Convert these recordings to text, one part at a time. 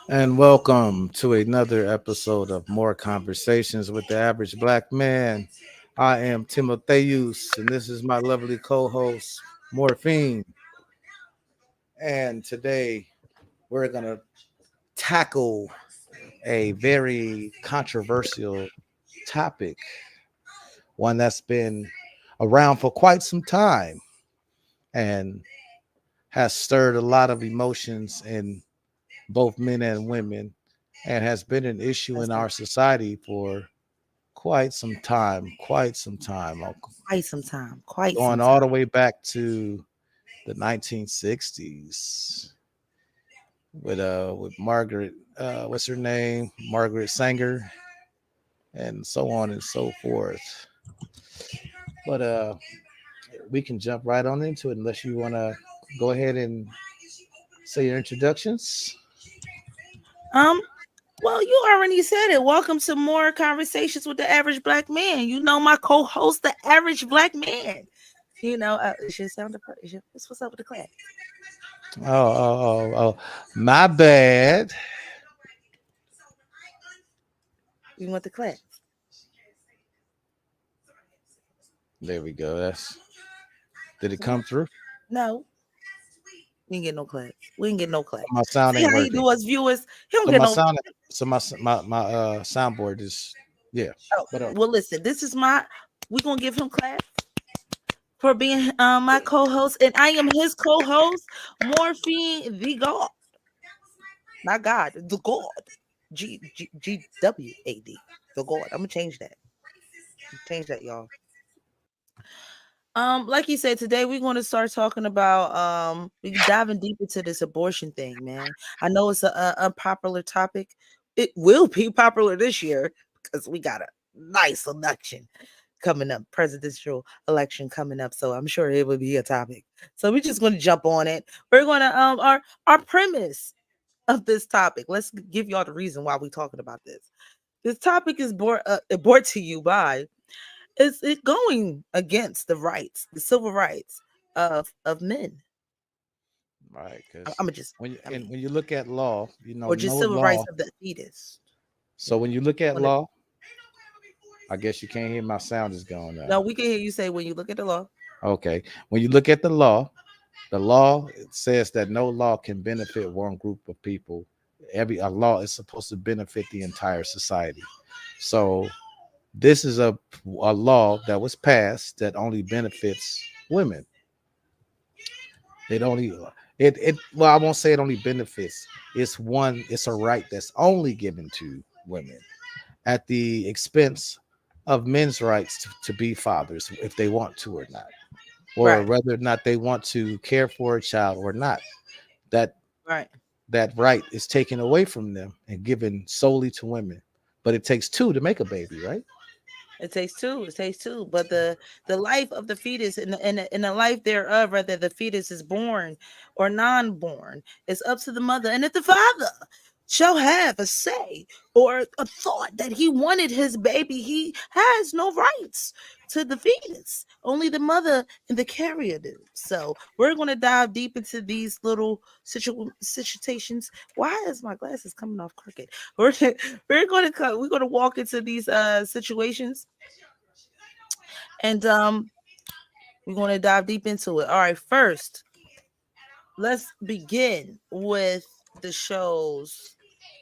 And welcome to another episode of More Conversations with the Average Black Man. I am Timotheus, and this is my lovely co host, Morphine. And today we're going to tackle a very controversial topic, one that's been around for quite some time and has stirred a lot of emotions in both men and women and has been an issue in our society for quite some time, Quite some time. Quite some going all time. the way back to the 1960s with Margaret, what's her name, Margaret Sanger, and so on and so forth. But we can jump right on into it unless you want to go ahead and say your introductions. Um, well, you already said it. Welcome to more conversations with the average black man. You know my co-host, the average black man. It should sound what's up with the clap? Oh, my bad. You want the clap? There we go. Did it Yeah. come through? No, we didn't get no claps. We didn't get no claps. My sound See ain't how he working. do us viewers? He don't So get my no. sound, so my soundboard is yeah. Oh, But well, listen. This is my. We gonna give him claps for being my co-host, and I am his co-host, Morphine the God. Not God, the God. GWAD. The God. I'm gonna change that. Change that, y'all. Like you said, today we're going to start talking about we diving deep into this abortion thing, man. I know it's a unpopular topic. It will be popular this year because we got a nice election coming up, presidential election coming up. So I'm sure it will be a topic. So we're just going to jump on it. We're going to our premise of this topic. Let's give y'all the reason why we're talking about this. This topic is brought to you by is it going against the rights, the civil rights of men. right, I'm because gonna just, I mean, when you look at law, or no just civil rights law. of the fetus. So when you look at Wanna- law, I guess you can't hear my sound is going No, now. we can hear you say when you look at the law. Okay, when you look at the law it says that no law can benefit one group of people. Every a law is supposed to benefit the entire society. So this is a law that was passed that only benefits women. It only it well, I won't say it only benefits. It's a right that's only given to women at the expense of men's rights to be fathers if they want to or not, or Right, whether or not they want to care for a child or not. That right. that right is taken away from them and given solely to women. But it takes two to make a baby, right? It takes two. It takes two. But the life of the fetus and the life thereof, whether the fetus is born or non-born, is up to the mother. And if the father shall have a say or a thought that he wanted his baby, he has no rights to the fetus. Only the mother and the carrier do. So we're going to dive deep into these little situations. Why is my glasses coming off crooked? We're we're going to walk into these situations, and we're going to dive deep into it. All right, first, let's begin with the show's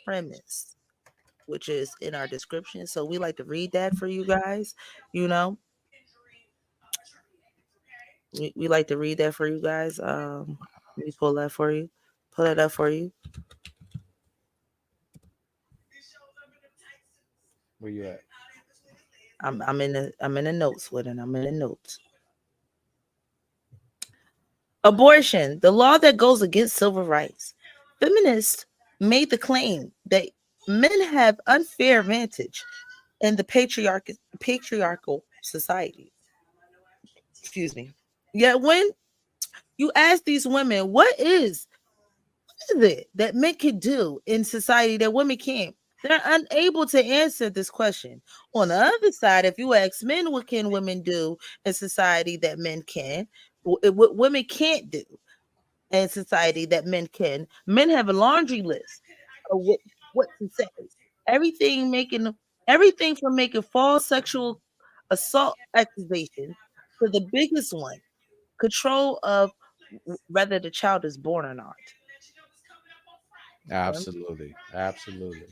premise, which is in our description. So we like to read that for you guys. You know, we like to read that for you guys. Let me pull that for you. Pull that up for you. Where you at? I'm in the notes with it. I'm in the notes. Abortion, the law that goes against civil rights. Feminists made the claim that men have unfair advantage in the patriarchal society. Excuse me. Yet when you ask these women, what is it that men can do in society that women can't? They're unable to answer this question. On the other side, if you ask men, what can women do in society that men can? What women can't do in society that men can? Men have a laundry list. of what to say. Everything making everything from making false sexual assault accusations to the biggest one, control of whether the child is born or not. Um, Absolutely. Absolutely.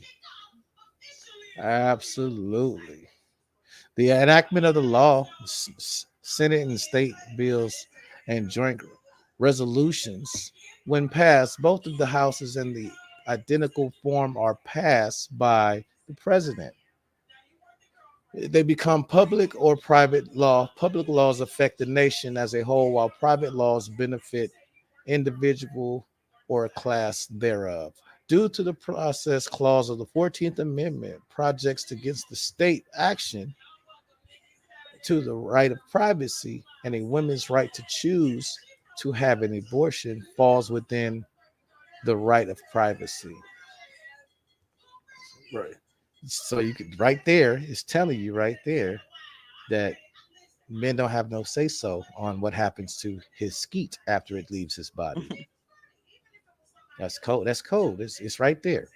Absolutely. The enactment of the law, Senate and state bills, and joint resolutions, when passed, both of the houses in the identical form are passed by the president. They become public or private law. Public laws affect the nation as a whole, while private laws benefit individual or a class thereof. Due to the process clause of the 14th Amendment, projects against the state action to the right of privacy and a woman's right to choose to have an abortion falls within the right of privacy. Right. So you could right there is telling you right there that men don't have no say so on what happens to his skeet after it leaves his body. That's code. That's code. It's right there.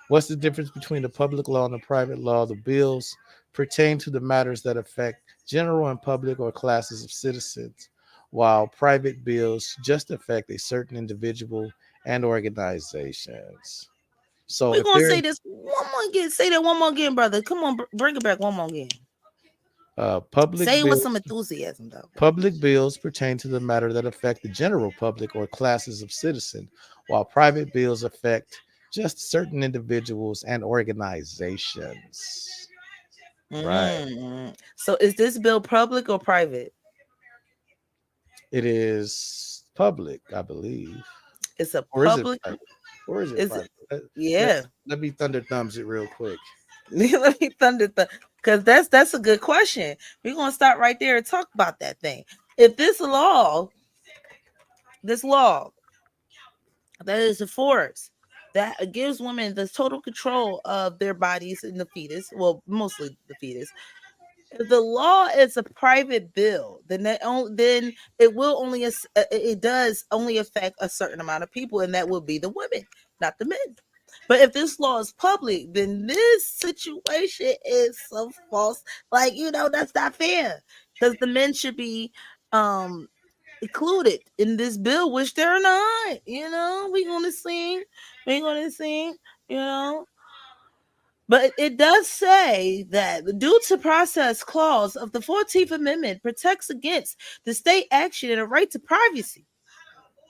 What's the difference between the public law and the private law? The bills pertain to the matters that affect general and public or classes of citizens, while private bills just affect a certain individual and organizations. So We're if gonna there say this one more again. Say that one more again, brother. Come on, bring it back one more again. public Say it with some bills enthusiasm, though. public bills pertain to the matter that affect the general public or classes of citizens, while private bills affect just certain individuals and organizations. Right. So is this bill public or private? It is public, I believe. It's a Or is it public. private? Or is it Is private? yeah. Let me thunder thumbs it real quick. Let me thunder because that's a good question. We're gonna start right there and talk about that thing. If this law that is enforced that gives women the total control of their bodies and the fetus, well, mostly the fetus. If the law is a private bill, then it will it does only affect a certain amount of people, and that will be the women, not the men. But if this law is public, then this situation is so false. Like, that's not fair. Because the men should be included in this bill, which they're not. We're gonna sing, you know. But it does say that the due to process clause of the 14th Amendment protects against the state action and a right to privacy.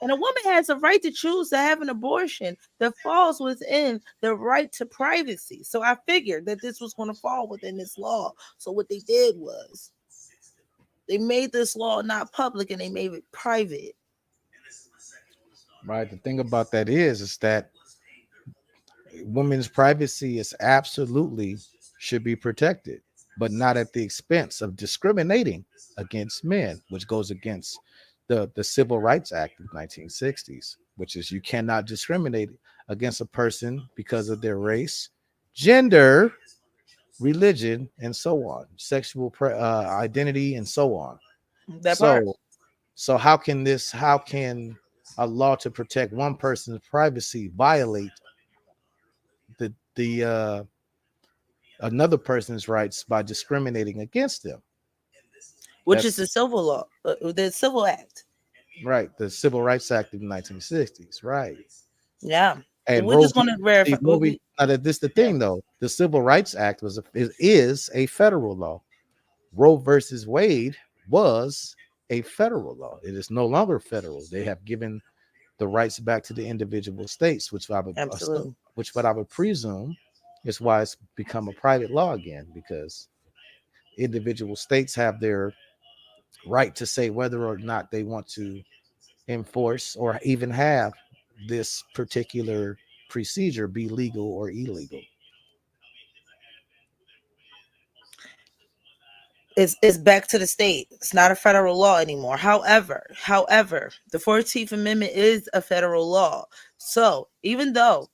And a woman has a right to choose to have an abortion that falls within the right to privacy. So I figured that this was going to fall within this law. So what they did was they made this law not public and they made it private. Right. The thing about that is that women's privacy is absolutely should be protected, but not at the expense of discriminating against men, which goes against the Civil Rights Act of 1960s, which is you cannot discriminate against a person because of their race, gender, religion, and so on, sexual identity, and so on. That part. So how can a law to protect one person's privacy violate the another person's rights by discriminating against them? Which is the civil law, the Civil Act. Right, the Civil Rights Act of the 1960s, right? Yeah. And We're just going to verify. now that this the thing though, the Civil Rights Act is a federal law. Roe versus Wade was a federal law. It is no longer federal. They have given the rights back to the individual states, which Absolutely. what I would presume is why it's become a private law again, because individual states have their right to say whether or not they want to enforce or even have this particular procedure be legal or illegal. It's back to the state. It's not a federal law anymore. However, the 14th Amendment is a federal law. So even though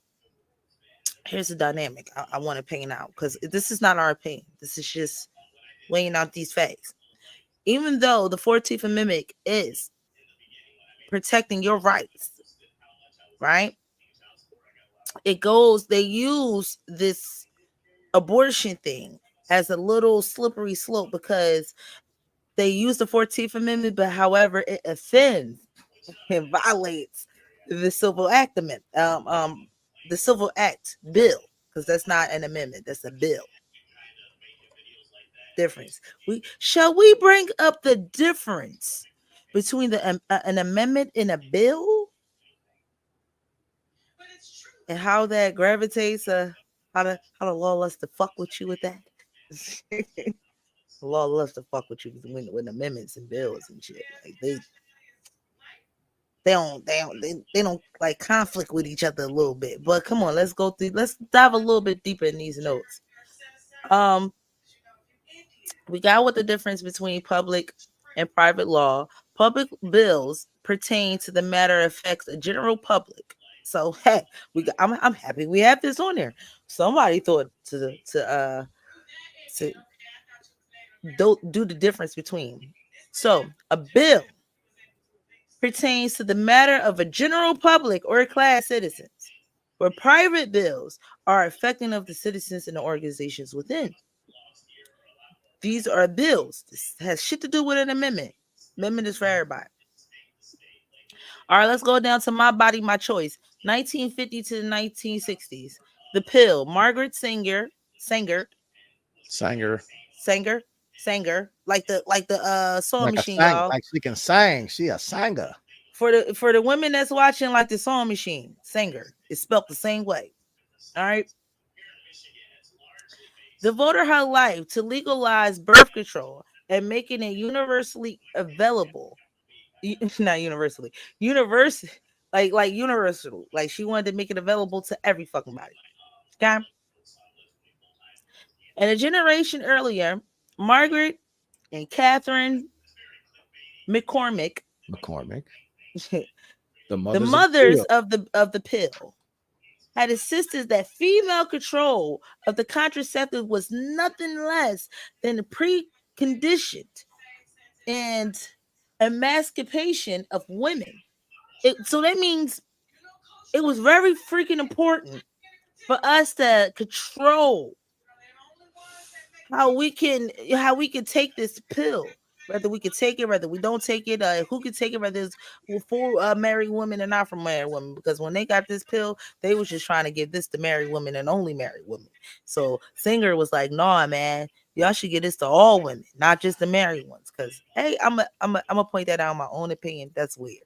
here's the dynamic I want to paint out, because this is not our opinion. This is just weighing out these facts. Even though the 14th Amendment is protecting your rights, right? they use this abortion thing as a little slippery slope because they use the 14th Amendment, but however, it offends and violates the Civil Act Amendment, the Civil Act bill, because that's not an amendment, that's a bill. Difference. Shall we bring up the difference between the an amendment and a bill, and how that gravitates? How the law loves to fuck with you with that. The law loves to fuck with you when amendments and bills and shit. Like they don't like conflict with each other a little bit. But come on, let's dive a little bit deeper in these notes. We got what the difference between public and private law. Public bills pertain to the matter affects the general public. So hey, I'm happy we have this on there. Somebody thought to do the difference between. So a bill pertains to the matter of a general public or class citizens, where private bills are affecting of the citizens and the organizations within. These are bills. This has shit to do with an amendment. Amendment is for everybody. All right, let's go down to My Body, My Choice, 1950 to the 1960s. The Pill, Margaret Sanger, like the sewing Like a machine, sang, y'all. like she can sing. She a singer. For the women that's watching, like the sewing machine, Sanger. It's spelled the same way. All right. Devoted her life to legalize birth control and making it universally available. Not universally. Universal. Like universal. Like she wanted to make it available to every fucking body. Okay. And a generation earlier, Margaret and Catherine McCormick, the mothers of the pill, had insisted that female control of the contraceptive was nothing less than a preconditioned and emancipation of women. So that means it was very freaking important for us to control how we can take this pill, whether we could take it, whether we don't take it, who could take it, whether it's for married women and not for married women. Because when they got this pill, they was just trying to give this to married women and only married women. So Singer was like, "Nah, man, y'all should get this to all women, not just the married ones." Because hey, I'm gonna point that out in my own opinion. That's weird.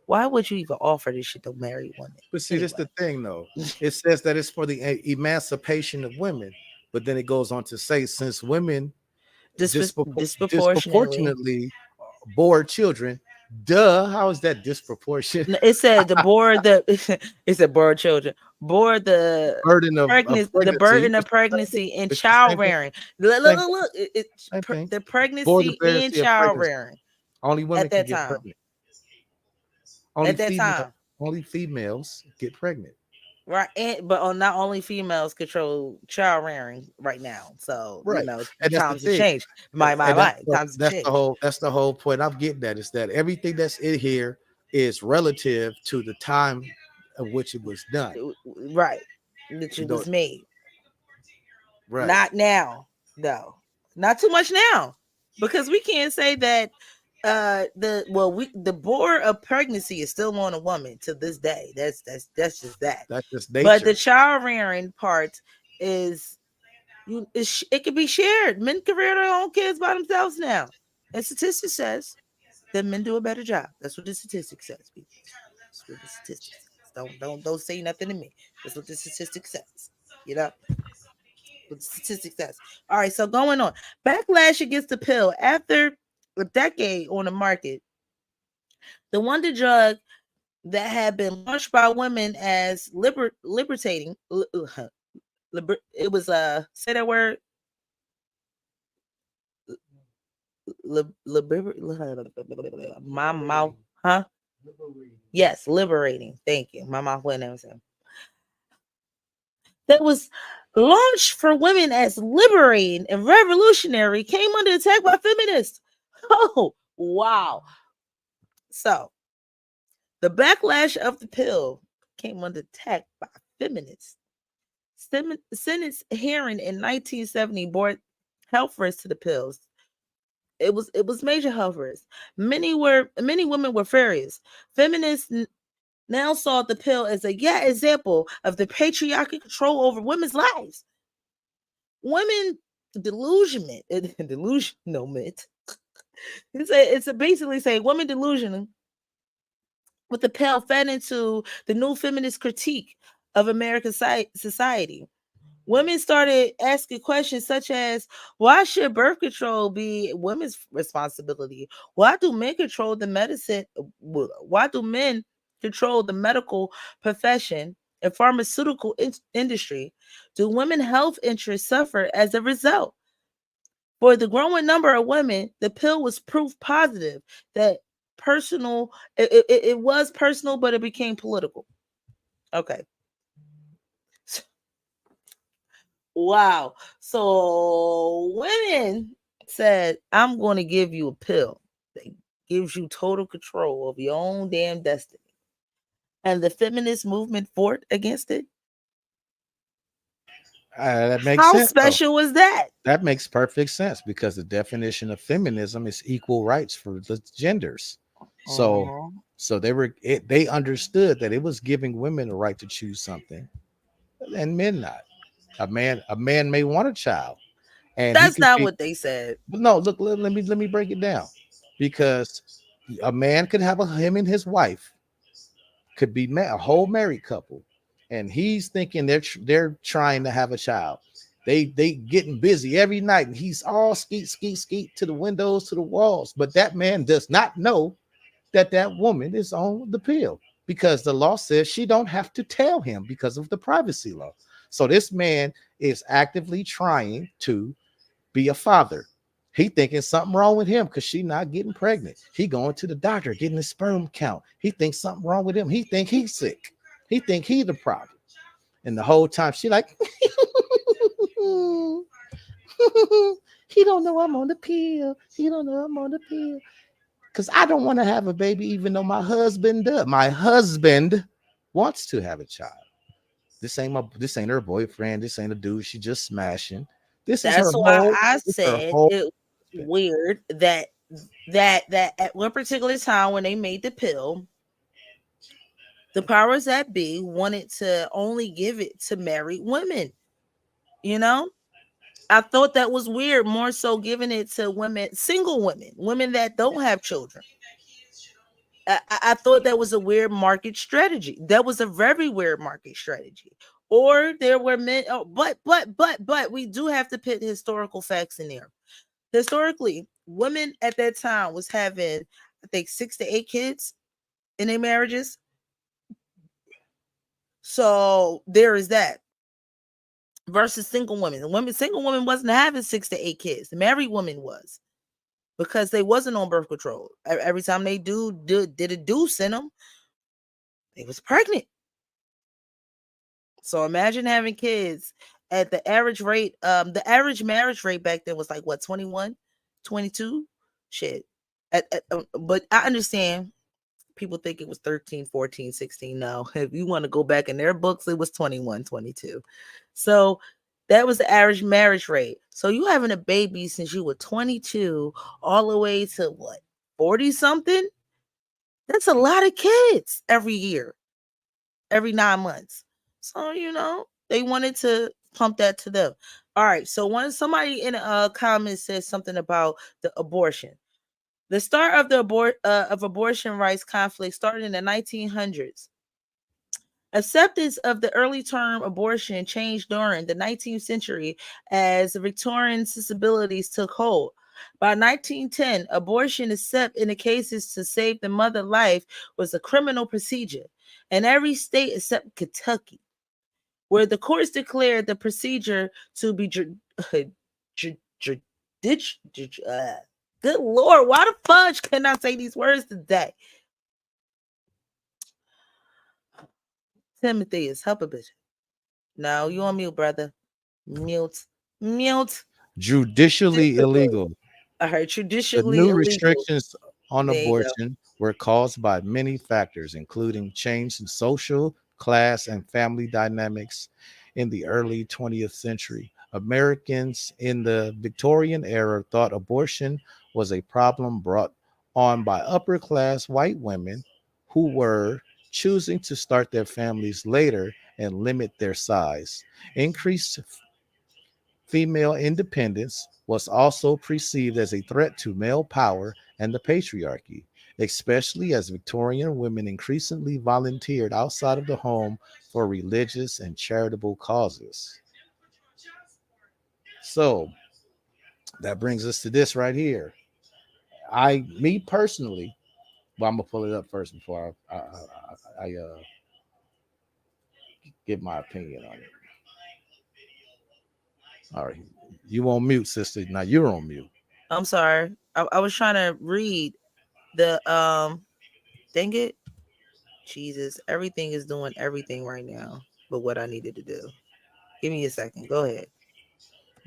Why would you even offer this shit to married women? But see, that's the thing, though. It says that it's for the emancipation of women, but then it goes on to say, since women disproportionately bore children, how is that disproportionate? It said the it said bore children, bore the burden of pregnancy and child rearing. Look, the pregnancy and child rearing. Only women at that can get time. pregnant. Only females get pregnant. Right, but not only females control child rearing right now. So right. Times have changed. That's the whole point I'm getting at, is that everything that's in here is relative to the time of which it was done. Right. That it was made. Right. Not now, though. Not too much now. Because we can't say that the bore of pregnancy is still on a woman to this day. That's just that. That's just nature. But the child rearing part is it can be shared. Men can rear their own kids by themselves now. And statistics says that men do a better job. That's what the statistics says, people. That's what the statistics says. Don't say nothing to me. That's what the statistics says. You know? What the statistics says. All right, so going on. Backlash against the pill after a decade on the market. The wonder drug that had been launched by women as liberating. It was say that word. My mouth, huh? Yes, liberating. Thank you. My mouth went there. That was launched for women as liberating and revolutionary came under attack by feminists. Oh, wow. So, the backlash of the pill came under attack by feminists. Senate's hearing in 1970 brought health risks to the pills. It was major health risks. Many women were furious. Feminists now saw the pill as a example of the patriarchy control over women's lives. Women delusionment, delusionalment. It's a basically saying women delusional with the pill fed into the new feminist critique of American society. Women started asking questions such as, why should birth control be women's responsibility? Why do men control the medicine? Why do men control the medical profession and pharmaceutical industry? Do women health interests suffer as a result? For the growing number of women, the pill was proof positive that personal, it was personal, but it became political. Okay. Wow. So women said, I'm going to give you a pill that gives you total control of your own damn destiny. And the feminist movement fought against it. That makes How sense, though. special was that? That makes perfect sense because the definition of feminism is equal rights for the genders. So, Uh-huh. so they understood that it was giving women the right to choose something, and men not. A man may want a child, and he That's could not be. what they said. But no, look, let me break it down, because a man could have him and his wife could be a whole married couple, and he's thinking they're trying to have a child. They getting busy every night, and he's all skeet skeet skeet to the windows, to the walls. But that man does not know that that woman is on the pill, because the law says she don't have to tell him because of the privacy law. So this man is actively trying to be a father. He thinking something wrong with him because she not getting pregnant. He going to the doctor getting his sperm count. He thinks something wrong with him. He think he's sick. He think he the problem. And the whole time she like, he don't know I'm on the pill. He don't know I'm on the pill. Because I don't want to have a baby, even though my husband does. My husband wants to have a child. This ain't her boyfriend. This ain't a dude she just smashing. This is her That's why whole. I This her said whole. it was weird that at one particular time when they made the pill, the powers that be wanted to only give it to married women. You know, I thought that was weird, more so giving it to women, single women that don't have children. I thought that was a weird market strategy. That was a very weird market strategy. Or there were men, oh, but we do have to put historical facts in there. Historically, women at that time was having, I think, 6 to 8 kids in their marriages. So there is that versus single women. Single women wasn't having 6 to 8 kids. The married woman was, because they wasn't on birth control. Every time they did a deuce in them, they was pregnant. So imagine having kids at the average rate. The average marriage rate back then was like what, 21, 22? Shit. But I understand people think it was 13, 14, 16. No, if you want to go back in their books, it was 21, 22. So that was the average marriage rate. So you having a baby since you were 22 all the way to what, 40 something? That's a lot of kids every year, every 9 months. So, they wanted to pump that to them. All right. So when somebody in a comment says something about the abortion, the start of the abortion rights conflict started in the 1900s. Acceptance of the early term abortion changed during the 19th century as Victorian sensibilities took hold. By 1910, abortion, except in the cases to save the mother life, was a criminal procedure in every state except Kentucky, where the courts declared the procedure to be good Lord, why the fudge can I say these words today? Timothy is help a bitch. No, you on mute, brother. Mute. Mute. Judicially illegal. I heard The traditionally new illegal. restrictions on There you go. abortion were caused by many factors, including change in social, class, and family dynamics in the early 20th century. Americans in the Victorian era thought abortion was a problem brought on by upper class white women who were choosing to start their families later and limit their size. Increased female independence was also perceived as a threat to male power and the patriarchy, especially as Victorian women increasingly volunteered outside of the home for religious and charitable causes. So that brings us to this right here. Me personally, well, I'm gonna pull it up first before I give my opinion on it. All right, you on mute, sister. Now you're on mute. I'm sorry. I was trying to read the dang it. Jesus, everything is doing everything right now, but what I needed to do. Give me a second. Go ahead.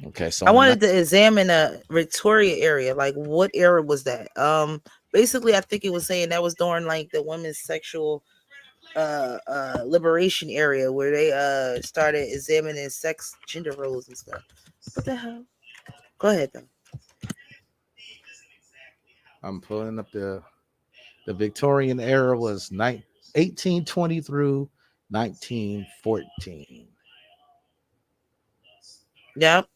Okay, so I on the wanted to examine the Victoria area. Like, what era was that? Basically, I think it was saying that was during like the women's sexual liberation area where they started examining sex, gender roles and stuff. What the hell? Go ahead though. I'm pulling up the Victorian era was 1820 through 1914. Yep.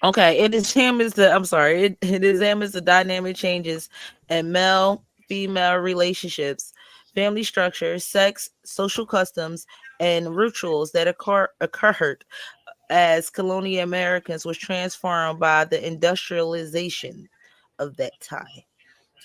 Okay, it examines the. I'm sorry. It examines the dynamic changes in male female relationships, family structure, sex, social customs, and rituals that occurred as colonial Americans was transformed by the industrialization of that time.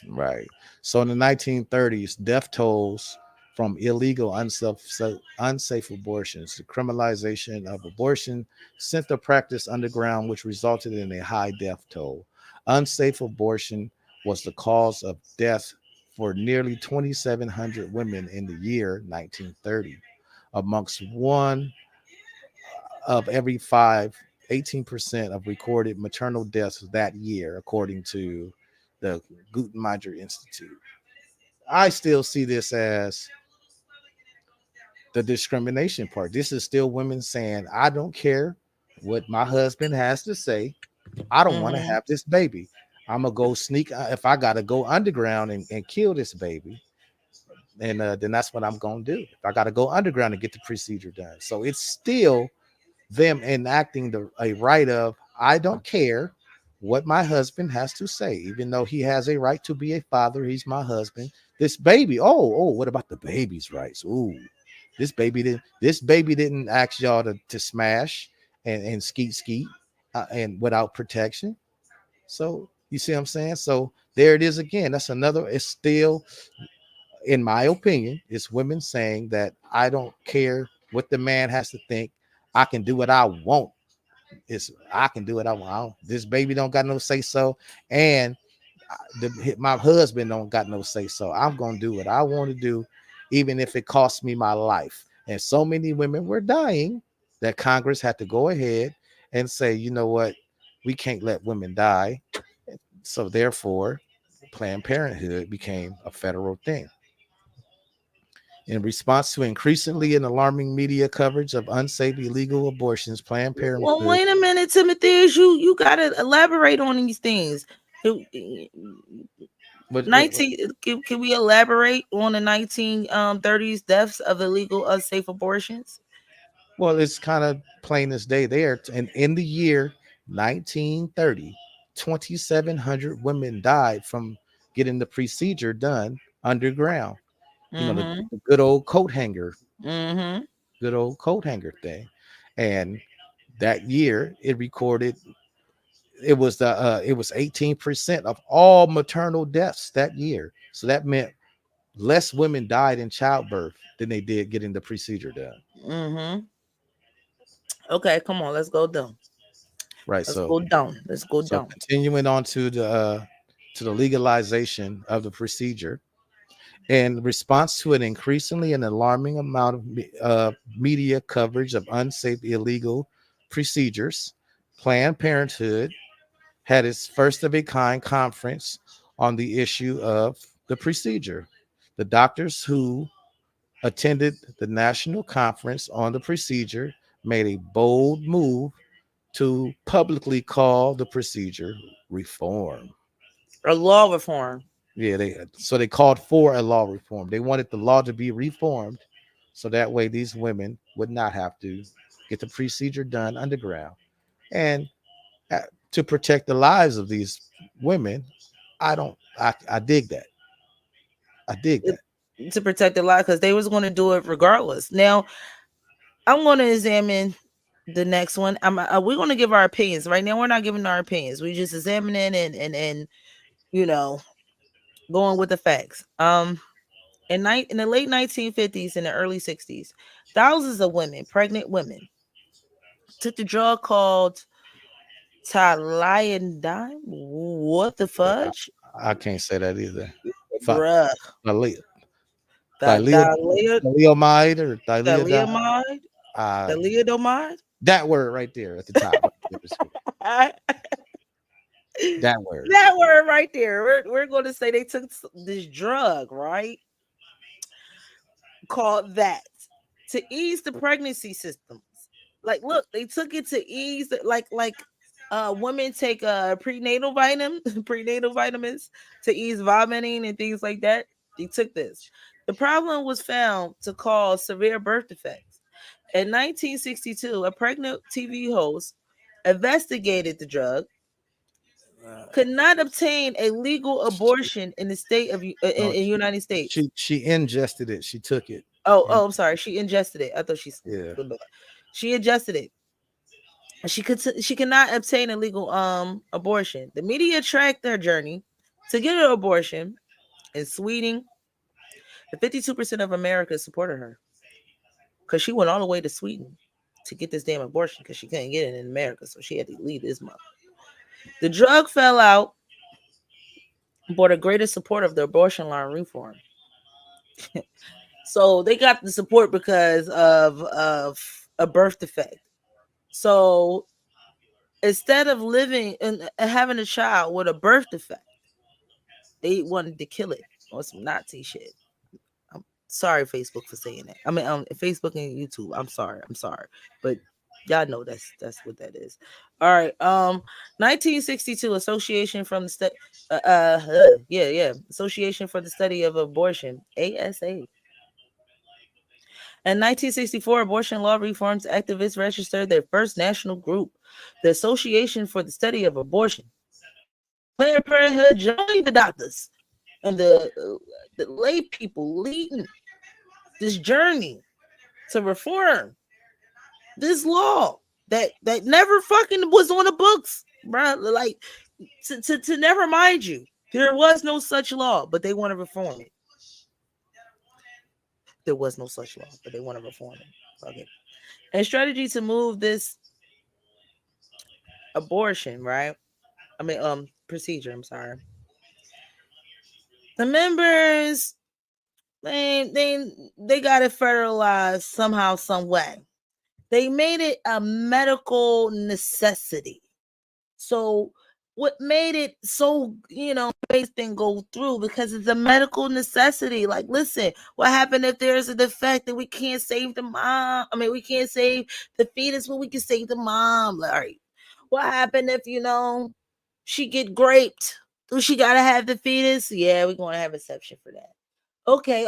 Right. So in the 1930s, death tolls from illegal, unsafe abortions, the criminalization of abortion sent the practice underground, which resulted in a high death toll. Unsafe abortion was the cause of death for nearly 2,700 women in the year 1930. Amongst one of every five, 18% of recorded maternal deaths that year, according to the Guttmacher Institute. I still see this as the discrimination part. This is still women saying, I don't care what my husband has to say. I don't want to Mm-hmm. have this baby. I'm going to go sneak, if I got to go underground and kill this baby, and then that's what I'm going to do. If I got to go underground and get the procedure done. So it's still them enacting a right of I don't care what my husband has to say, even though he has a right to be a father. He's my husband. This baby, what about the baby's rights? Ooh, this baby didn't ask y'all to smash and skeet and without protection. So you see what I'm saying? So there it is again. That's another. It's still, in my opinion, it's women saying that I don't care what the man has to think. I can do what I want. I can do what I want. This baby don't got no say so, and my husband don't got no say so. I'm gonna do what I want to do, even if it costs me my life. And so many women were dying that Congress had to go ahead and say, you know what, we can't let women die. So therefore, Planned Parenthood became a federal thing. In response to increasingly and alarming media coverage of unsafe illegal abortions, Planned Well, Parenthood. wait a minute, Timothy. You gotta elaborate on these things. What 19 can we elaborate on the 1930s deaths of illegal unsafe abortions? Well, it's kind of plain as day there. And in the year 1930, 2,700 women died from getting the procedure done underground. You know, Mm-hmm. the good old coat hanger, Mm-hmm. good old coat hanger thing. And that year, it was 18% of all maternal deaths that year. So that meant less women died in childbirth than they did getting the procedure done. Mm-hmm. Okay, come on, let's go down. Right. Let's go down. Let's go So down. continuing on to the legalization of the procedure, in response to an increasingly and alarming amount of media coverage of unsafe illegal procedures, Planned Parenthood had its first of a kind conference on the issue of the procedure. The doctors who attended the national conference on the procedure, made a bold move to publicly call the procedure reform. A law reform. Yeah, they called for a law reform. They wanted the law to be reformed so that way these women would not have to get the procedure done underground. And to protect the lives of these women, I dig that. I dig that. To protect the life because they was going to do it regardless. Now, I'm going to examine the next one. We're going to give our opinions. Right now, we're not giving our opinions. We just examining and you know, going with the facts. In the late 1950s and the early 60s, thousands of women, pregnant women, took the drug called Taliandine. What the fudge? I can't say that either. Bruh. Thalidomide Thalidomide. or thalidomide. Uh, Thalidomide. that word right there at the top. That word. That word right there. We're going to say they took this drug, right? Called that to ease the pregnancy systems. Like, look, they took it to ease like women take prenatal vitamins to ease vomiting and things like that. They took this. The problem was found to cause severe birth defects. In 1962, a pregnant TV host investigated the drug, could not obtain a legal abortion in the state of in United States. She ingested it. She took it. Oh, I'm sorry. She ingested it. I thought she ingested it. She could not obtain a legal abortion. The media tracked their journey to get an abortion in Sweden. The 52% of America supported her because she went all the way to Sweden to get this damn abortion because she couldn't get it in America, so she had to leave this month. The drug fell out, brought a greater support of the abortion law reform. So they got the support because of a birth defect. So instead of living and having a child with a birth defect, they wanted to kill it or some Nazi shit. I'm sorry, Facebook, for saying that. I mean, Facebook and YouTube. I'm sorry, but y'all know that's what that is. All right. 1962, Association from the Association for the Study of Abortion, ASA. In 1964, abortion law reforms activists registered their first national group, the Association for the Study of Abortion. Planned Parenthood joined the doctors and the lay people leading this journey to reform this law that never fucking was on the books, bro. Like to never mind you, there was no such law, but they want to reform it. There was no such law, but they want to reform it. Okay. And strategy to move this abortion, right? I mean, procedure. I'm sorry. The members, they got it federalized somehow, some way. They made it a medical necessity. So what made it so, this thing go through because it's a medical necessity. Like, listen, what happened if there's a defect that we can't save the mom? I mean, we can't save the fetus, but we can save the mom, Larry. What happened if, she get raped? Do she gotta have the fetus? Yeah, we're gonna have exception for that. Okay.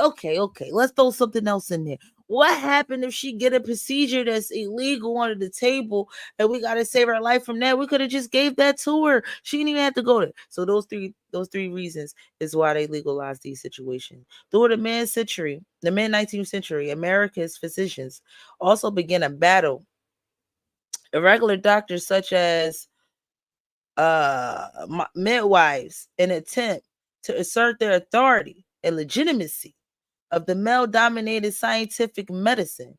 Let's throw something else in there. What happened if she get a procedure that's illegal under the table and we got to save her life from that? We could have just gave that to her. She didn't even have to go there. So those three reasons is why they legalized these situations. Through the mid-19th century, America's physicians also began a battle. Irregular doctors such as midwives, an attempt to assert their authority and legitimacy of the male-dominated scientific medicine.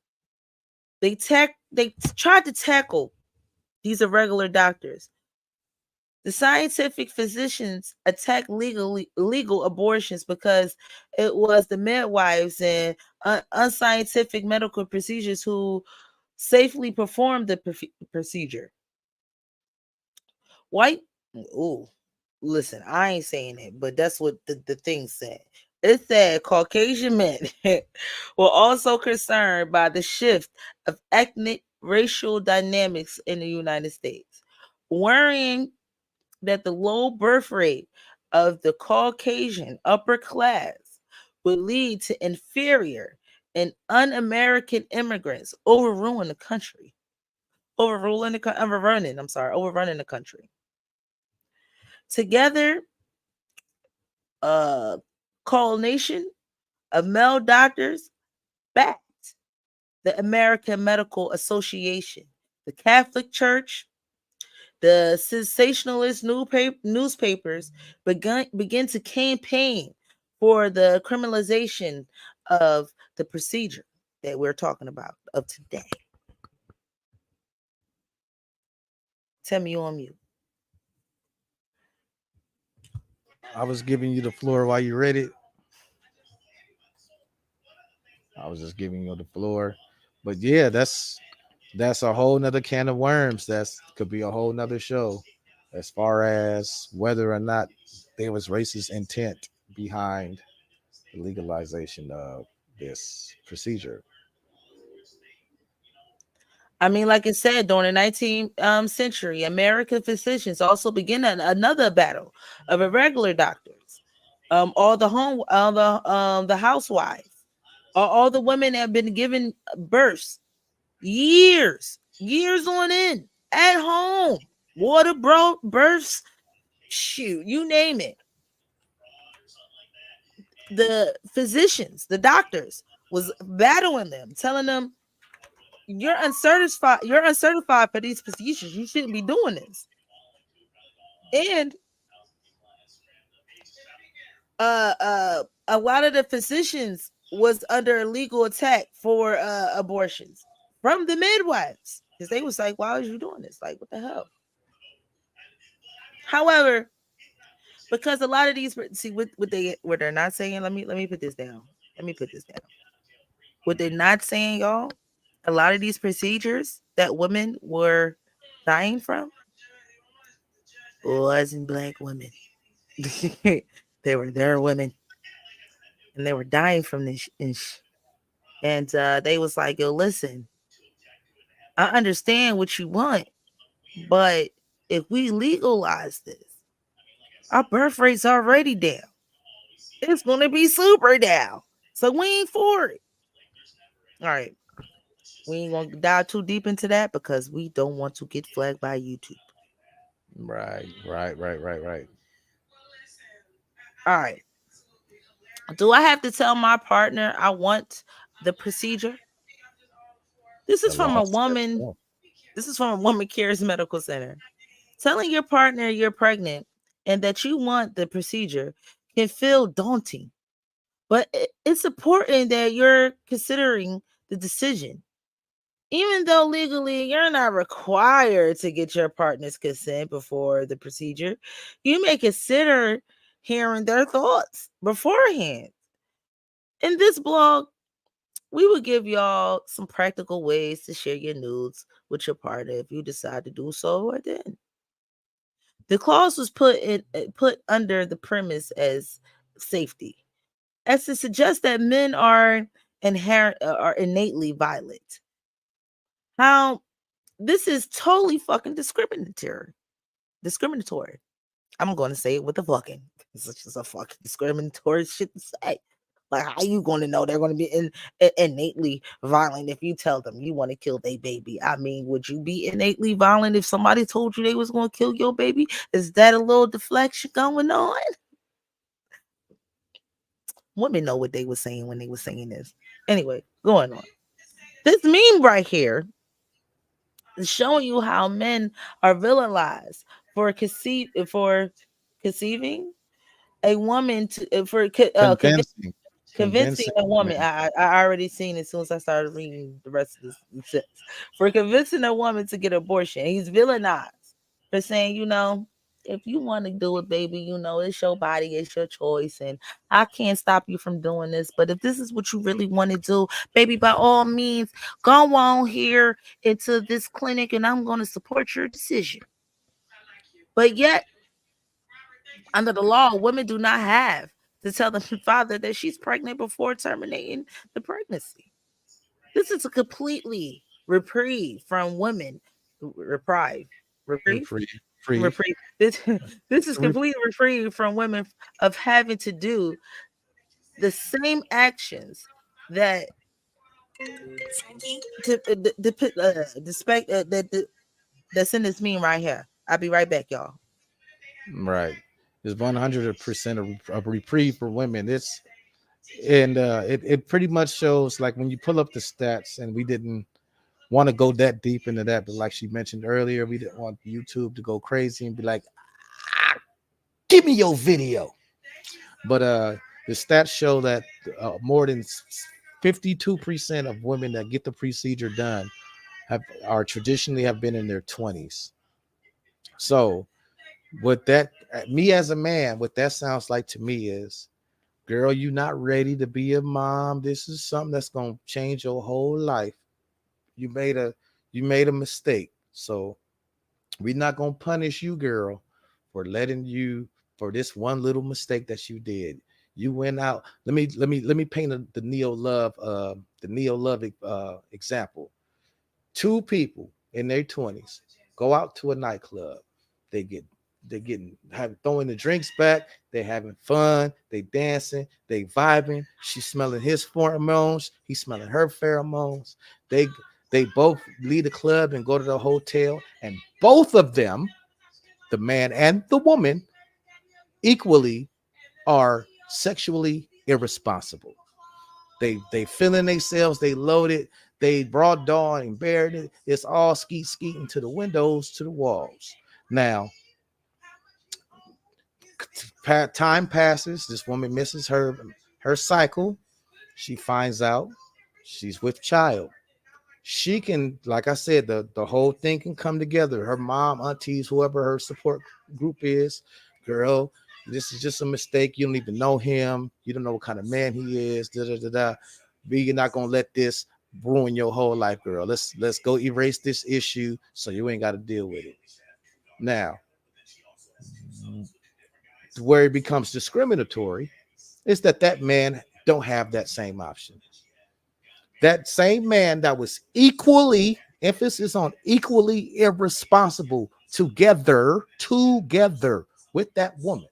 They tried to tackle these irregular doctors. The scientific physicians attacked legal abortions because it was the midwives and unscientific medical procedures who safely performed the procedure. Listen, I ain't saying it, but that's what the thing said. It said Caucasian men were also concerned by the shift of ethnic racial dynamics in the United States, worrying that the low birth rate of the Caucasian upper class would lead to inferior and un-American immigrants overruling the country. Overrunning the country. Together, coalition of male doctors backed the American Medical Association, the Catholic Church, the sensationalist newspapers begin to campaign for the criminalization of the procedure that we're talking about of today. Tell me you on mute. I was giving you the floor while you read it. I was just giving you the floor. But yeah, that's a whole nother can of worms. That's could be a whole nother show as far as whether or not there was racist intent behind the legalization of this procedure. I mean, like I said, during the 19th century, American physicians also began another battle of irregular doctors. All the housewives, all the women that have been given births years on end at home, births, shoot, you name it. The physicians, the doctors, was battling them, telling them, you're uncertified for these procedures. You shouldn't be doing this. And a lot of the physicians was under legal attack for abortions from the midwives because they was like, why was you doing this? Like, what the hell? However, because a lot of these, see what they're not saying. Let me put this down. What they're not saying, y'all, a lot of these procedures that women were dying from wasn't black women. They were their women, and they were dying from this. And they was like, yo, listen, I understand what you want, but if we legalize this, our birth rate's already down. It's going to be super down. So we ain't for it. All right. We ain't going to dive too deep into that because we don't want to get flagged by YouTube. Right. All right. Do I have to tell my partner I want the procedure? This is from a woman. This is from a Woman Cares Medical Center. Telling your partner you're pregnant and that you want the procedure can feel daunting, but it's important that you're considering the decision. Even though legally you're not required to get your partner's consent before the procedure, you may consider hearing their thoughts beforehand. In this blog, we will give y'all some practical ways to share your nudes with your partner if you decide to do so or then. The clause was put under the premise as safety, as to suggest that men are innately violent. How this is totally fucking discriminatory. I'm going to say it with the fucking. It's just a fucking discriminatory shit to say. Like, how you going to know they're going to be innately violent if you tell them you want to kill their baby? I mean, would you be innately violent if somebody told you they was going to kill your baby? Is that a little deflection going on? Women know what they were saying when they were saying this. Anyway, going on. This meme right here is showing you how men are villainized for conceiving a woman to convincing a woman. I already seen it as soon as I started reading the rest of this sentence. For convincing a woman to get an abortion. He's villainized for saying, if you want to do it, baby, it's your body, it's your choice, and I can't stop you from doing this. But if this is what you really want to do, baby, by all means, go on here into this clinic, and I'm going to support your decision. But yet, under the law, women do not have to tell the father that she's pregnant before terminating the pregnancy. This is a completely reprieve from women. Reprieve, Free. reprieve. This is completely reprieve from women of having to do the same actions that that's in this meme right here. I'll be right back, y'all. Right. It's 100% a reprieve for women. It's and it pretty much shows, like when you pull up the stats, and we didn't want to go that deep into that, but like she mentioned earlier, we didn't want YouTube to go crazy and be like, give me your video. But the stats show that more than 52% of women that get the procedure done are traditionally have been in their 20s. So what that me as a man, what that sounds like to me is, girl, you not ready to be a mom. This is something that's gonna change your whole life. You made a mistake. So we're not gonna punish you, girl, for letting you for this one little mistake that you did. You went out. Let me paint the neo love example. Two people in their 20s go out to a nightclub. They get throwing the drinks back. They having fun. They dancing. They vibing. She's smelling his pheromones. He's smelling her pheromones. They they both leave the club and go to the hotel, and both of them, the man and the woman, equally are sexually irresponsible. They feeling themselves, they loaded, they broad dawn and buried it. It's all skeeting to the windows, to the walls. Now, time passes. This woman misses her cycle. She finds out she's with child. She can, like I said, the whole thing can come together. Her mom, aunties, whoever her support group is, girl, this is just a mistake. You don't even know him. You don't know what kind of man he is. Da da da da. B, you're not gonna let this ruin your whole life, girl. Let's go erase this issue so you ain't got to deal with it. Now, where it becomes discriminatory is that man don't have that same option. That same man that was equally, emphasis on equally, irresponsible together with that woman,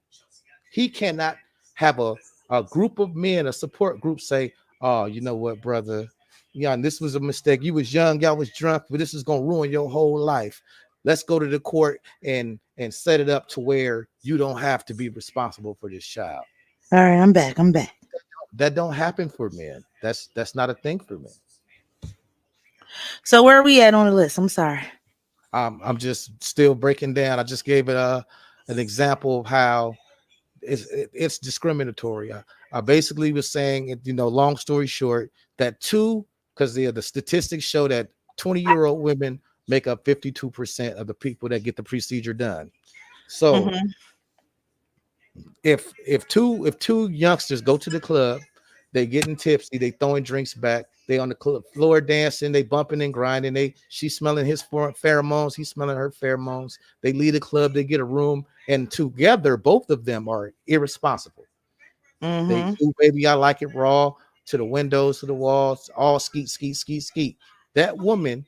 he cannot have a group of men, a support group, say, oh, you know what, brother, yeah, this was a mistake. You was young, y'all was drunk, but this is gonna ruin your whole life. Let's go to the court and set it up to where you don't have to be responsible for this child. All right, I'm back. That don't happen for men. That's not a thing for men. So where are we at on the list? I'm sorry. I'm just still breaking down. I just gave it an example of how it's discriminatory. I basically was saying, long story short, that because the statistics show that 20-year-old women make up 52% of the people that get the procedure done. So if two youngsters go to the club, they getting tipsy, they throwing drinks back, they on the club floor dancing, they bumping and grinding, she's smelling his pheromones, he's smelling her pheromones, they leave the club, they get a room, and together both of them are irresponsible. They do, baby, I like it raw, to the windows, to the walls, all skeet. That woman,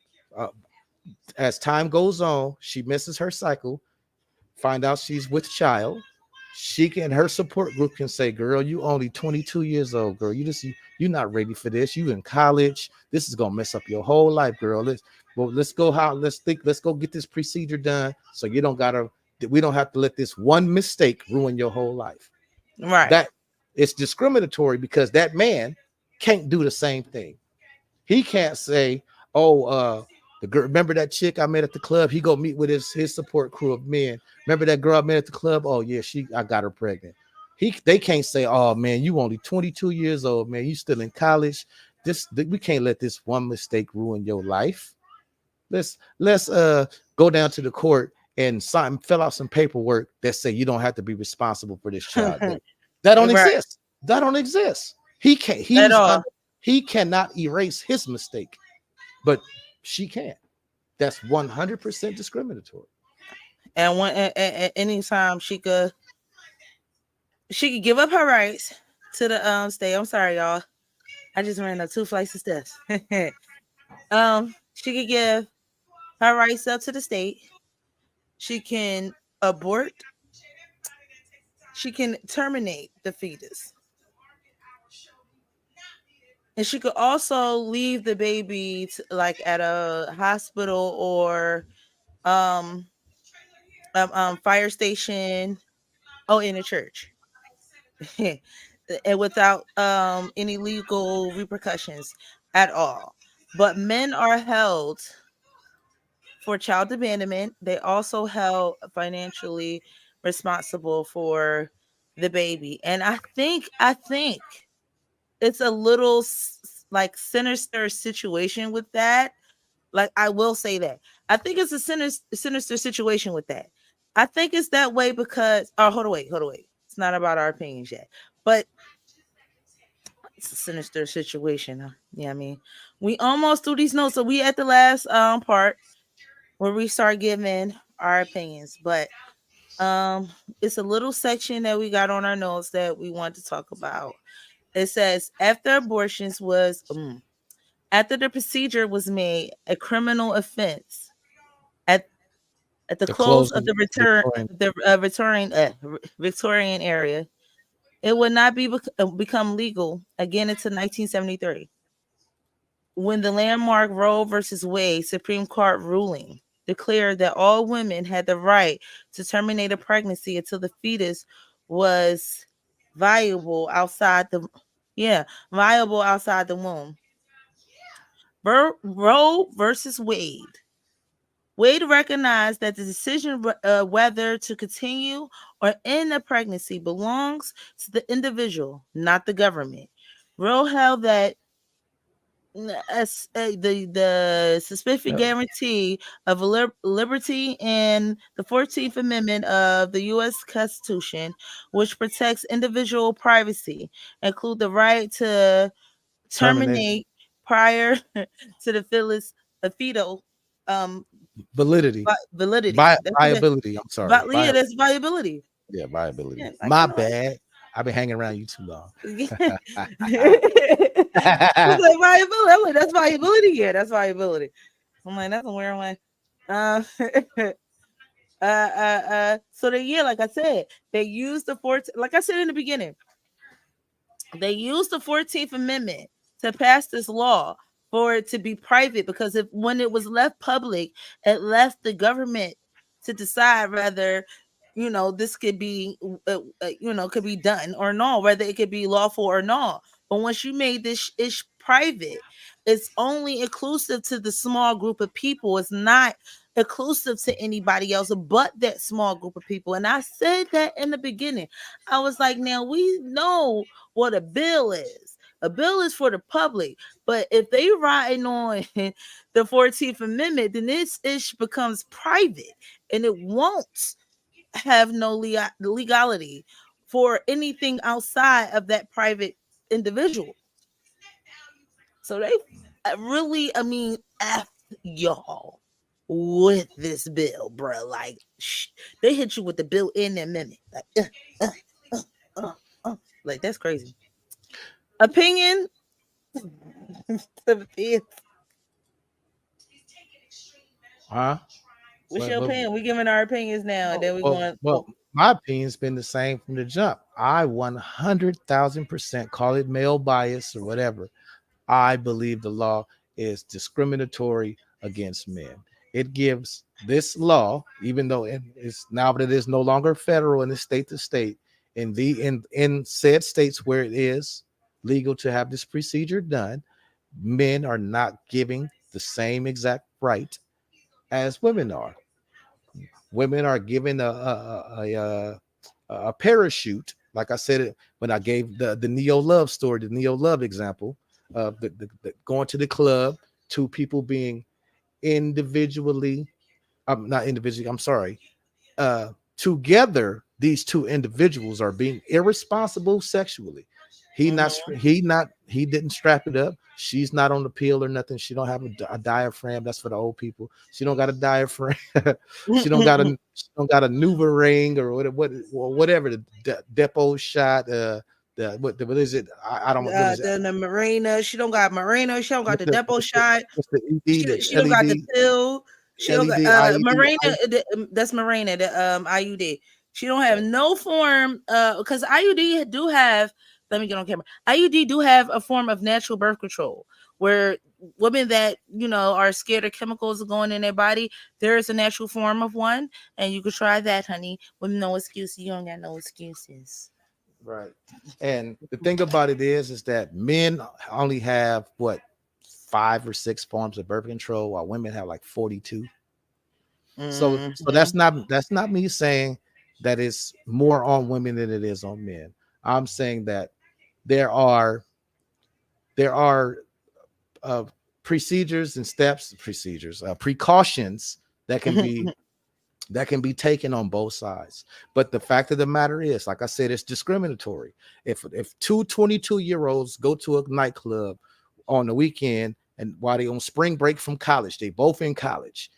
as time goes on, she misses her cycle, find out she's with child. She can, her support group can say, girl, you only 22 years old, girl. You're not ready for this. You in college. This is gonna mess up your whole life, girl. Let's go get this procedure done so we don't have to let this one mistake ruin your whole life. Right. That it's discriminatory because that man can't do the same thing. He can't say, oh, the girl, remember that chick I met at the club? He go meet with his support crew of men. Remember that girl I met at the club? Oh yeah, I got her pregnant. They can't say, oh man, you only 22 years old, man. You still in college. We can't let this one mistake ruin your life. Let's go down to the court and fill out some paperwork that say you don't have to be responsible for this child. That don't exist. That don't exist. He can't. He cannot erase his mistake, but she can. That's 100% discriminatory. And anytime she could, she could give up her rights to the state. I'm sorry, y'all. I just ran up 2 flights of steps. She could give her rights up to the state. She can abort. She can terminate the fetus. And she could also leave the baby like at a hospital or fire station. Oh, in a church. And without any legal repercussions at all. But men are held for child abandonment. They also held financially responsible for the baby. And I think it's a little like sinister situation with that. Like, I will say that I think it's a sinister situation with that. I think it's that way because hold on, wait. It's not about our opinions yet, but it's a sinister situation. Huh? Yeah, I mean, we almost through these notes, so we at the last part where we start giving our opinions, but it's a little section that we got on our notes that we want to talk about. It says after the procedure was made a criminal offense at the close of the Victorian area, it would not become legal again until 1973, when the landmark Roe versus Wade Supreme Court ruling declared that all women had the right to terminate a pregnancy until the fetus was viable outside the womb. Roe versus Wade. Wade recognized that the decision whether to continue or end a pregnancy belongs to the individual, not the government. Roe held that the specific guarantee of liberty in the 14th Amendment of the U.S. Constitution, which protects individual privacy, include the right to terminate prior to the fetal validity. Viability. I'm sorry. Yeah, that's viability. Yeah, viability. Yeah, my bad. I've been hanging around you too long. Viability. That's viability. Yeah, that's viability. I'm like, that's a weird one. So like I said, they used the 14th, like I said in the beginning, they used the 14th Amendment to pass this law for it to be private, because when it was left public, it left the government to decide whether this could be could be done or not, whether it could be lawful or not. But once you made this ish private, it's only inclusive to the small group of people. It's not inclusive to anybody else but that small group of people. And I said that in the beginning. I was like, now we know what a bill is. A bill is for the public, but if they riding on the 14th Amendment, then this ish becomes private, and it won't have no legality for anything outside of that private individual. So they really, I mean, F y'all with this bill, bro. Like, they hit you with the bill in the amendment. Like, that's crazy. Opinion. Huh? What's your opinion? We're giving our opinions now, and then we're going. Well, my opinion's been the same from the jump. I 100,000% call it male bias or whatever. I believe the law is discriminatory against men. It gives this law, even though it's now that it is no longer federal and it's state to state, in said states where it is legal to have this procedure done, men are not giving the same exact right as women are. Women are given a parachute, like I said when I gave the Neo Love story, the Neo Love example of the going to the club, two people being individually, not individually, I'm sorry, together, these two individuals are being irresponsible sexually. He didn't strap it up. She's not on the pill or nothing. She don't have a diaphragm. That's for the old people. She don't got a diaphragm. she don't got a she don't got a Nuva ring or whatever the depot shot. What is it? I don't know what is it. Then the Marina. She don't got Marina. She don't got What's the the depot what's the, shot. what's the ED, She the don't got the LED, pill. She don't got LED, IED, Marina. That's Marina. The IUD. She don't have no form. Because IUD do have. Let me get on camera. IUD do have a form of natural birth control where women that are scared of chemicals going in their body, there is a natural form of one, and you could try that, honey, with no excuses. You don't got no excuses. Right. And the thing about it is that men only have what 5 or 6 forms of birth control, while women have like 42. So that's not me saying that it's more on women than it is on men. I'm saying that there are procedures and precautions that can be taken on both sides. But the fact of the matter is, like I said, it's discriminatory. If 22-year-olds go to a nightclub on the weekend, and while they on spring break from college, they both in college,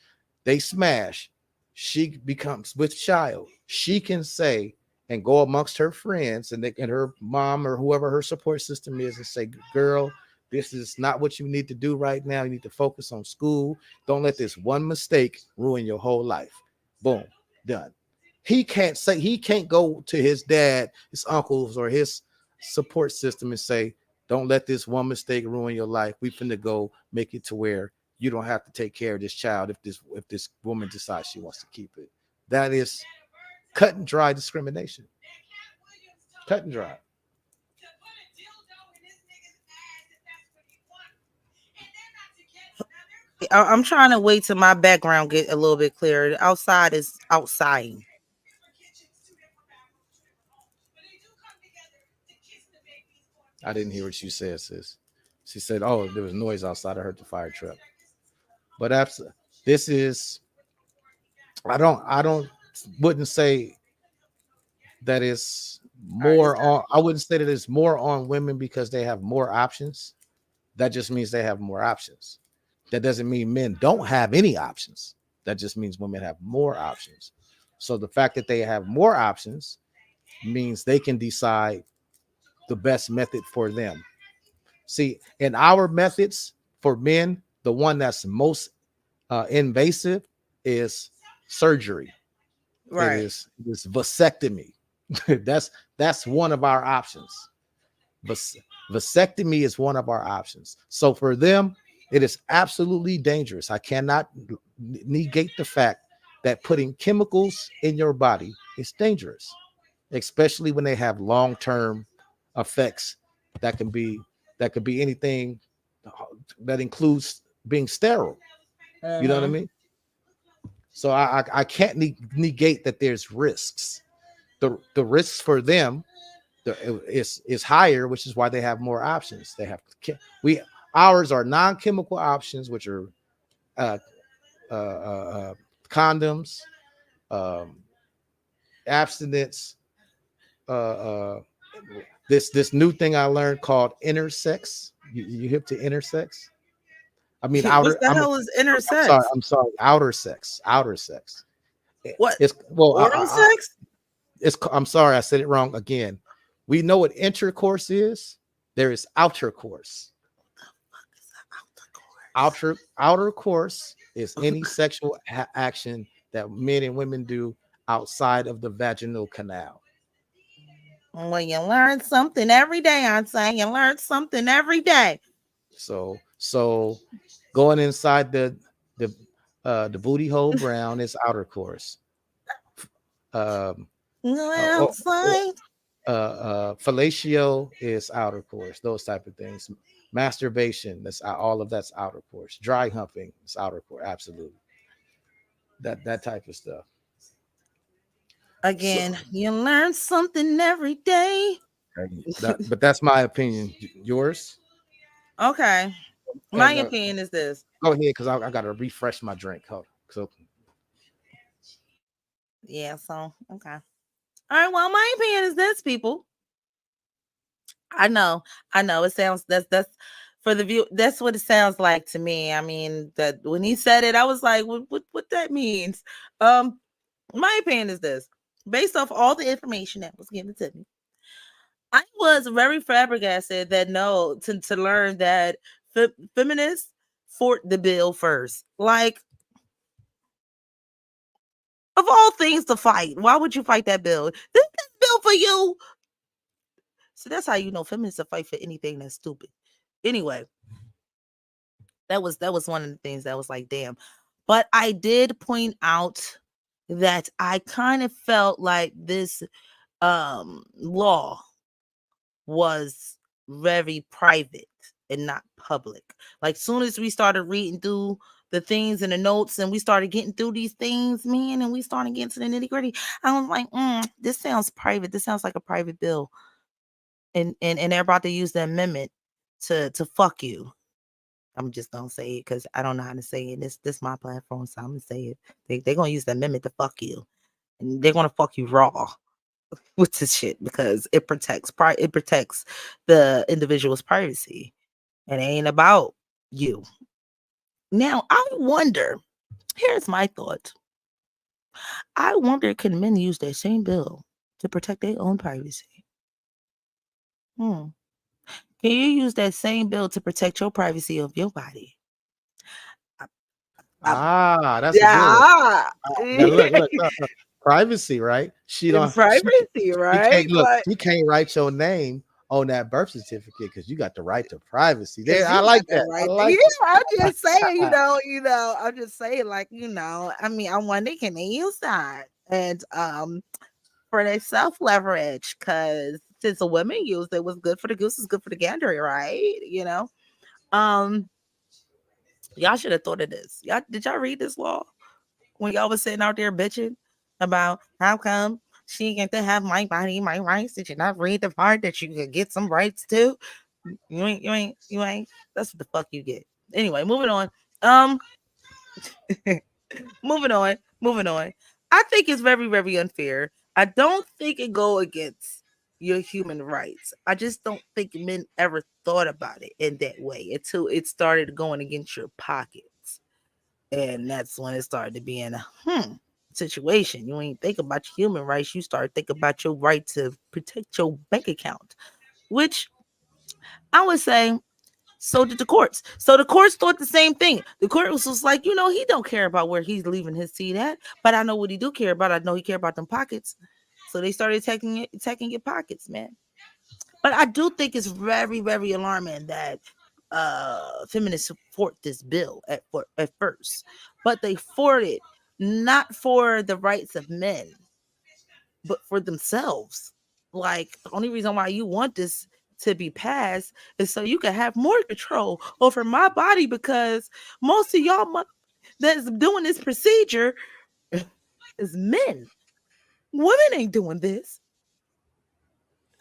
they smash, she becomes with child, she can say and go amongst her friends and her mom or whoever her support system is and say, girl, this is not what you need to do right now. You need to focus on school. Don't let this one mistake ruin your whole life. Boom, done. He can't go to his dad, his uncles, or his support system and say, don't let this one mistake ruin your life. We finna go make it to where you don't have to take care of this child if this woman decides she wants to keep it. That is cut and dry discrimination. Cut and dry. I'm trying to wait till my background get a little bit clearer. Outside is outside. I didn't hear what you said, sis. She said, "Oh, there was noise outside. I heard the fire truck." But this is. Wouldn't say that it's more on. I wouldn't say that it's more on women because they have more options. That just means they have more options. That doesn't mean men don't have any options. That just means women have more options. So the fact that they have more options means they can decide the best method for them. See, in our methods for men, the one that's most invasive is surgery. Right. It is vasectomy. that's one of our options. Vasectomy is one of our options. So for them, it is absolutely dangerous. I cannot negate the fact that putting chemicals in your body is dangerous, especially when they have long-term effects that could be anything that includes being sterile. You know what I mean? So I can't negate that there's risks. The risks for them is higher, which is why they have more options. Ours are non-chemical options, which are condoms, abstinence, this new thing I learned called intersex. You hip to intersex? I mean, what the hell is intersex? I'm sorry, outer sex. What? It's oral sex? I'm sorry, I said it wrong again. We know what intercourse is. There is outer course. Outer course is any sexual action that men and women do outside of the vaginal canal. Well, you learn something every day. I'm saying you learn something every day. So going inside the booty hole brown is outer course. Fellatio is outer course. Those type of things. Masturbation, all of that's outer course. Dry humping is outer course. Absolutely. That type of stuff. Again, you learn something every day. But that's my opinion. Yours? Okay. My opinion is this. Go ahead, because I got to refresh my drink. Yeah, so okay. All right. Well, my opinion is this, people. I know, I know. It sounds that's for the view. That's what it sounds like to me. I mean, that when he said it, I was like, what that means? Um, my opinion is this: based off all the information that was given to me, I was very flabbergasted that no to learn that feminists fought the bill first. Like, of all things to fight, why would you fight that bill? This bill for you. So that's how you know feminists will fight for anything that's stupid. Anyway, that was one of the things that was like, damn. But I did point out that I kind of felt like this law was very private and not public. Like soon as we started reading through the things and the notes and we started getting through these things, man, and we started getting to the nitty-gritty, I was like, this sounds private. This sounds like a private bill. And they're about to use the amendment to fuck you. I'm just gonna say it because I don't know how to say it. This my platform, so I'm gonna say it. They're gonna use the amendment to fuck you, and they're gonna fuck you raw with this shit because it protects the individual's privacy, and it ain't about you. Now I wonder. Here's my thought. I wonder, can men use that same bill to protect their own privacy? Hmm. Can you use that same bill to protect your privacy of your body? That's a good one. Yeah. Now look. Privacy, right? She In don't. privacy, She right? can't look. Like, She can't write your name on that birth certificate because you got the right to privacy. There, because I you like got that that. I right. like Yeah, I'm that. just saying, I'm just saying, like, I mean, I wonder can they use that and for their self leverage because since the women used it was good for the goose, is good for the gander, right? Um, y'all should have thought of this. Did y'all read this law when y'all was sitting out there bitching about how come she get to have my body, my rights? Did you not read the part that you could get some rights too? You ain't. That's what the fuck you get. Anyway, moving on. Um, moving on. I think it's very, very unfair. I don't think it go against your human rights. I just don't think men ever thought about it in that way until it started going against your pockets. And that's when it started to be in a situation. You ain't think about your human rights. You start thinking about your right to protect your bank account, which I would say so did the courts. So the courts thought the same thing. The court was just like, he don't care about where he's leaving his seat at, but I know what he do care about. I know he care about them pockets. So they started attacking your pockets, man. But I do think it's very, very alarming that feminists support this bill at first, but they fought it not for the rights of men, but for themselves. Like the only reason why you want this to be passed is so you can have more control over my body because most of y'all that's doing this procedure is men. Women ain't doing this.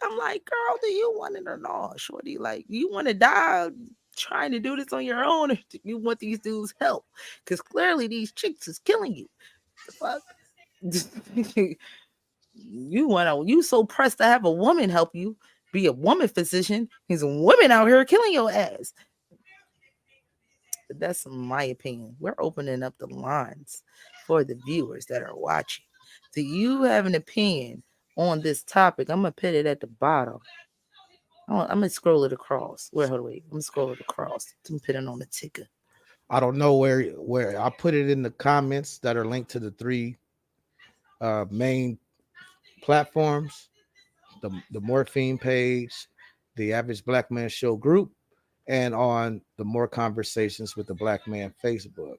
I'm like, girl, do you want it or not, shorty? Like, you want to die trying to do this on your own, or do you want these dudes' help? Because clearly these chicks is killing you. The fuck? You so pressed to have a woman help you, be a woman physician. There's women out here killing your ass. But that's my opinion. We're opening up the lines for the viewers that are watching. Do you have an opinion on this topic? I'm gonna put it at the bottom. I'm gonna scroll it across. Wait. I'm gonna scroll it across. I'm putting on the ticker. I don't know where I put it in the comments that are linked to the three main platforms: the Morphine page, the Average Black Man Show group, and on the More Conversations with the Black Man Facebook.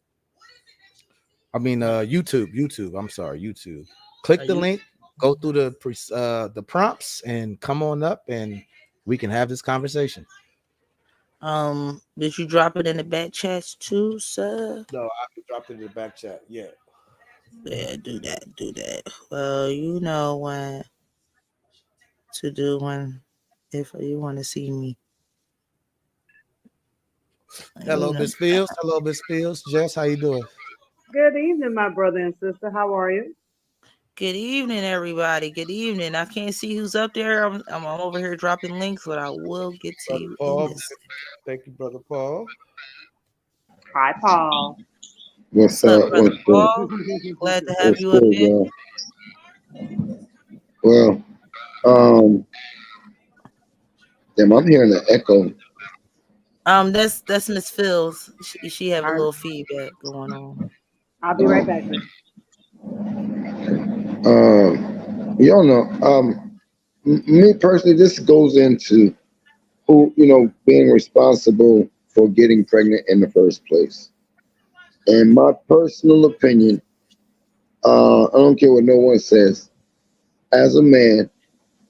I mean, YouTube. YouTube. I'm sorry, YouTube. Click the link, go through the prompts, and come on up, and we can have this conversation. Did you drop it in the back chats too, sir? No, I dropped it in the back chat. Yeah. Yeah, do that. Well, you know what to do if you want to see me. Hello, Miss Fields. Jess, how you doing? Good evening, my brother and sister. How are you? Good evening, everybody. Good evening. I can't see who's up there. I'm over here dropping links, but I will get to Brother you in Paul. this. Thank you, Brother Paul. Hi, Paul. What's What's up, up? brother What's good? Paul? Glad to have What's you up good, here. y'all? Well, um, damn, I'm hearing an echo. That's Miss Phil's. She have a I'll, little feedback going on. I'll be right back. Then. Y'all know, me personally, this goes into who, being responsible for getting pregnant in the first place. In my personal opinion, I don't care what no one says. As a man,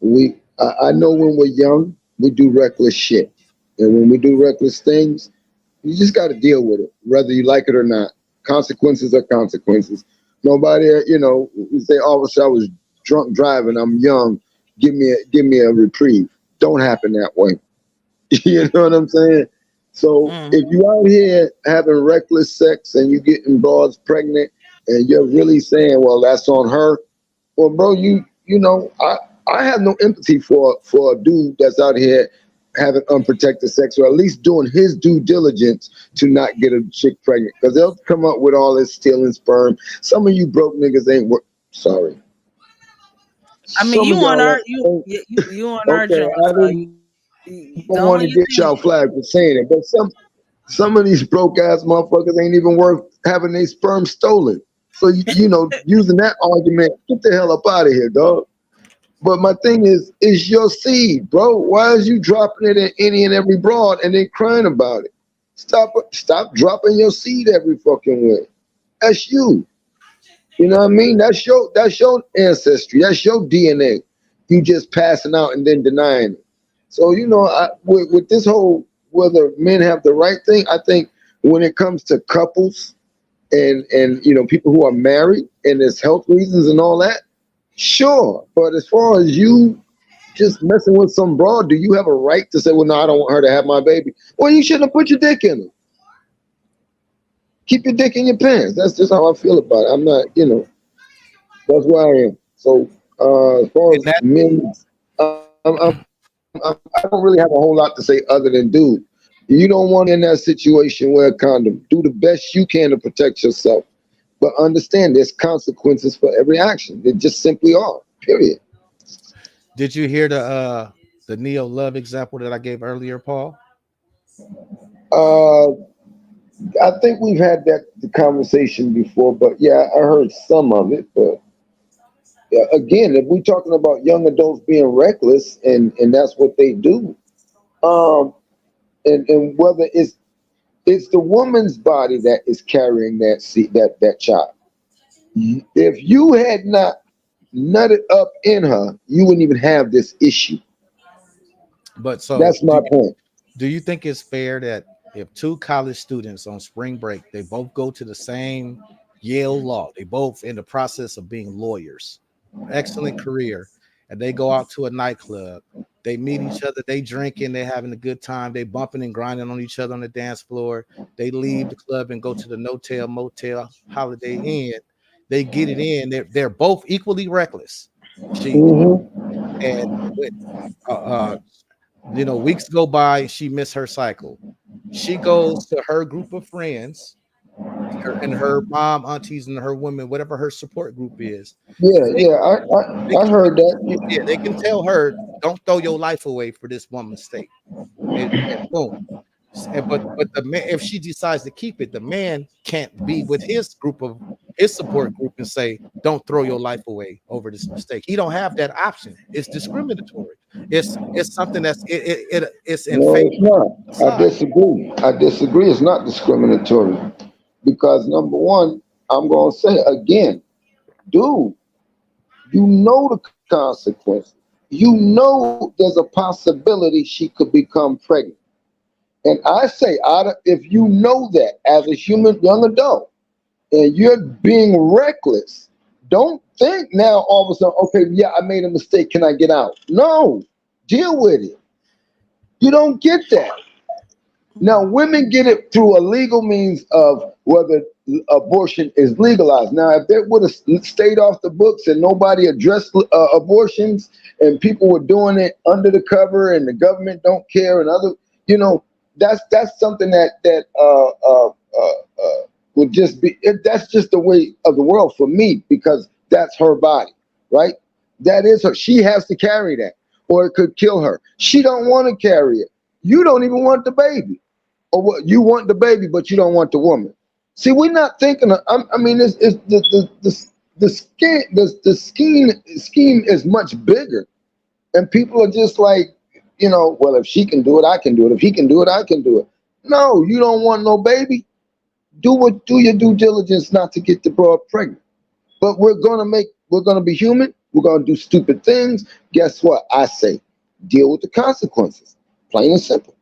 I know when we're young, we do reckless shit. And when we do reckless things, you just got to deal with it, whether you like it or not. Consequences are consequences. Nobody, you say, "Oh, I was drunk driving. I'm young. Give me a reprieve." Don't happen that way. You know what I'm saying? So if you out here having reckless sex and you getting broads pregnant, and you're really saying, "Well, that's on her," well, bro, I have no empathy for a dude that's out here having unprotected sex, or at least doing his due diligence to not get a chick pregnant, because they'll come up with all this stealing sperm. Some of you broke niggas ain't work. Sorry. I mean, Some you of on y'all our ain't- you on our okay. joint. I So didn't don't want to you get think? y'all flagged for saying it, but some of these broke ass motherfuckers ain't even worth having their sperm stolen. So using that argument, get the hell up out of here, dog. But my thing is, it's your seed, bro. Why is you dropping it in any and every broad and then crying about it? Stop dropping your seed every fucking way. That's you. You know what I mean? That's your ancestry. That's your DNA. You just passing out and then denying it. So with this whole whether men have the right thing, I think when it comes to couples and people who are married and there's health reasons and all that, sure. But as far as you just messing with some broad, do you have a right to say, "Well, no, I don't want her to have my baby"? Well, you shouldn't have put your dick in it. Keep your dick in your pants. That's just how I feel about it. I'm not, that's where I am. So as far And as that men, I don't really have a whole lot to say other than, dude, you don't want in that situation, wear a condom. Do the best you can to protect yourself. But understand there's consequences for every action. They just simply are. Period. did you hear the Neo Love example that I gave earlier, Paul? Uh, I think we've had that the conversation before, but yeah, I heard some of it. But yeah, again, if we're talking about young adults being reckless and that's what they do, um, and whether it's the woman's body that is carrying that that child. If you had not nutted up in her, you wouldn't even have this issue. But so That's my point. do you think it's fair that if two college students on spring break, they both go to the same Yale Law, they both in the process of being lawyers, excellent career, and they go out to a nightclub, they meet each other, they drinking, they having a good time, they bumping and grinding on each other on the dance floor, they leave the club and go to the no-tail, motel, Holiday Inn, they get it in, they're both equally reckless. She Hmm. and with weeks go by, she missed her cycle. She goes to her group of friends, her mom, aunties, and her women, whatever her support group is. Yeah, They, yeah, they I can, heard that. yeah, they can tell her, don't throw your life away for this one mistake. And boom. But the man, if she decides to keep it, the man can't be with his support group and say, "Don't throw your life away over this mistake." He don't have that option. It's discriminatory. It's something it's in No, favor it's not. of the I side. disagree. I disagree. It's not discriminatory because number one, I'm gonna say again, dude, you know the consequences. You know there's a possibility she could become pregnant. And I say, if you know that as a human young adult and you're being reckless, don't think now all of a sudden, okay, yeah, I made a mistake. Can I get out? No, deal with it. You don't get that. Now, women get it through a legal means of whether abortion is legalized. Now, if they would have stayed off the books and nobody addressed abortions and people were doing it under the cover and the government don't care and other, you know, that's something that would just be. That's just the way of the world for me, because that's her body, right? That is her. She has to carry that, or it could kill her. She don't want to carry it. You don't even want the baby, or what? You want the baby, but you don't want the woman. See, we're not thinking. I mean, it's scheme is much bigger, and people are just like, you know, well, if she can do it, I can do it. If he can do it, I can do it. No, you don't want no baby. Do your due diligence not to get the broad pregnant. But we're gonna be human. We're gonna do stupid things. Guess what? I say, deal with the consequences. Plain and simple.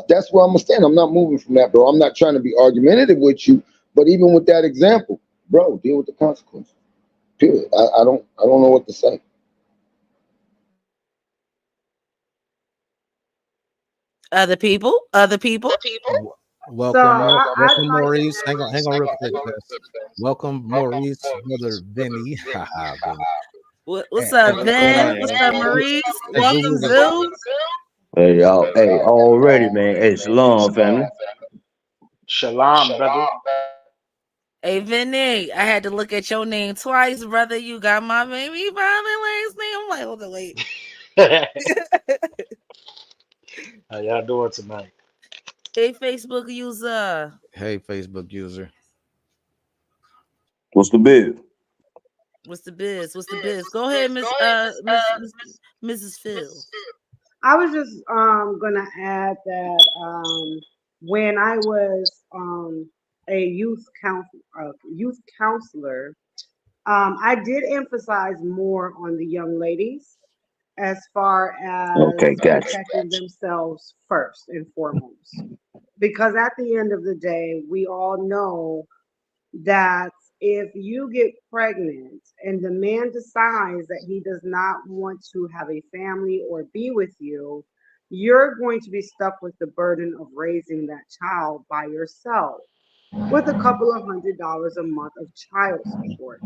That's where I'm gonna stand. I'm not moving from that, bro. I'm not trying to be argumentative with you, but even with that example, bro, deal with the consequences. Period. I don't know what to say. Other people. Welcome, So I'd welcome, like Maurice. Hang on to. real quick, guys. Welcome, Maurice, brother Vinny. Haha, Vinny. What's And, up, and, and, Ben? and, What's up, Maurice? and Welcome, Zuzu, Zoo. Hey, y'all. Hey, already, man. Hey, shalom, family. Shalom, brother. Hey, Vinny. I had to look at your name twice, brother. You got my baby father last name. I'm like, hold on, wait. How y'all doing tonight? Hey, Facebook user. hey, Facebook user. What's the bid? What's the biz? What's the biz? Go ahead, Mrs. Phil. I was just gonna add that when I was a youth counselor, I did emphasize more on the young ladies as far as Okay, gotcha. protecting themselves first and foremost, because at the end of the day, we all know that if you get pregnant and the man decides that he does not want to have a family or be with you, you're going to be stuck with the burden of raising that child by yourself with a couple of $100 a month of child support.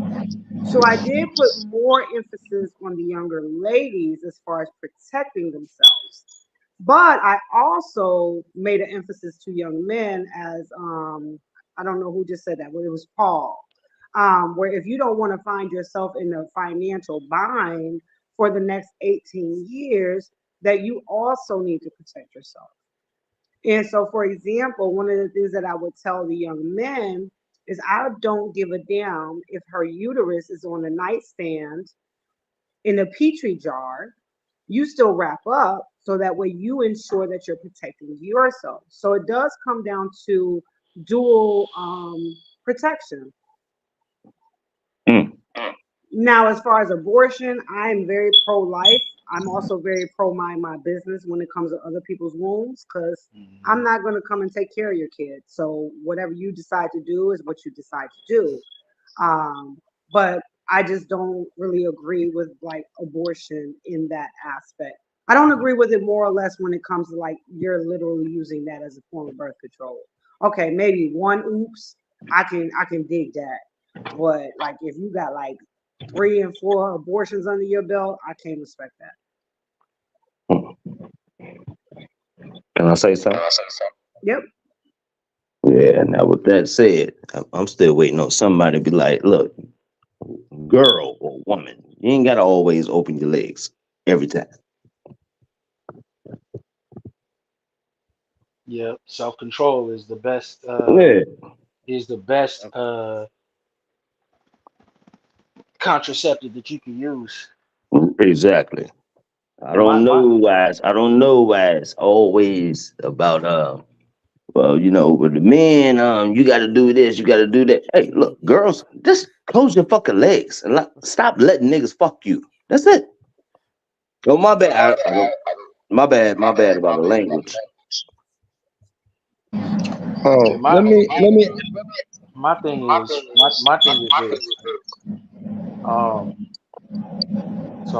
So I did put more emphasis on the younger ladies as far as protecting themselves. But I also made an emphasis to young men as I don't know who just said that, but it was Paul. Where if you don't want to find yourself in a financial bind for the next 18 years, that you also need to protect yourself. And so, for example, one of the things that I would tell the young men is I don't give a damn if her uterus is on a nightstand in a petri jar. You still wrap up so that way you ensure that you're protecting yourself. So it does come down to dual protection. Mm. Now, as far as abortion, I'm very pro-life. I'm also very pro-mind my business when it comes to other people's wombs, because I'm not going to come and take care of your kid. So whatever you decide to do is what you decide to do. But I just don't really agree with like abortion in that aspect. I don't agree with it more or less when it comes to like you're literally using that as a form of birth control. Okay, maybe one oops, I can dig that. But like if you got like 3 and 4 abortions under your belt, I can't respect that. Can I say something? Yep. Yeah, now with that said, I'm still waiting on somebody to be like, look, girl or woman, you ain't gotta always open your legs every time. Yeah, self-control is the best. Yeah, Is the best contraceptive that you can use. exactly. I My don't my. know why it's always about well, you know, with the men, you gotta do this, you gotta do that. Hey, look, girls, just close your fucking legs and stop letting niggas fuck you. That's it. Oh, my bad. I don't, my bad about the language. Yeah, Oh, let me. my thing is my thing is this. Um, so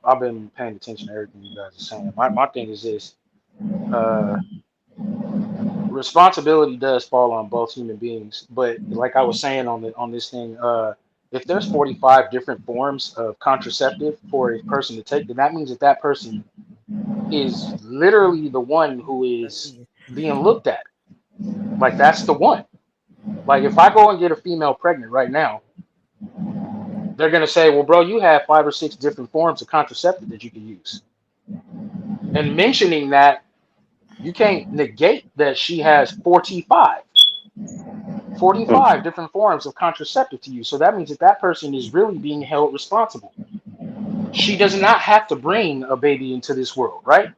I've been paying attention to everything you guys are saying. My thing is this. responsibility does fall on both human beings. But like I was saying on this thing, if there's 45 different forms of contraceptive for a person to take, then that means that person is literally the one who is being looked at. Like that's the one. Like if I go and get a female pregnant right now, they're gonna say, "Well, bro, you have 5 or 6 different forms of contraceptive that you can use." And mentioning that, you can't negate that she has 45 different forms of contraceptive to use. So that means that person is really being held responsible. She does not have to bring a baby into this world, right?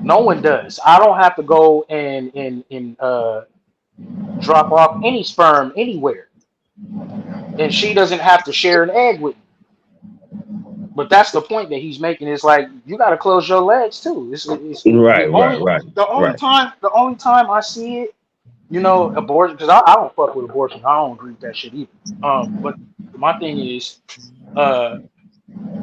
No one does. I don't have to go and drop off any sperm anywhere. And she doesn't have to share an egg with me. But that's the point that he's making. Is like you got to close your legs too. It's Right. The only time I see it, abortion, because I don't fuck with abortion. I don't agree with that shit either. But my thing is,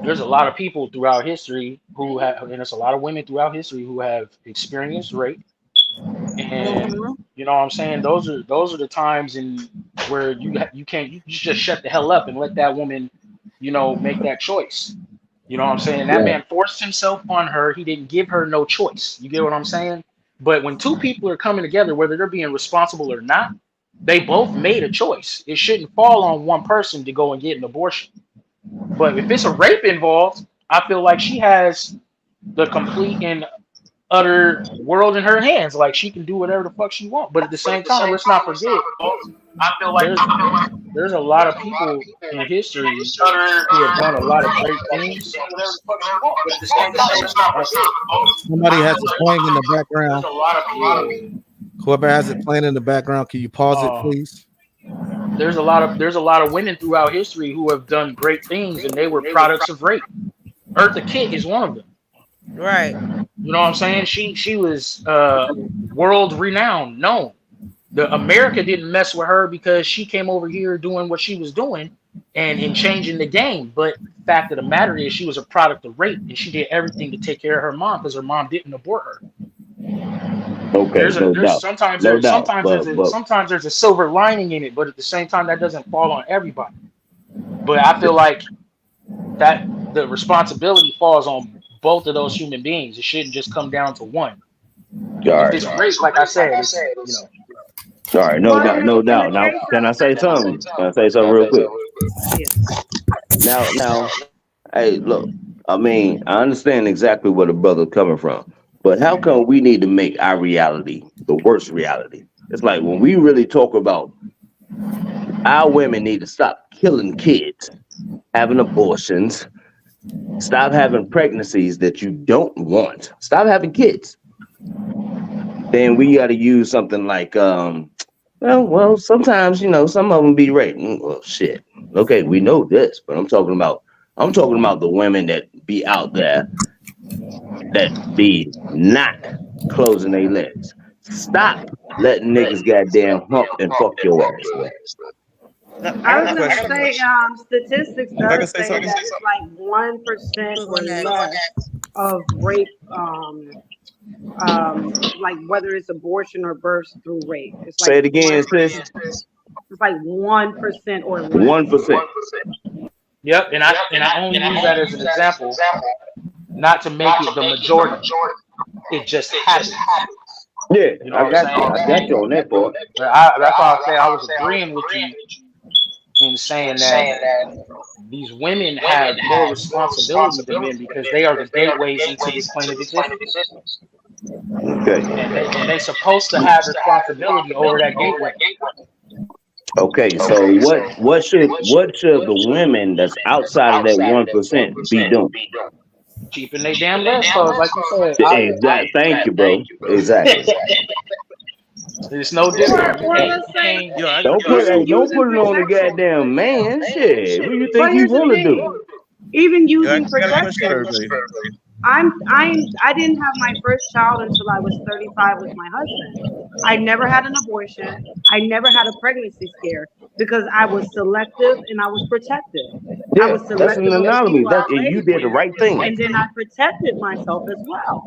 there's a lot of people throughout history who have, and there's a lot of women throughout history who have experienced rape. And you know what I'm saying? Those are the times where you just shut the hell up and let that woman, make that choice. You know what I'm saying? That man forced himself on her. He didn't give her no choice. You get what I'm saying? But when two people are coming together, whether they're being responsible or not, they both made a choice. It shouldn't fall on one person to go and get an abortion. But if it's a rape involved, I feel like she has the complete and utter world in her hands. Like she can do whatever the fuck she wants. But at the same time, let's not forget, I feel like there's a lot of people in history who have done a lot of great things. Somebody has it playing in the background. Whoever has it playing in the background, can you pause it, please? There's a lot of women throughout history who have done great things, and they were products of rape. Eartha Kitt is one of them. Right. You know what I'm saying? She was world renowned, known. The America didn't mess with her because she came over here doing what she was doing and changing the game. But the fact of the matter is she was a product of rape, and she did everything to take care of her mom because her mom didn't abort her. Okay, Sometimes there's a silver lining in it, but at the same time that doesn't fall on everybody. But I feel like that the responsibility falls on both of those human beings. It shouldn't just come down to one. If it's rape, like I said, All right, no doubt. Now, can I say something? Real quick? Now, hey, look. I mean, I understand exactly where the brother's coming from, but how come we need to make our reality the worst reality? It's like when we really talk about our women need to stop killing kids, having abortions, stop having pregnancies that you don't want, stop having kids. Then we got to use something like, well, sometimes, some of them be raping. Well, shit. Okay, we know this, but I'm talking about the women that be out there that be not closing their legs. Stop letting niggas goddamn hump and fuck your ass. I was going to say, statistics does say that it's like 1% or less of rape, like whether it's abortion or births through rape. It's like say it again, sis. It's like 1% or less. 1%. Yep, and I only use that as an example, not to make it the majority. It just happens. Yeah, I got you on that part. That's why I say I was agreeing with you in saying that these women have more responsibility than men because they are the gateways into this plane of existence. Okay. And they're supposed to have responsibility over that gateway. Okay, so what should the women that's outside of that 1% be doing? Keeping their damn legs closed, like you said. Exactly. Thank you, bro. Exactly. It's no different. Don't put it on the goddamn man. Shit. What do you think he's gonna do? Even using protection. I didn't have my first child until I was 35 with my husband. I never had an abortion. I never had a pregnancy scare because I was selective and I was protective. Yeah, I was selective. That's an anomaly. You did the right thing. And then I protected myself as well.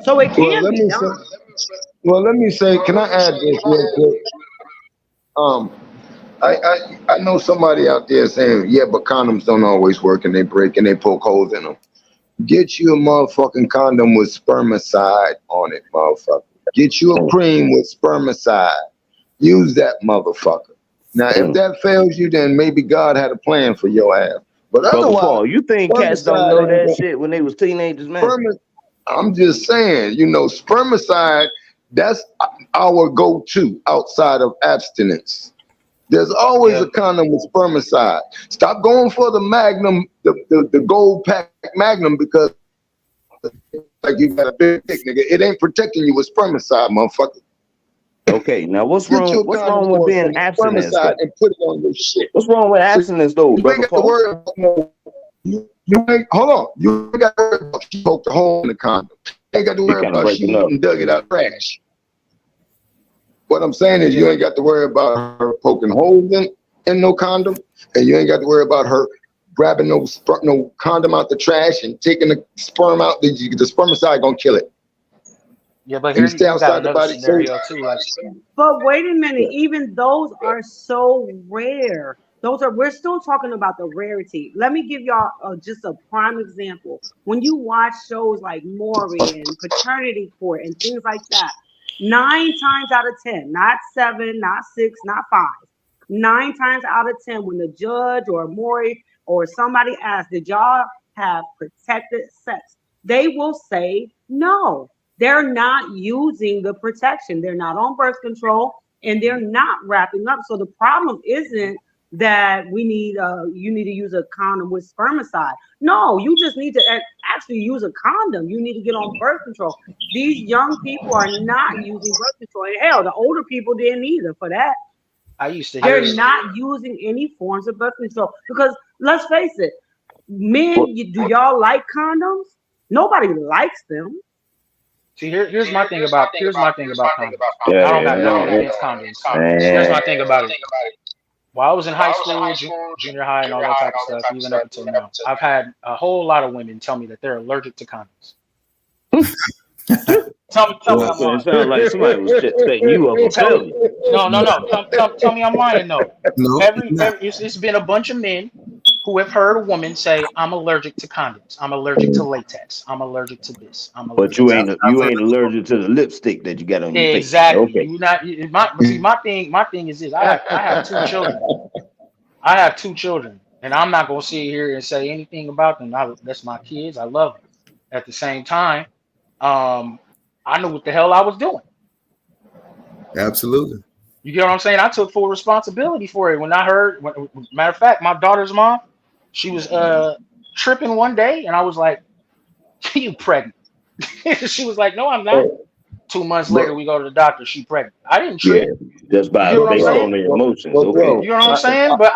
So it can be done. Well, let me say, can I add this real quick? I know somebody out there saying, yeah, but condoms don't always work and they break and they poke holes in them. Get you a motherfucking condom with spermicide on it, motherfucker. Get you a cream with spermicide. Use that motherfucker. Now, if that fails you, then maybe God had a plan for your ass. But Brother otherwise, Paul, you think cats don't spermicide know ain't that gonna- shit when they was teenagers, man? I'm just saying, you know, spermicide, that's our go-to outside of abstinence. There's always Yeah. a condom with spermicide. Stop going for the Magnum, the gold pack Magnum, because like you got a big dick, nigga. It ain't protecting you with spermicide, motherfucker. Okay, now what's Get you wrong? a What's condom wrong with or being some abstinence? spermicide and put it on your shit. What's wrong with abstinence, though, You brother ain't got to Paul? worry about you ain't, hold on. You ain't got to worry about she poked a hole in the condom. You ain't got to You worry kind of about she breaking up. and dug it out trash. What I'm saying is you ain't got to worry about her poking holes in no condom, and you ain't got to worry about her grabbing no condom out the trash and taking the sperm out. The spermicide gonna kill it. Yeah, but And here you stay you got outside the another body. So scenario too. Like, But wait a minute, even those are so rare. We're still talking about the rarity. Let me give y'all just a prime example. When you watch shows like Maury and Paternity Court and things like that, 9 times out of 10, not 7, not 6, not 5, 9 times out of 10, when the judge or Maury or somebody asks, did y'all have protected sex? They will say no. They're not using the protection. They're not on birth control and they're not wrapping up. So the problem isn't that you need to use a condom with spermicide. No, you just need to actually use a condom. You need to get on birth control. These young people are not using birth control. And hell, the older people didn't either for that. I used to hear. They're not using any forms of birth control because let's face it, men, do y'all like condoms? Nobody likes them. See, here's my thing about condoms. Yeah, I don't got yeah, nothing yeah. against condoms. Here's my thing about it. While I was in high school, junior high, and all that type of stuff, even up until now, I've had a whole lot of women tell me that they're allergic to condoms. Tell me I'm So lying. it sounds like somebody was setting you up a failure. No. Tell me I'm lying. No. No, It's been a bunch of men who have heard a woman say, "I'm allergic to condoms. I'm allergic to latex. I'm allergic to this. I'm But allergic to you ain't allergic to the lipstick that you got on your face. Exactly. Okay. You not but see my thing is this. I have 2 children. I have 2 children, and I'm not gonna sit here and say anything about them. That's my kids. I love them. At the same time, I knew what the hell I was doing. absolutely. You get what I'm saying? I took full responsibility for it. When I heard, matter of fact, my daughter's mom, she was tripping one day, and I was like, "You pregnant?" She was like, "No, I'm not." 2 months later, we go to the doctor. She pregnant. I didn't Yeah, trip. just You by get what I'm based saying? on the emotions. Well, Okay. You know what I'm saying? But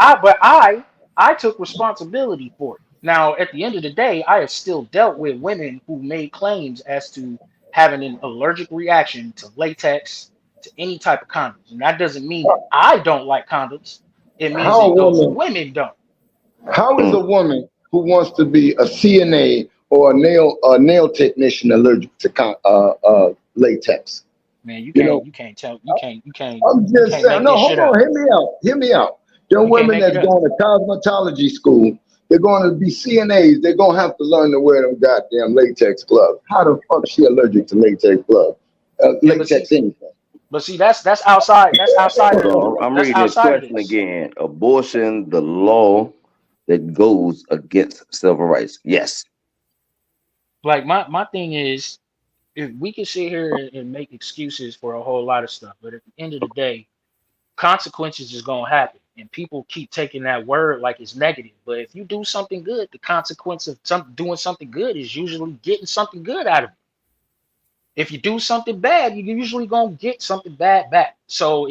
I took responsibility for it. Now, at the end of the day, I have still dealt with women who made claims as to having an allergic reaction to latex, to any type of condoms. And that doesn't mean that I don't like condoms. It means how a that those woman, women don't. how is a woman who wants to be a CNA or a nail technician allergic to latex? Man, You know, you can't I'm just saying. make No, this hold shit on. up. Hear me out. There are You can't women make it that's up. going to cosmetology school. They're going to be CNAs. They're going to have to learn to wear them goddamn latex gloves. How the fuck she allergic to latex gloves? Yeah, but Latex anything. that's outside. That's outside of So I'm that's reading this outside of question this. again. Abortion, the law that goes against civil rights. Yes. Like my thing is, if we can sit here and make excuses for a whole lot of stuff, but at the end of the day, consequences is gonna happen, and people keep taking that word like it's negative. But if you do something good, the consequence of doing something good is usually getting something good out of it. If you do something bad, you're usually gonna get something bad back. So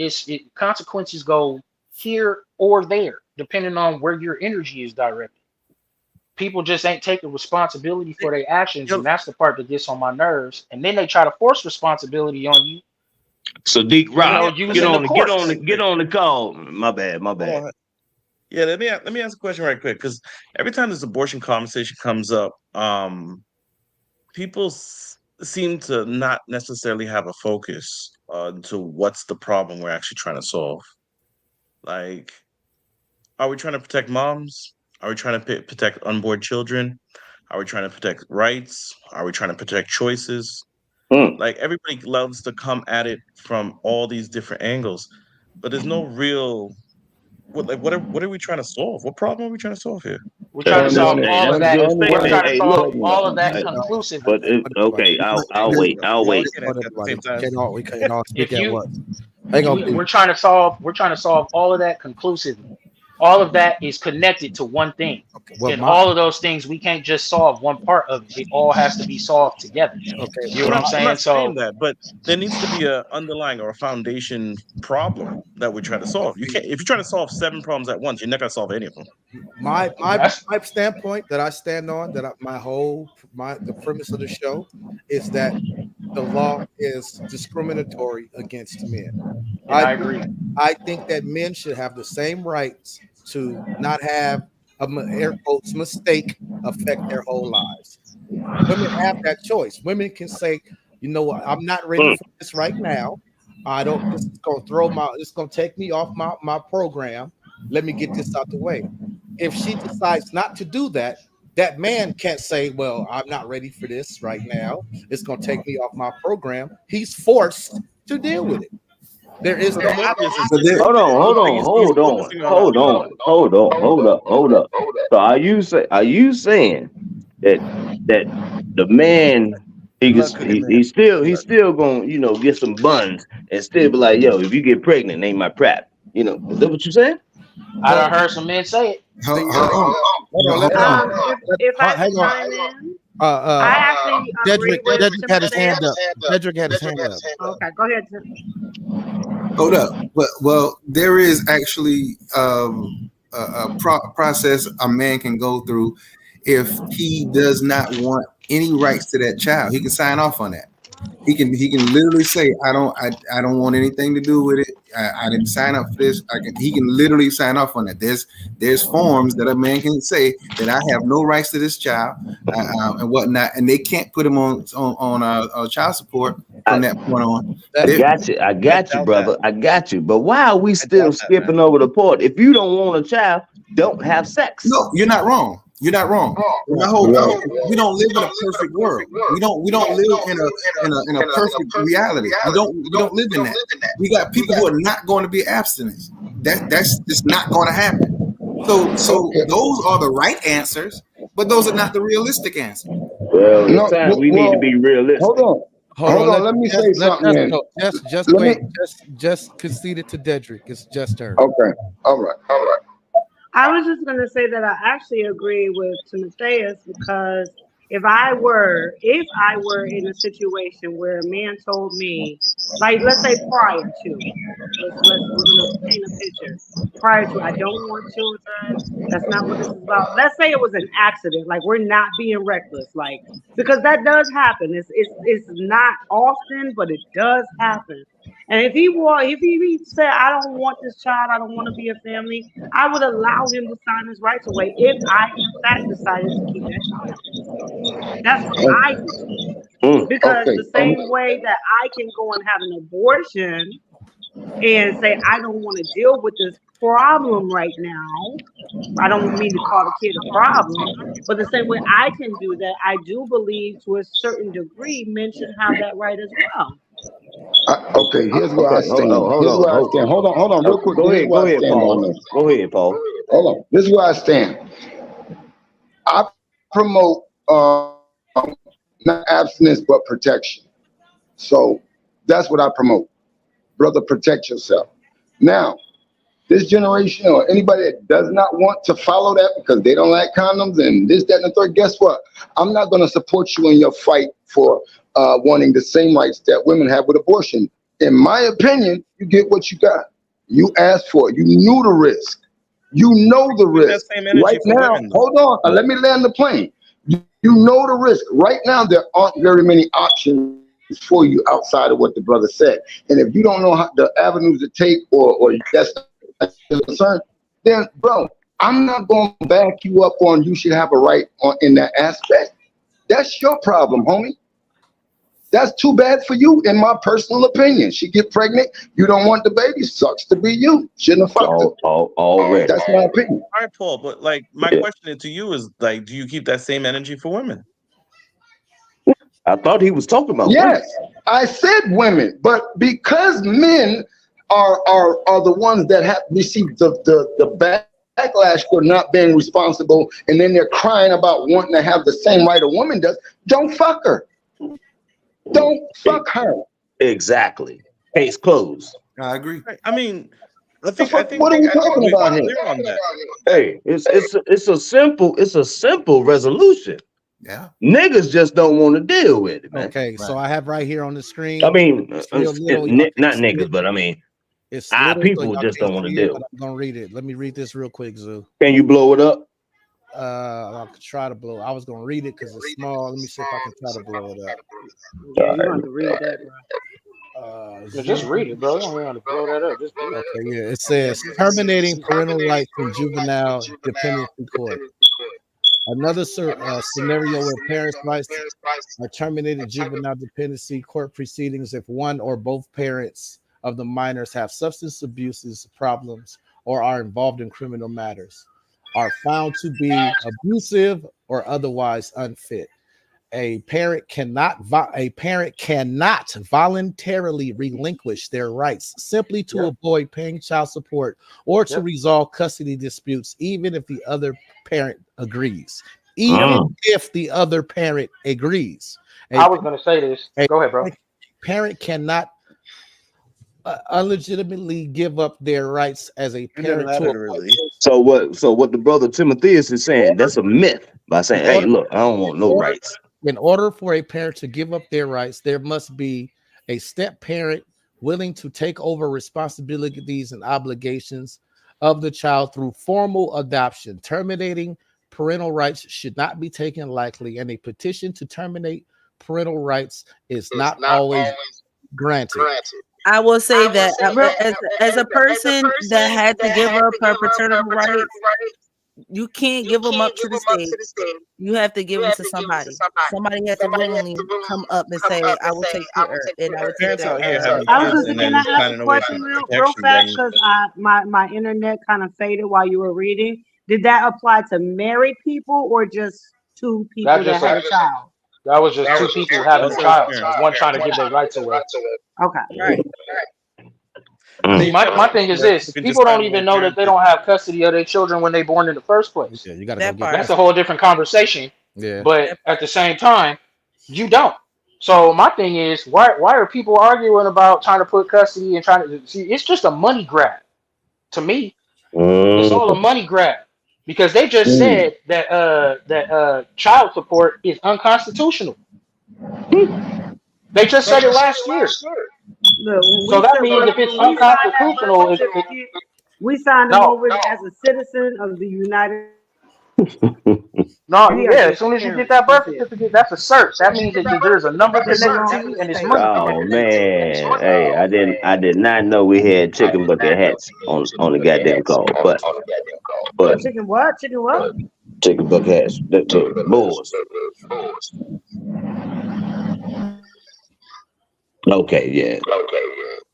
consequences go here or there, depending on where your energy is directed. People just ain't taking responsibility for their actions, and that's the part that gets on my nerves. And then they try to force responsibility on you, Sadiq Rock, using the courts. get on the call. My bad. Yeah, let me ask a question right quick, because every time this abortion conversation comes up, people seem to not necessarily have a focus to what's the problem we're actually trying to solve. Like, are we trying to protect moms? Are we trying to protect unborn children? Are we trying to protect rights? Are we trying to protect choices? Like, everybody loves to come at it from all these different angles, but there's no real what are we trying to solve? What problem are we trying to solve here? We're trying to solve Hey, all that's of a that. good We're statement. trying to Hey, solve look, all of that hey, conclusively. but okay, I'll wait. I'll wait. We can't all speak If at you, once. Hang on, we're trying to solve all of that conclusively. All of that is connected to one thing. okay. Well, And all of those things, we can't just solve one part of it. It all has to be solved together. okay. You know what I'm I'm saying? not saying So that, but there needs to be a underlying or a foundation problem that we try to solve. You can't if you're trying to solve 7 problems at once, you're not gonna solve any of them. My that's standpoint that I stand on, that the premise of the show is that the law is discriminatory against men. and I agree. I think that men should have the same rights to not have air quotes mistake affect their whole lives. Women have that choice. Women can say, you know what, I'm not ready for this right now. I don't. This is gonna It's gonna take me off my program. Let me get this out the way. If she decides not to do that, that man can't say, well, I'm not ready for this right now. It's gonna take me off my program. He's forced to deal with it. There is no Hold on. So are you saying that the man he's still gonna get some buns and still be like, yo, if you get pregnant, ain't my prep. Is that what you saying? I done heard some men say it. If I Hang on. chime in, I actually agree with Dedrick had his hand up. Okay, go ahead, Tim. Hold up. Well, there is actually a process a man can go through if he does not want any rights to that child. He can sign off on that. He can literally say, I don't want anything to do with it. I didn't sign up for this. He can literally sign off on that. There's forms that a man can say that I have no rights to this child and whatnot, and they can't put him on child support from that point on. I got you, brother. I got you. But why are we still skipping over the part? If you don't want a child, don't have sex. No, you're not wrong. You're not wrong. We don't live in a perfect world. We don't live in a perfect reality. We don't live in that. We got people who are not going to be abstinent. That's just not going to happen. So those are the right answers, but those are not the realistic answers. Well, we need to be realistic. Hold on. Let me say something. Just wait. Just concede it to Dedrick. It's just her. Okay. All right. I was just going to say that I actually agree with Timotheus, because if I were in a situation where a man told me, like, let's say prior to, we're going to paint a picture. Prior to, I don't want children. That's not what this is about. Let's say it was an accident, like we're not being reckless, like, because that does happen. It's not often, but it does happen. And if he said, I don't want this child, I don't want to be a family, I would allow him to sign his rights away if I, in fact, decided to keep that child. That's what I do. Because the same way that I can go and have an abortion and say, I don't want to deal with this problem right now. I don't mean to call the kid a problem, but the same way I can do that, I do believe to a certain degree men should have that right as well. Okay, here's where I stand. Hold on, real quick. Go ahead, Paul. Go ahead, Paul. Hold on. This is where I stand. I promote not abstinence but protection. So that's what I promote. Brother, protect yourself. Now, this generation or anybody that does not want to follow that because they don't like condoms and this, that, and the third, guess what? I'm not going to support you in your fight for wanting the same rights that women have with abortion. In my opinion, you get what you got. You asked for it. You knew the risk. You know the risk. Right now, hold on. Let me land the plane. You know the risk. Right now, there aren't very many options for you outside of what the brother said. And if you don't know how the avenues to take or that's concerned, then, bro, I'm not going to back you up on you should have a right in that aspect. That's your problem, homie. That's too bad for you, in my personal opinion. She get pregnant, you don't want the baby, sucks to be you. Shouldn't have fucked her. Already. That's my opinion. All right, Paul. But like, my question to you is like, do you keep that same energy for women? I thought he was talking about Yes, women. I said women, but because men are the ones that have received the backlash for not being responsible, and then they're crying about wanting to have the same right a woman does, don't fuck her. Don't fuck her. Exactly. Case closed. I agree. I mean, I think What are we talking about here? clear on that. Hey, it's a simple resolution. Yeah. Niggas just don't want to deal with it, man. Okay, so I have right here on the screen. I mean, it's real little, y'all not can't see niggas, it. but I mean, It's our little, people y'all just can't don't want to see it, deal. but I'm gonna read it. Let me read this real quick, Zoo. Can you blow it up? I could try to blow. I was gonna read it because it's small. Let me see if I can try to blow it up. Yeah, you don't have to read that, bro. Yeah, just read it, bro. You don't have to blow that up. Just read it. Okay, yeah. It says terminating parental rights in juvenile dependency court. Another scenario where parents' rights are terminated in juvenile dependency court proceedings if one or both parents of the minors have substance abuses problems or are involved in criminal matters, are found to be abusive or otherwise unfit. A parent cannot voluntarily relinquish their rights simply to avoid paying child support or to resolve custody disputes, even if the other parent agrees. Even if the other parent agrees. I was going to say this. Go ahead, bro. Parent cannot illegitimately give up their rights as a parent to a So what the brother Timotheus is saying, that's a myth by saying, hey, look, I don't want no rights. In order for a parent to give up their rights, there must be a step parent willing to take over responsibilities and obligations of the child through formal adoption. Terminating parental rights should not be taken lightly, and a petition to terminate parental rights is not always granted. I will say that as a person that had to give up her paternal rights, you can't give them up to the state. You have to give them to somebody. Somebody has to willingly come up and say, "I will take care," and I will take Parents out care. here having I was kids just and can then I ask planning a away question from real protection. fast Then because my internet kind of faded while you were reading. Did that apply to married people or just two people that had a child? That was just two people having a child. One trying to give their rights away. Okay. Right. See, my thing is this: people don't even know that they don't have custody of their children when they're born in the first place. Yeah, you gotta That go part. get That's a whole different conversation. Yeah. But at the same time, you don't. So my thing is, why are people arguing about trying to put custody and trying to see? It's just a money grab. To me, it's all a money grab because they just said that child support is unconstitutional. They just said it last year. Look, So that means if it's unconstitutional, we signed them over as a citizen of the United No, yeah, as soon as you get that birth certificate, that's a cert. That means that there's a number connected to you and it's money. Oh man, hey, I did not know we had chicken bucket hats on the goddamn call, but Chicken what? Chicken what? chicken bucket hats, the bulls. Okay, yeah.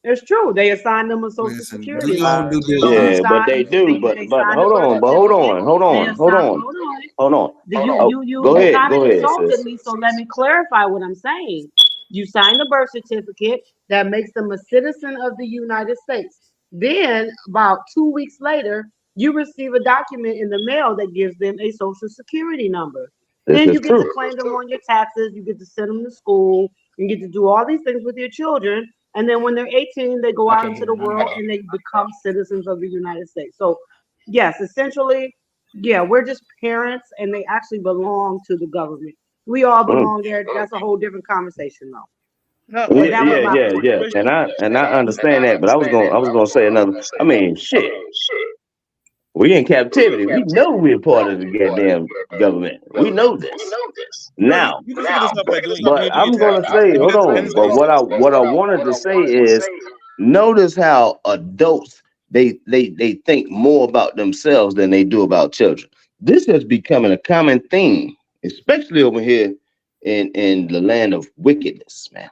It's true. They assign them a social security number. Yeah, but they do. But hold on. You Go ahead, kind of insulted sis. me, so let me clarify what I'm saying. You sign the birth certificate that makes them a citizen of the United States. Then, about 2 weeks later, you receive a document in the mail that gives them a social security number. Then you get to claim them on your taxes. You get to send them to school. You get to do all these things with your children. And then when they're 18, they go out into the world and they become citizens of the United States. So, yes, essentially, yeah, we're just parents and they actually belong to the government. We all belong there. That's a whole different conversation, though. Yeah. And I understand that, but I was gonna say another. I mean, shit. We in captivity. We know we're part of the goddamn government. We know this. Now, but I'm gonna say, hold on. But what I wanted to say is, notice how adults they think more about themselves than they do about children. This is becoming a common theme, especially over here in the land of wickedness, man.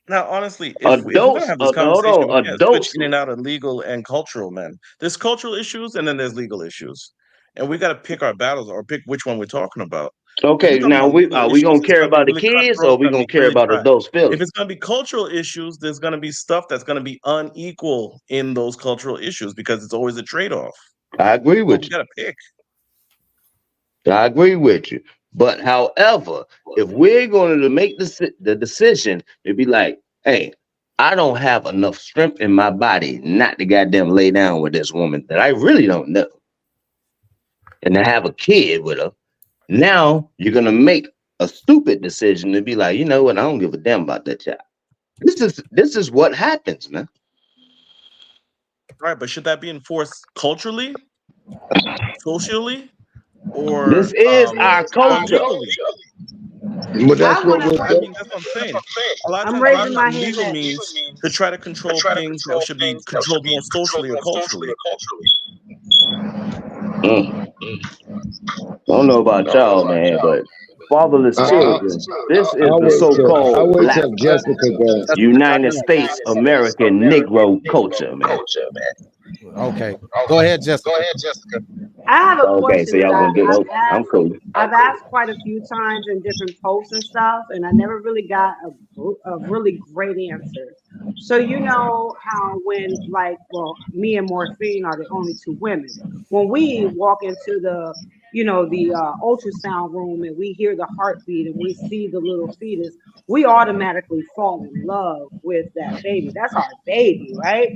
Now, honestly, if we're gonna have this Hold conversation, we on, can't switch adults. in and out of legal and cultural, man. There's cultural issues and then there's legal issues, and we got to pick our battles or pick which one we're talking about. If Okay, we're talking now about we legal are we issues, gonna it's care gonna be about the really kids, cutthroat. or It's we gonna gonna be care really about dry. adults' If feelings? it's gonna be cultural issues, there's gonna be stuff that's gonna be unequal in those cultural issues because it's always a trade-off. I agree But with we you. gotta pick. I agree with you. But however, if we're going to make the decision to be like, hey, I don't have enough strength in my body not to goddamn lay down with this woman that I really don't know, and to have a kid with her, now you're gonna make a stupid decision to be like, you know what, I don't give a damn about that child. This is what happens, man. Right, but should that be enforced culturally, socially, This or is our culture. legally? But that's I what want to we're I saying. mean, that's what I'm saying. A lot of I'm times we raising use my the hand legal next. means to try to control things that should be controlled more socially or culturally. Mm. I don't know about y'all, man, but fatherless I, I, children. This is I'll the I'll so-called wait black till Jessica goes. United States American Negro culture, man. Okay, go ahead, Jessica. I have a Okay, so question y'all that gonna do? I've Okay, I'm asked. cool. I've asked quite a few times in different posts and stuff, and I never really got a really great answer. So you know how when like, well, me and Morphine are the only two women. When we walk into the, the ultrasound room and we hear the heartbeat and we see the little fetus, we automatically fall in love with that baby. That's our baby, right?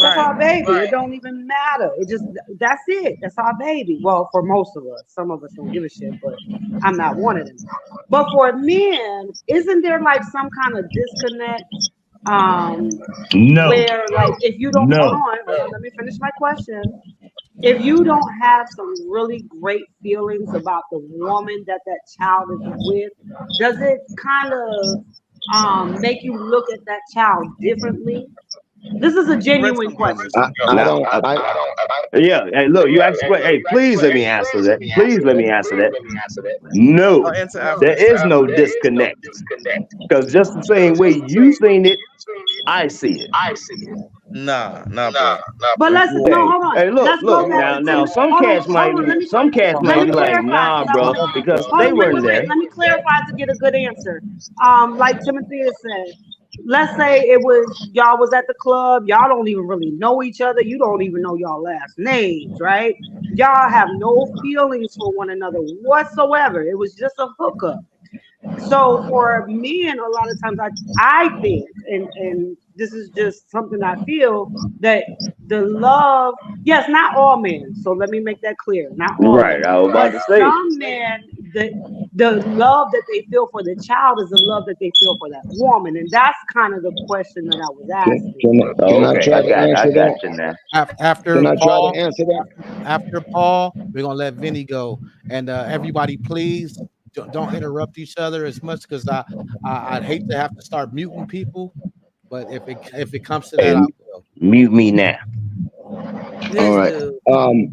That's Right. our baby. It don't even matter. It just that's it. That's our baby. Well, for most of us, some of us don't give a shit, but I'm not one of them. But for men, isn't there like some kind of disconnect? No, Where like if you don't no. hold on, let me finish my question. If you don't have some really great feelings about the woman that that child is with, does it kind of make you look at that child differently? This is a genuine Ransom question. brothers. I Nah. don't. Yeah. Hey, look, you asked. Hey, please let me answer that. Please let me answer that. No, I'll answer there after. is no disconnect. Because just the same way you seen it, I see it. Nah, bro. But let's no, Hey, hold on. hey, look, Let's go look. back Now, to now, Tim. some Hold on, cats might hold on. be, some cats Let might me be like, clarify nah, because I bro, want. because Hold they on, wait, weren't wait, wait. there. Let me clarify to get a good answer. Like Timothy said, let's say it was y'all was at the club. Y'all don't even really know each other. You don't even know y'all last names, right? Y'all have no feelings for one another whatsoever. It was just a hookup. So for men, a lot of times I think, and this is just something I feel that the love, yes, not all men. So let me make that clear, not all men, Right, I was about but to say. some men, the love that they feel for the child is the love that they feel for that woman, and that's kind of the question that I was asking. Can I Okay, try to I answer got that? you now. After Can I try to Paul, answer that? after Paul, we're gonna let Vinny go. And everybody, please don't interrupt each other as much because I'd hate to have to start muting people. But if it comes to that, I Hey, will. mute me now. All This right. dude.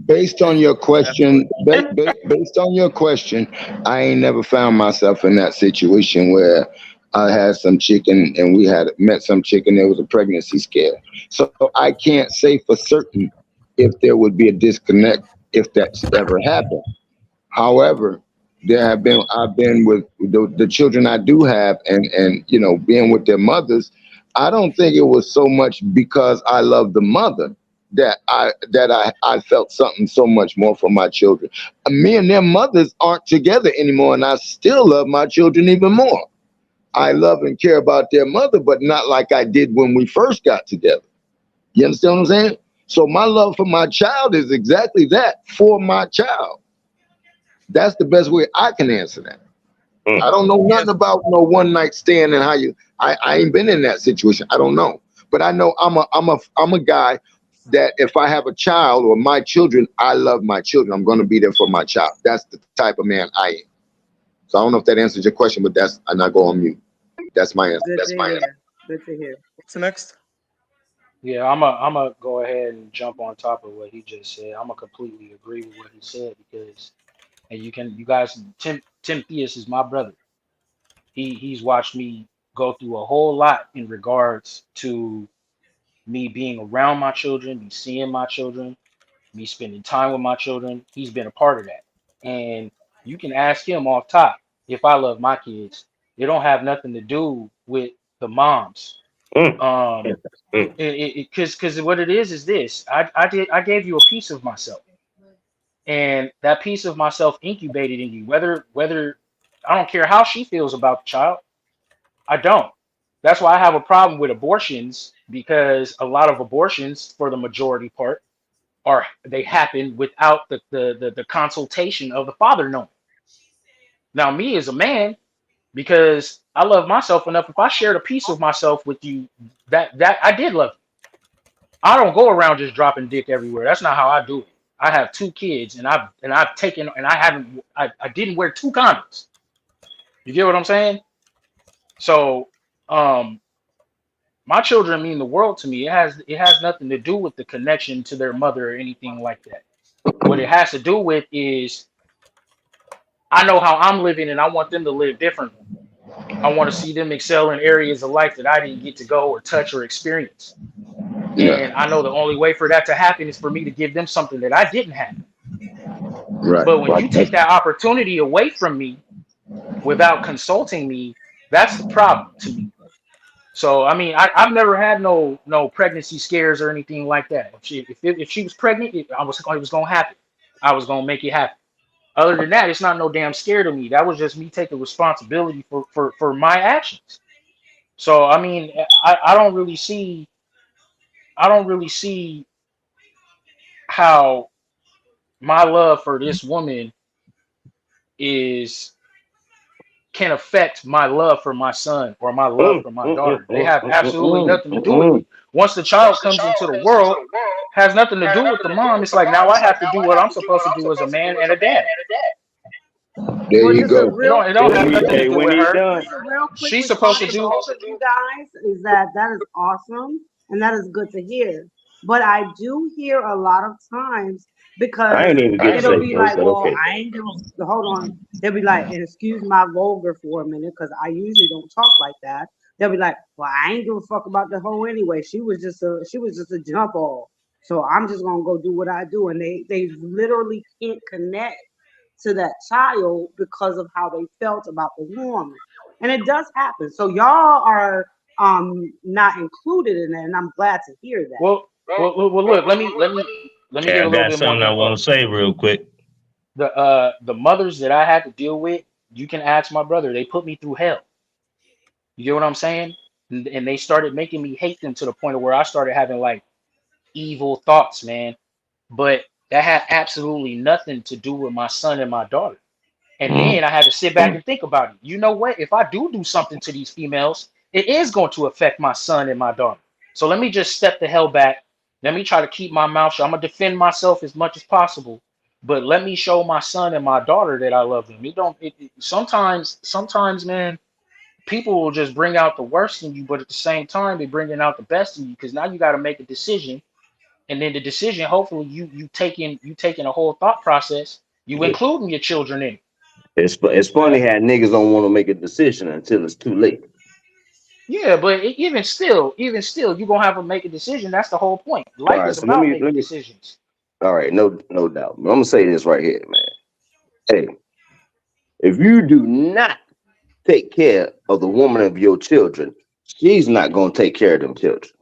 Based on your That's question, based on your question, I ain't never found myself in that situation where I had some chicken and we had met some chicken. There was a pregnancy scare, so I can't say for certain if there would be a disconnect if that's ever happened. However, I've been with the children I do have, and being with their mothers. I don't think it was so much because I love the mother that I felt something so much more for my children. Me and their mothers aren't together anymore, and I still love my children even more. I love and care about their mother, but not like I did when we first got together. You understand what I'm saying? So my love for my child is exactly that, for my child. That's the best way I can answer that. I don't know Yes. nothing about no one night stand and how you. I ain't been in that situation. I don't know, but I know I'm a guy that if I have a child or my children, I love my children. I'm going to be there for my child. That's the type of man I am. So I don't know if that answers your question, but I'm not going on mute. That's my answer. Good to hear. Good to hear. What's next? Yeah, I'm a go ahead and jump on top of what he just said. I'm gonna completely agree with what he said because, and you guys, Timotheus is my brother. He's watched me go through a whole lot in regards to me being around my children, me seeing my children, me spending time with my children. He's been a part of that. And you can ask him off top if I love my kids. It don't have nothing to do with the moms. Because what it is this. I gave you a piece of myself. And that piece of myself incubated in you. Whether I don't care how she feels about the child. I don't. That's why I have a problem with abortions, because a lot of abortions, for the majority part, they happen without the consultation of the father knowing. Now, me as a man, because I love myself enough, if I shared a piece of myself with you, that I did love you. I don't go around just dropping dick everywhere. That's not how I do it. I have 2 kids, and I've taken, and I didn't wear 2 condoms. You get what I'm saying? So, my children mean the world to me. It has nothing to do with the connection to their mother or anything like that. What it has to do with is I know how I'm living, and I want them to live differently. I want to see them excel in areas of life that I didn't get to go or touch or experience. And I know the only way for that to happen is for me to give them something that I didn't have. Right. But when you take that opportunity away from me without consulting me, that's the problem to me. So I mean, I've never had no pregnancy scares or anything like that. If she was pregnant, it was gonna happen. I was gonna make it happen. Other than that, it's not no damn scared of me. That was just me taking responsibility for my actions. So I mean, I don't really see how my love for this woman can affect my love for my son or my love for my daughter. They have absolutely nothing to do with it. Once the child comes into the world, has nothing to do with the mom. It's like now I have to do what I'm supposed to do as a man and a dad. There you go. It don't have nothing to do with her. Real quick She's supposed to response do. both of you guys is that is awesome and that is good to hear. But I do hear a lot of times because I ain't even get it'll be to like, but well, okay. I ain't doing. Hold on. They'll be like, and excuse my vulgar for a minute because I usually don't talk like that. They'll be like, well, I ain't give a fuck about the hoe anyway. She was just a jump off. So I'm just gonna go do what I do, and they literally can't connect to that child because of how they felt about the woman, and it does happen. So y'all are not included in that, and I'm glad to hear that. Well, look. Let me get a little I got bit something more I want to say real quick. The mothers that I had to deal with, you can ask my brother. They put me through hell. You get what I'm saying? And they started making me hate them to the point of where I started having like evil thoughts, man. But that had absolutely nothing to do with my son and my daughter. And then I had to sit back and think about it. You know what? If I do something to these females, it is going to affect my son and my daughter. So let me just step the hell back. Let me try to keep my mouth shut. I'm going to defend myself as much as possible. But let me show my son and my daughter that I love them. Sometimes, man, people will just bring out the worst in you, but at the same time, they're bringing out the best in you because now you got to make a decision. And then the decision, hopefully, you taking a whole thought process, you including your children in it. It's funny how niggas don't want to make a decision until it's too late. Yeah, but even still, you're gonna have to make a decision. That's the whole point. Life is about making decisions. All right, no doubt. But I'm gonna say this right here, man. Hey, if you do not take care of the woman of your children, she's not gonna take care of them children.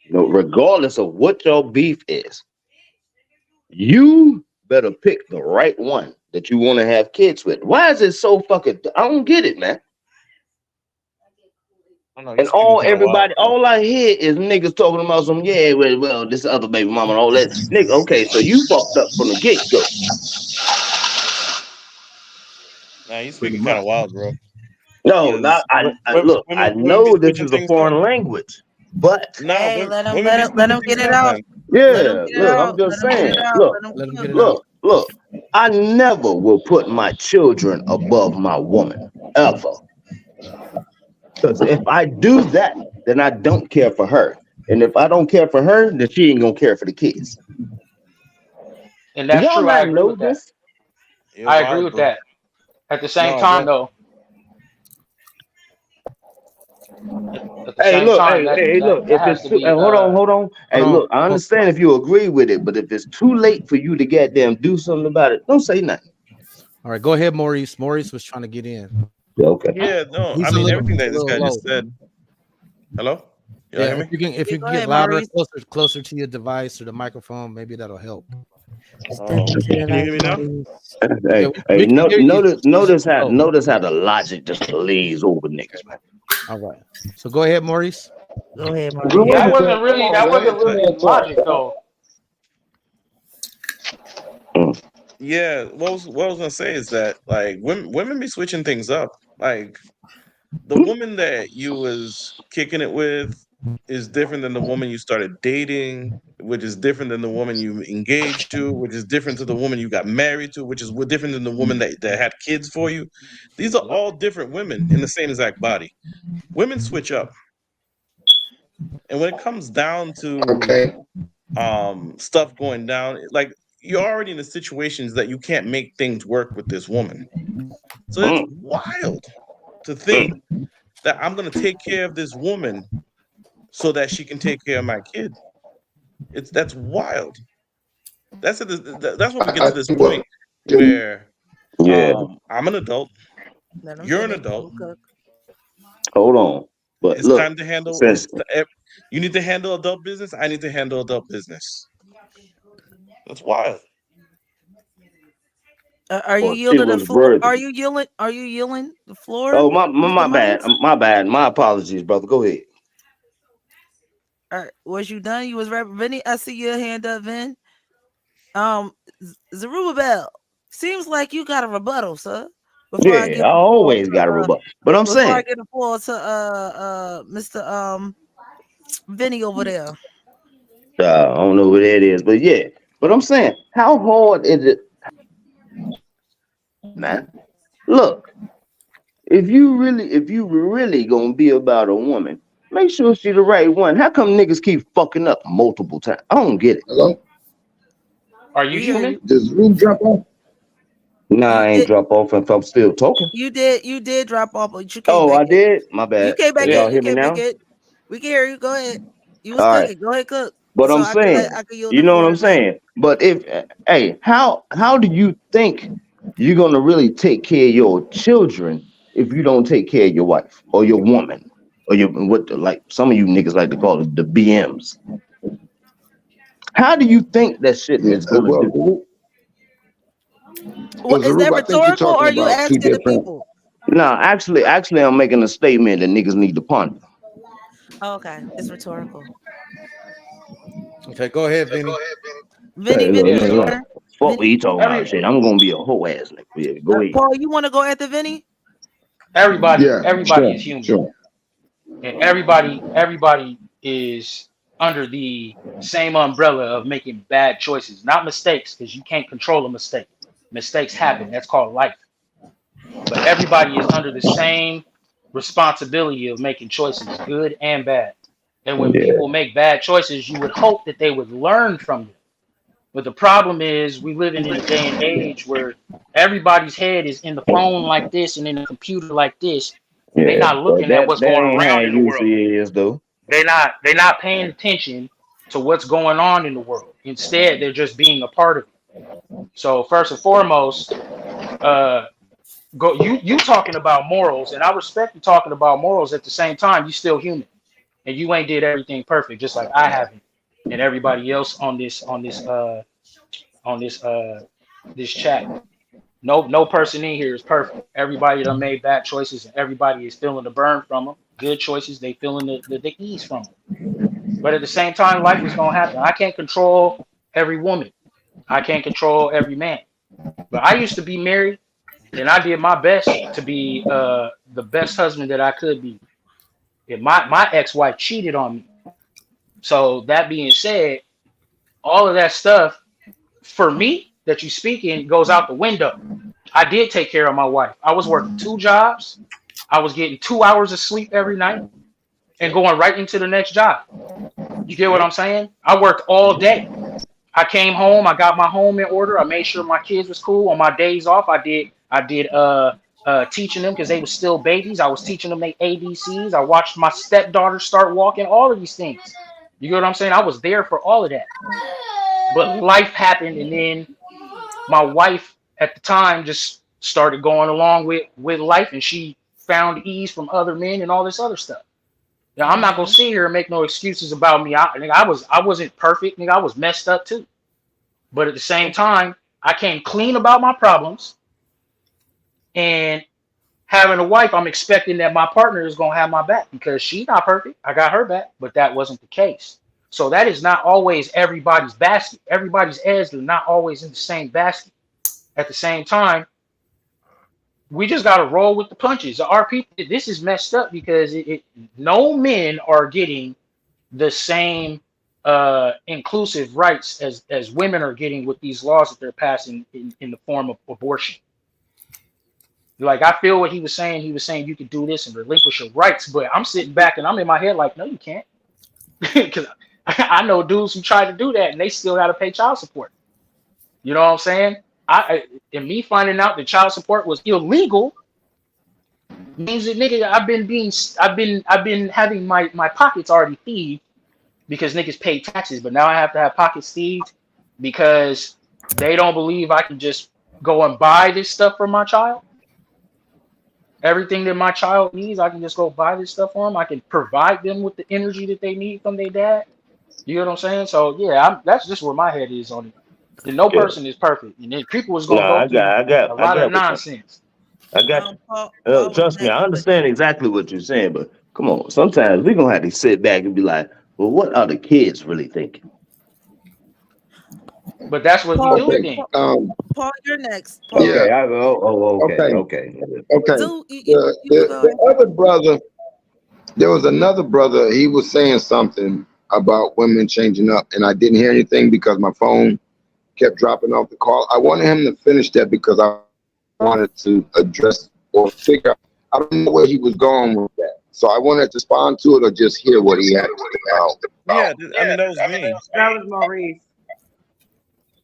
You know, regardless of what your beef is, you better pick the right one that you want to have kids with. Why is it so fucking? I don't get it, man. And all I hear is niggas talking about some, yeah, well, this other baby mama and all that. Nigga, okay, so you fucked up from the get-go. Nah, you speaking kind of wild, bro. No, look, I know this is a foreign language, but hey, let them get it out. Yeah, look, I'm just saying. Look, I never will put my children above my woman, ever. Because if I do that, then I don't care for her. And if I don't care for her, then she ain't gonna care for the kids. And that's true. I agree with that. At the same No, time, go. though, at the Hey, same look, time, look. that If has it's to too, be hold on. Hey, Hold on. look, I understand if you agree with it, but if it's too late for you to goddamn do something about it, don't say nothing. All right, go ahead, Maurice. Maurice was trying to get in. Okay. Yeah, no, I He's a mean little, everything that this guy low. just said. Hello? Y'all Yeah, hear me? if you Go can get ahead, louder, Maurice. closer to your device or the microphone, maybe that'll help. Can you hear me now? Yeah, Hey, we can hear you. notice how Oh, the logic just lays over niggas, man. all right. So go ahead, Maurice. Go ahead, Wait Maurice. a that minute. wasn't really Hold on, let the man talk. logic though. Yeah, what I was gonna say is that like women be switching things up. Like the woman that you was kicking it with is different than the woman you started dating, which is different than the woman you engaged to, which is different to the woman you got married to, which is different than the woman that had kids for you. These are all different women in the same exact body. Women switch up. And when it comes down to Okay. stuff going down, like you're already in the situations that you can't make things work with this woman. So it's wild to think that I'm gonna take care of this woman so that she can take care of my kid. That's wild. That's when we get to this point where Yeah, I'm an adult, Let him you're an finish. Let adult. him cook. hold on. But It's look, time to handle. since You need to handle adult business. I need to handle adult business. That's wild. Are you well, she yielding the was floor? worthy. Are you yielding? Are you yielding the floor? Oh, Mr. my bad. Maurice? My bad. My apologies, brother. Go ahead. Was you done? You was rapping, Vinny. I see your hand up, Vin. Zerubbabel. Seems like you got a rebuttal, sir. Before I Yeah, give I the floor always got a to rebuttal. But I'm before I saying, get the floor to Mr. Vinny over there. I don't know who that is, but yeah. But I'm saying, how hard is it, man? Look, if you really gonna be about a woman, make sure she the right one. How come niggas keep fucking up multiple times? I don't get it. Hello? Are you We hear human? you. Does Rube drop off? Nah, You I ain't did. drop off if I'm still talking. You did drop off, but you came Oh, back I in. did? My You bad. came back Can in. y'all Yeah. You hear me came back now? in. We can hear you. Go ahead. You was All right. cooking. Go ahead, cook. But So I'm saying, I could yield you the know what floor I'm to Vin. saying? But if hey, how do you think you're gonna really take care of your children if you don't take care of your wife or your woman or your like some of you niggas like to call it the BMs? How do you think that shit Yeah, is gonna do? What is Rube, that I think you're rhetorical or talking are you about two asking the different. people? No, actually, I'm making a statement that niggas need to ponder. Oh, okay. It's rhetorical. Okay, go ahead, Vinny. Vinny, Hey, look, Yeah. your look, So look. turn. Fuck what Vinny. you talking about, every shit. I'm gonna be a whole ass nigga. Yeah, go ahead. Paul, you want to go after Vinny? Yeah, everybody sure, is human, sure. and everybody is under the same umbrella of making bad choices, not mistakes, because you can't control a mistake. Mistakes happen. That's called life. But everybody is under the same responsibility of making choices, good and bad. And when Yeah, people make bad choices, you would hope that they would learn from them. But the problem is, we living in a day and age where everybody's head is in the phone like this and in the computer like this, and they're yeah. not But looking at what's that going ain't how around it in the world. usually is though. They're not paying attention to what's going on in the world. Instead, they're just being a part of it. So first and foremost, uh, go you talking about morals, and I respect you talking about morals. At the same time, you still human, and you ain't did everything perfect, just like I haven't, and everybody else on this chat. No person in here is perfect. Everybody done made bad choices, and everybody is feeling the burn from them. Good choices, they feeling the ease from them. But at the same time, life is gonna happen. I can't control every woman. I can't control every man. But I used to be married, and I did my best to be the best husband that I could be. And my ex-wife cheated on me. So that being said, all of that stuff for me that you speaking goes out the window. I did take care of my wife. I was working 2 jobs. I was getting 2 hours of sleep every night and going right into the next job. You get what I'm saying? I worked all day. I came home. I got my home in order. I made sure my kids was cool. On my days off, I did teaching them because they were still babies. I was teaching them their ABCs. I watched my stepdaughter start walking, all of these things. You get what I'm saying? I was there for all of that. But life happened, and then my wife at the time just started going along with life, and she found ease from other men and all this other stuff. Now, I'm not gonna sit here and make no excuses about me. I wasn't perfect, nigga. I was messed up too. But at the same time, I came clean about my problems. And having a wife, I'm expecting that my partner is gonna have my back because she's not perfect. I got her back, but that wasn't the case. So that is not always everybody's basket. Everybody's eggs are not always in the same basket. At the same time, we just gotta roll with the punches. Our people, this is messed up because no men are getting the same inclusive rights as women are getting with these laws that they're passing in the form of abortion. Like, I feel what he was saying. He was saying you could do this and relinquish your rights, but I'm sitting back and I'm in my head like, no, you can't. Because I know dudes who try to do that and they still got to pay child support. You know what I'm saying? And me finding out that child support was illegal means that, nigga, I've been having my pockets already thieved because niggas pay taxes, but now I have to have pockets thieved because they don't believe I can just go and buy this stuff for my child. Everything that my child needs, I can just go buy this stuff for them. I can provide them with the energy that they need from their dad. You know what I'm saying? So yeah, that's just where my head is on it. And no person is perfect, and then people was gonna go through a lot of nonsense. I got you. Trust me, I understand exactly what you're saying, but come on, sometimes we're gonna have to sit back and be like, well, what are the kids really thinking? But that's what we do then. Paul, you're next. Paul. Yeah. Okay. The other brother, there was another brother. He was saying something about women changing up, and I didn't hear anything because my phone kept dropping off the call. I wanted him to finish that because I wanted to address or figure out. I don't know where he was going with that, so I wanted to respond to it or just hear what he had to say. Yeah, I mean, that was me. That was Maurice.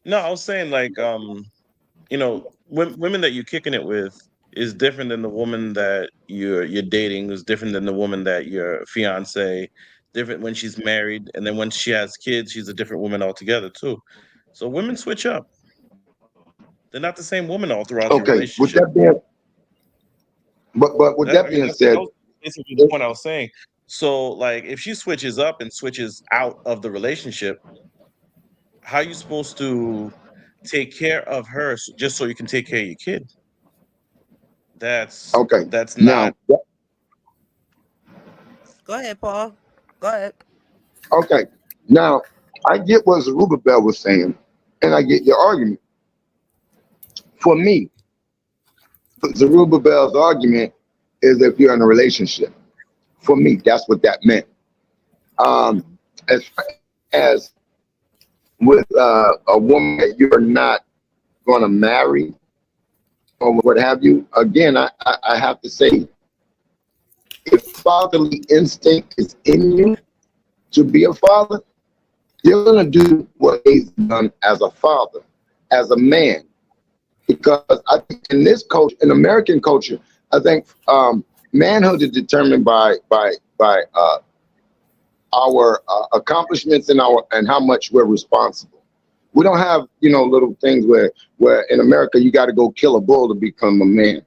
No, I was saying, like, you know, women that you're kicking it with is different than the woman that you're dating, is different than the woman that your fiance, different when she's married, and then when she has kids, she's a different woman altogether too. So women switch up. They're not the same woman all throughout the relationship. With that being, but with that being said, that's basically the point I was saying. So, like, if she switches up and switches out of the relationship, how are you supposed to take care of her just so you can take care of your kid? That's okay. That's not. Now, Go ahead, Paul. Go ahead. okay. Now, I get what Zerubbabel was saying, and I get your argument. For me, Zerubbabel's argument is if you're in a relationship. For me, that's what that meant. As with a woman that you're not going to marry or what have you, again, I have to say, if fatherly instinct is in you to be a father, you're going to do what he's done as a father, as a man. Because I think in this culture, in American culture, I think manhood is determined by our accomplishments and how much we're responsible. We don't have, little things where in America you got to go kill a bull to become a man.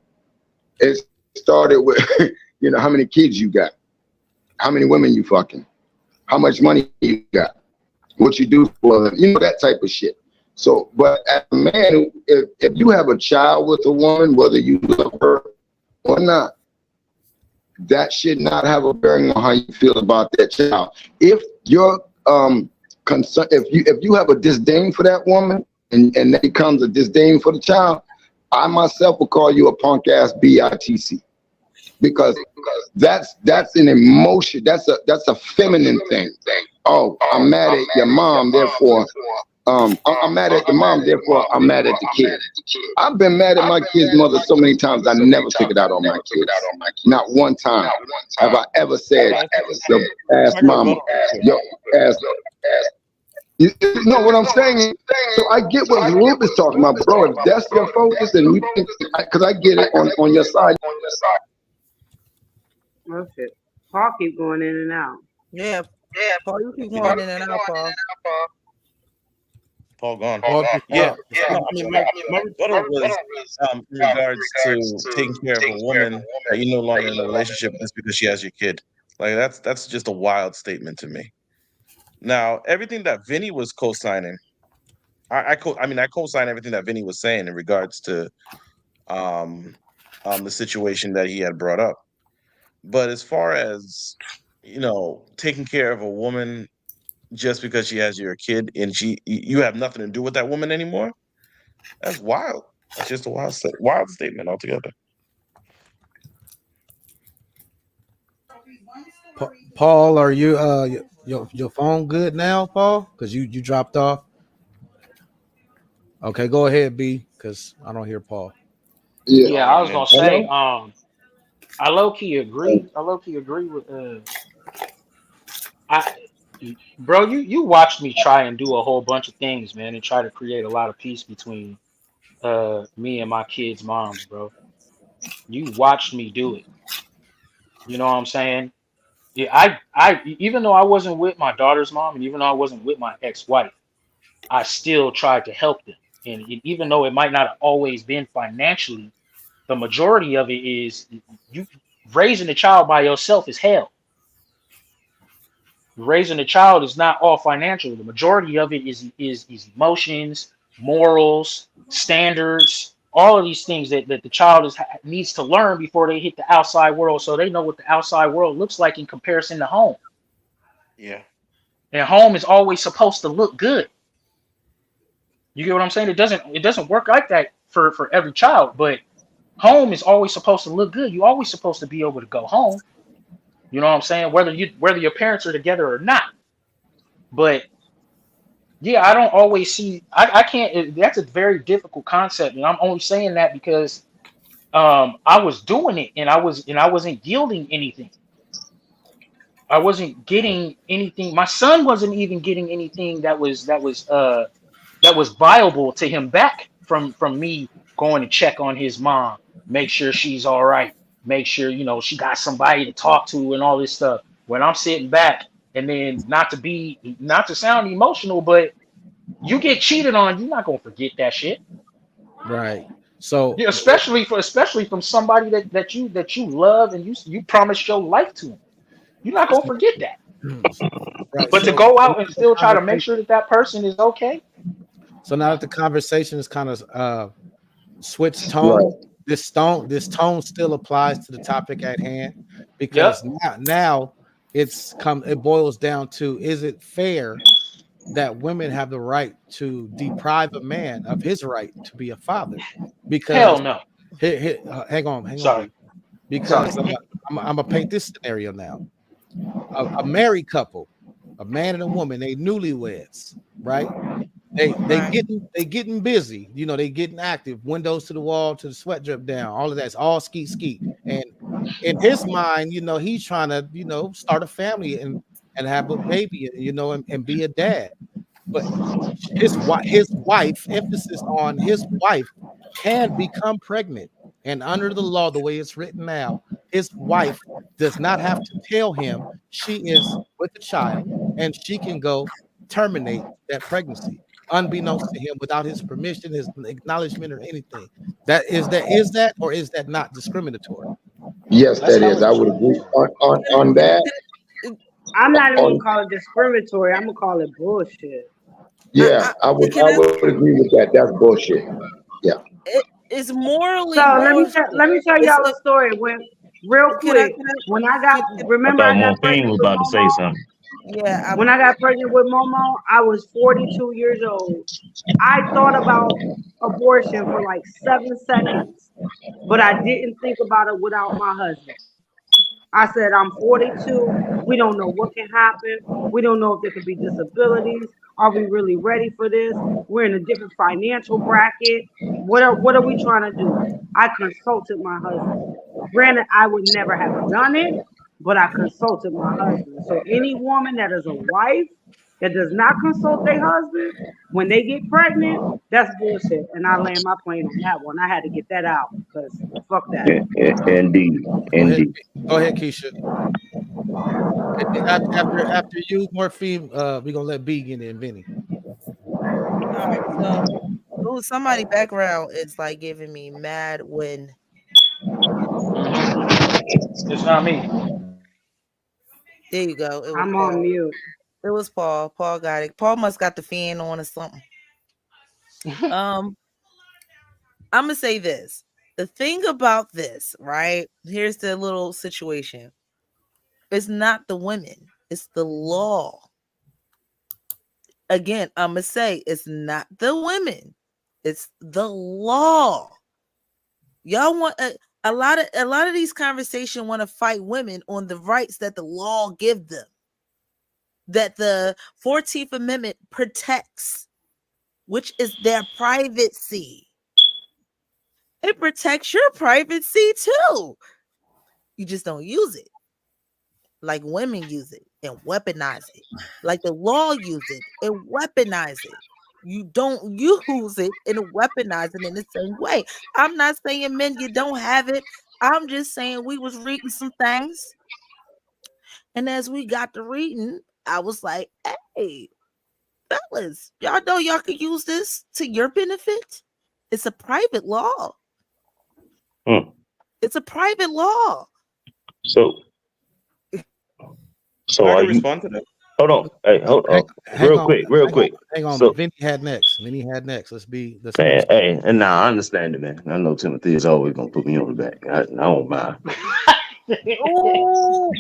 It started with, how many kids you got, how many women you fucking, how much money you got, what you do for them, that type of shit. So, but as a man, if you have a child with a woman, whether you love her or not, that should not have a bearing on how you feel about that child. If you're concerned, if you have a disdain for that woman, and that becomes a disdain for the child, I myself will call you a punk ass bitch, because that's an emotion. That's a feminine thing. Oh, I'm mad at your mom, therefore. I'm mad at the mom, therefore I'm mad at the kid. I've been mad at my kid's mother so many times, I never took it out on my kids. Not one time have I ever said, yo, ass mama, yo, ass. You know what I'm saying? So I get what Group is talking about, bro. If that's your focus, and you think, because I get it on your side. Oh shit. Paul keep going in and out. Yeah, Paul, you keep going in and out, Paul. Paul gone. Paul just Yeah, dropped. no, I mean, my rebuttal was in regards to taking care of a woman that you're no longer in a relationship with because she has your kid. Like that's just a wild statement to me. Now, everything that Vinny was co-signing, I co-sign everything that Vinny was saying in regards to the situation that he had brought up. But as far as taking care of a woman just because she has your kid and you have nothing to do with that woman anymore, that's wild. That's just a wild statement altogether. Paul, are you your phone good now, Paul? Because you dropped off. Okay, go ahead, B, because I don't hear Paul. Yeah. Yeah, I was gonna say, Hello? I low key agree. I low key agree with I bro, you watched me try and do a whole bunch of things, man, and try to create a lot of peace between me and my kids' moms, bro. You watched me do it. You know what I'm saying? Yeah, I even though I wasn't with my daughter's mom and even though I wasn't with my ex-wife, I still tried to help them. And even though it might not have always been financially, the majority of it is you raising a child by yourself is hell. Raising a child is not all financial. The majority of it is emotions, morals, standards, all of these things that the child needs to learn before they hit the outside world, so they know what the outside world looks like in comparison to home. Yeah. And home is always supposed to look good. You get what I'm saying? It doesn't work like that for every child, but home is always supposed to look good. You're always supposed to be able to go home. You know what I'm saying? Whether your parents are together or not. But yeah, I don't always see. I can't. That's a very difficult concept, and I'm only saying that because I was doing it, and I wasn't yielding anything. I wasn't getting anything. My son wasn't even getting anything that was viable to him back from me going to check on his mom, make sure she's all right, make sure she got somebody to talk to and all this stuff. When I'm sitting back, and then not to sound emotional, but you get cheated on, you're not gonna forget that shit. Right. So Yeah, especially from somebody that you love and you promised your life to. You're not gonna forget that. right. But to So go now out and the still try to make conversation. sure that person is okay. So now that the conversation is kind of switched Right. tone, this tone still applies to the topic at hand because now it boils down to, is it fair that women have the right to deprive a man of his right to be a father? Hell Because no. hang on, Sorry. B. Because I'm gonna paint this scenario now. A married couple, a man and a woman, they newlyweds, right? They Right. getting busy, they getting active, windows to the wall, to the sweat drip down, all of that's all skeet. And in his mind, he's trying to, start a family and have a baby, and be a dad. But his wife, emphasis on his wife, can become pregnant. And under the law, the way it's written now, his wife does not have to tell him she is with a child, and she can go terminate that pregnancy unbeknownst to him without his permission, his acknowledgement, or anything. Is that or is that not discriminatory? Yes, That's that is. hella I would agree discriminatory. on that. I'm not even gonna On call it discriminatory. I'm gonna call it bullshit. yeah, I would Can I? agree with that. That's bullshit. Yeah. It's morally So let me bullshit. tell It's y'all a story. Real can I? quick, when I got Can, I remember thought I got Morphine pregnant was with about to say Momo. something. yeah, When I got pregnant with Momo, I was 42 years old. I thought about abortion for like 7 seconds, but I didn't think about it without my husband. I said, I'm 42. We don't know what can happen. We don't know if there could be disabilities. Are we really ready for this? We're in a different financial bracket. What are we trying to do? I consulted my husband. Granted, I would never have done it, but I consulted my husband. So any woman that is a wife that does not consult their husband when they get pregnant, that's bullshit. And I land my plane on that one. I had to get that out because fuck that. Indeed, indeed. Go ahead, Keisha. After you, Morphine, we're gonna let B get in, Vinny. All right, so somebody background is like giving me mad when. It's not me. There you go. It was I'm Paul. on mute. It was Paul. Paul got it. Paul must got the fan on or something. I'm gonna say this. The thing about this, right? Here's the little situation. It's not the women, it's the law. Again, I'm gonna say it's not the women, it's the law. Y'all want a lot of these conversations want to fight women on the rights that the law give them, that the 14th Amendment protects, which is their privacy. It protects your privacy too. You just don't use it like women use it and weaponize it, like the law use it and weaponize it. You don't use it and weaponize it in the same way. I'm not saying men, you don't have it. I'm just saying we was reading some things, and as we got to reading, I was like, hey, fellas, y'all know y'all could use this to your benefit. It's a private law. It's a private law. So I are can you? respond to that. Hold on. Hey, hold on. Real quick. Hang on. So, Vinny had next. Let's man, hey, and now I understand it, man. I know Timothy is always gonna put me on the back. I don't mind. Oh,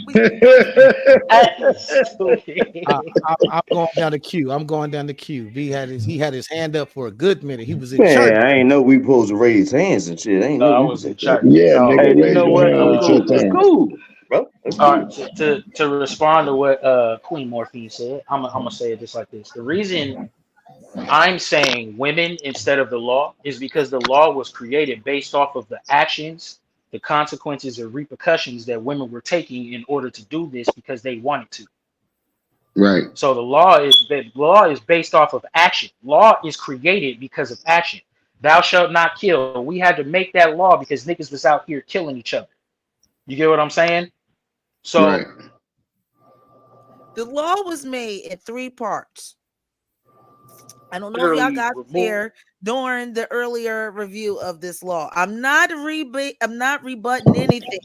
I'm going down the queue. V he had his hand up for a good minute. He was in Man, church. I ain't know we supposed to raise hands and shit. I ain't know I we was in church. Yeah, No, nigga, Hey, you raise know your what? hand It's with your cool. It's tongue. cool, bro. It's all cool. right, to respond to what Queen Morphine said, I'm gonna say it just like this. The reason I'm saying women instead of the law is because the law was created based off of the actions, the consequences, or repercussions that women were taking in order to do this because they wanted to. Right. So the law is based off of action. Law is created because of action. Thou shalt not kill. We had to make that law because niggas was out here killing each other. You get what I'm saying? So Right. the law was made in 3 parts. I don't know if y'all literally got remove. there during the earlier review of this law. I'm not rebutting anything.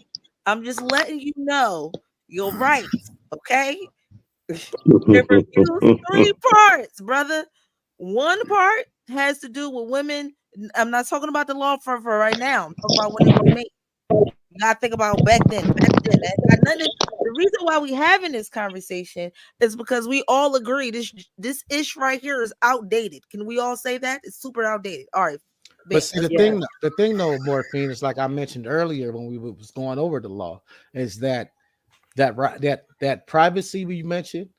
I'm just letting you know you're right. Okay. It reviews 3 parts, brother. One part has to do with women. I'm not talking about the law for right now. I'm talking about when it was made. You gotta think about back then. That got nothing. The reason why we having this conversation is because we all agree this ish right here is outdated. Can we all say that? It's super outdated. All right. But see, the thing though, Morphine, is like I mentioned earlier when we was going over the law, is that privacy we mentioned.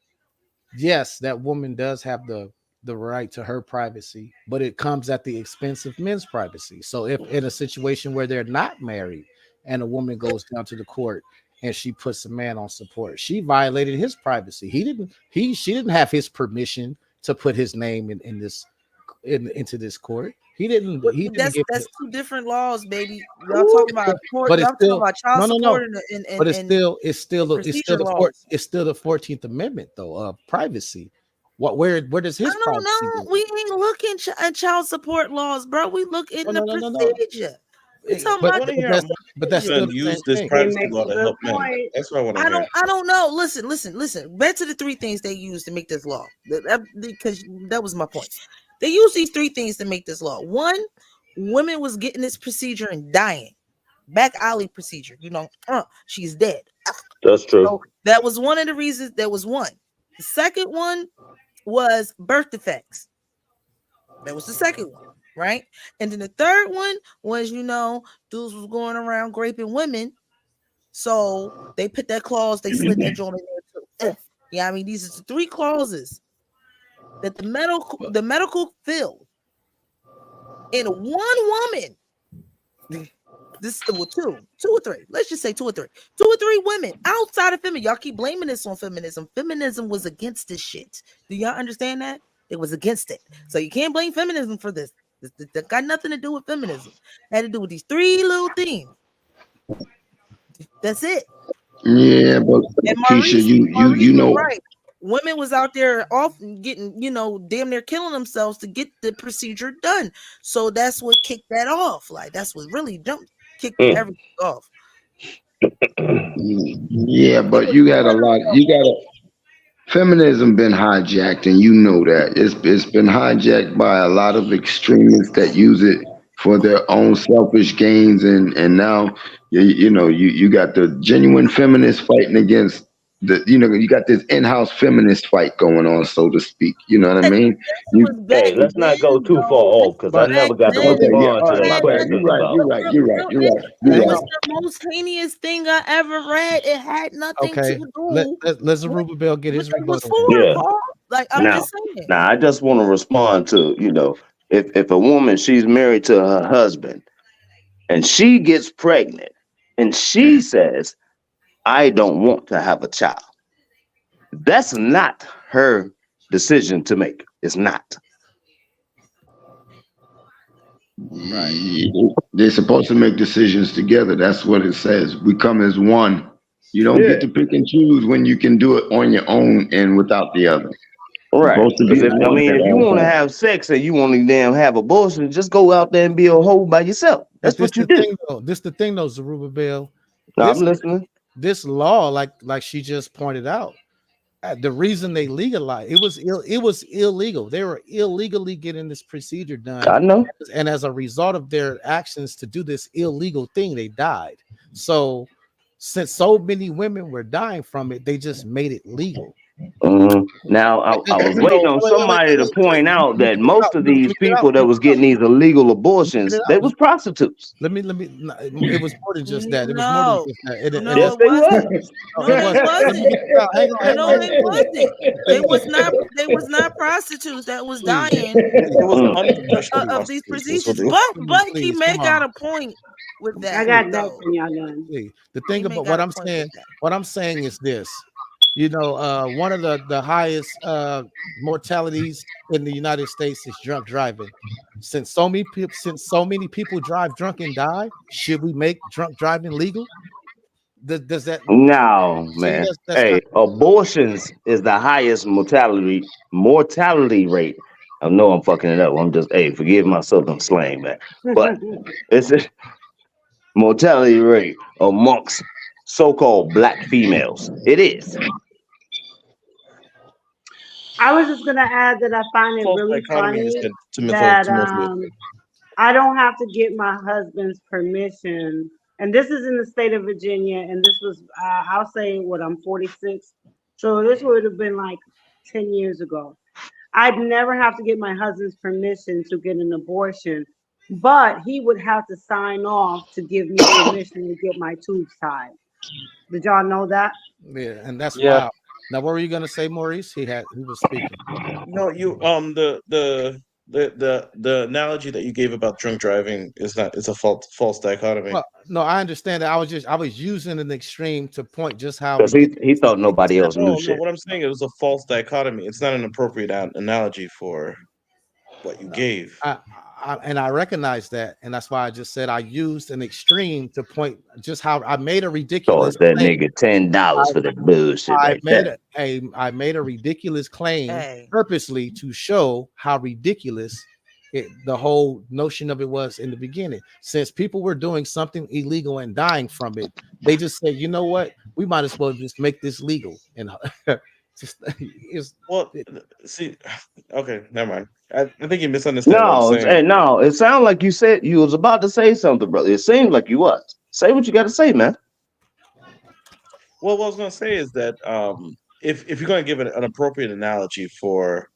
Yes, that woman does have the right to her privacy, but it comes at the expense of men's privacy. So if in a situation where they're not married and a woman goes down to the court and she puts a man on support, she violated his privacy. She didn't have his permission to put his name into this court. That's 2 different laws, baby. Y'all talking about court, but it's y'all still, talking about child support and but it's still the 14th Amendment though of privacy. Where does his privacy go? We ain't looking at child support laws, bro. We look in the procedure. We talking about but that's still use this privacy law to help men. That's what I want to hear. I don't know. Listen. Back to the 3 things they used to make this law. Because that was my point. They used these 3 things to make this law. 1, women was getting this procedure and dying. Back alley procedure. She's dead. That's true. So that was one of the reasons. There was one. The second one was birth defects. That was the second one, right? And then the third one was, dudes was going around raping women. So they put that clause, they slid that joint in there too. Yeah, I mean, these are the 3 clauses that the medical field in one woman This well, two or three. Let's just say two or three women outside of feminism. Y'all keep blaming this on feminism. Feminism was against this shit. Do y'all understand that? It was against it. So you can't blame feminism for this. This got nothing to do with feminism. It had to do with these three little things. That's it. Yeah, but And Keisha, you Maurice know, was right. Women was out there often getting, damn near killing themselves to get the procedure done. So that's what kicked that off. Like that's what really kicked everything off. yeah, but you got a lot. Feminism been hijacked, and you know that it's been hijacked by a lot of extremists that use it for their own selfish gains, and now you got the genuine feminists fighting against you got this in-house feminist fight going on, so to speak. You know what I mean? Hey, let's not go too far off because I never got to Okay, yeah, respond all to right, that my bad. question about. It was the most heinous thing I ever read. It had nothing Okay, to do. let Zerubbabel get his What it was rebuttal. for, Yeah. Paul. Like I'm Now, just saying. now I just want to respond to if a woman she's married to her husband and she gets pregnant and she says, "I don't want to have a child." That's not her decision to make. It's not. They're supposed to make decisions together. That's what it says. We come as one. You don't get to pick and choose when you can do it on your own and without the other. Right. Supposed to be If, as I one mean, at if you all want to times. have sex and you want to damn have abortion, just go out there and be a hoe by yourself. That's But what you do. This the thing though, Zerubbabel. No, I'm listening. This law, like she just pointed out, the reason they legalized it was illegal. They were illegally getting this procedure done. I know. And as a result of their actions to do this illegal thing, they died. So since so many women were dying from it, they just made it legal. Now, I was waiting on somebody to point out that most of these people that was getting these illegal abortions, they was prostitutes. Let me. It was more than just that. It was more No, than just that. no, Yes, it they wasn't. was. No, it wasn't. Hang on. No, it wasn't. They was not. They was not prostitutes that was dying It was unprofessional of these prostitutes. That's what procedures. they were. But he may got a point with that. I got that though. when y'all done. See, the thing He may about got a point with that. what I'm saying is this. One of the highest mortalities in the United States is drunk driving. Since so many people drive drunk and die, should we make drunk driving legal? Does that? No, man. that's Hey, abortions is the highest mortality rate. I know I'm fucking it up. I'm just forgive my southern slang, man. But it's a mortality rate amongst so-called black females. It is. I was just gonna add that I find it False really dichotomy is funny to that motivate. I don't have to get my husband's permission. And this is in the state of Virginia, and this was I'll say what I'm 46, so this would have been like 10 years ago. I'd never have to get my husband's permission to get an abortion, but he would have to sign off to give me permission to get my tubes tied. Did y'all know that? Yeah, and that's Yeah. wild. Now, what were you gonna say, Maurice? He was speaking. No, you the analogy that you gave about drunk driving it's a false dichotomy. Well, no, I understand that. I was using an extreme to point just how Because he thought nobody else knew No, shit. what I'm saying is a false dichotomy. It's not an appropriate analogy for what you gave. I recognize that, and that's why I just said I used an extreme to point just how I made a ridiculous. Thought that claim. nigga $10 for the bullshit. I made a ridiculous claim purposely to show how ridiculous the whole notion of it was in the beginning. Since people were doing something illegal and dying from it, they just said, you know what, we might as well just make this legal. And see, okay, never mind. I think you misunderstand. No, what I'm saying. no, it sounded like you said you was about to say something, brother. It seemed like you was. Say what you got to say, man. Well, what I was going to say is that if you're going to give an appropriate analogy for,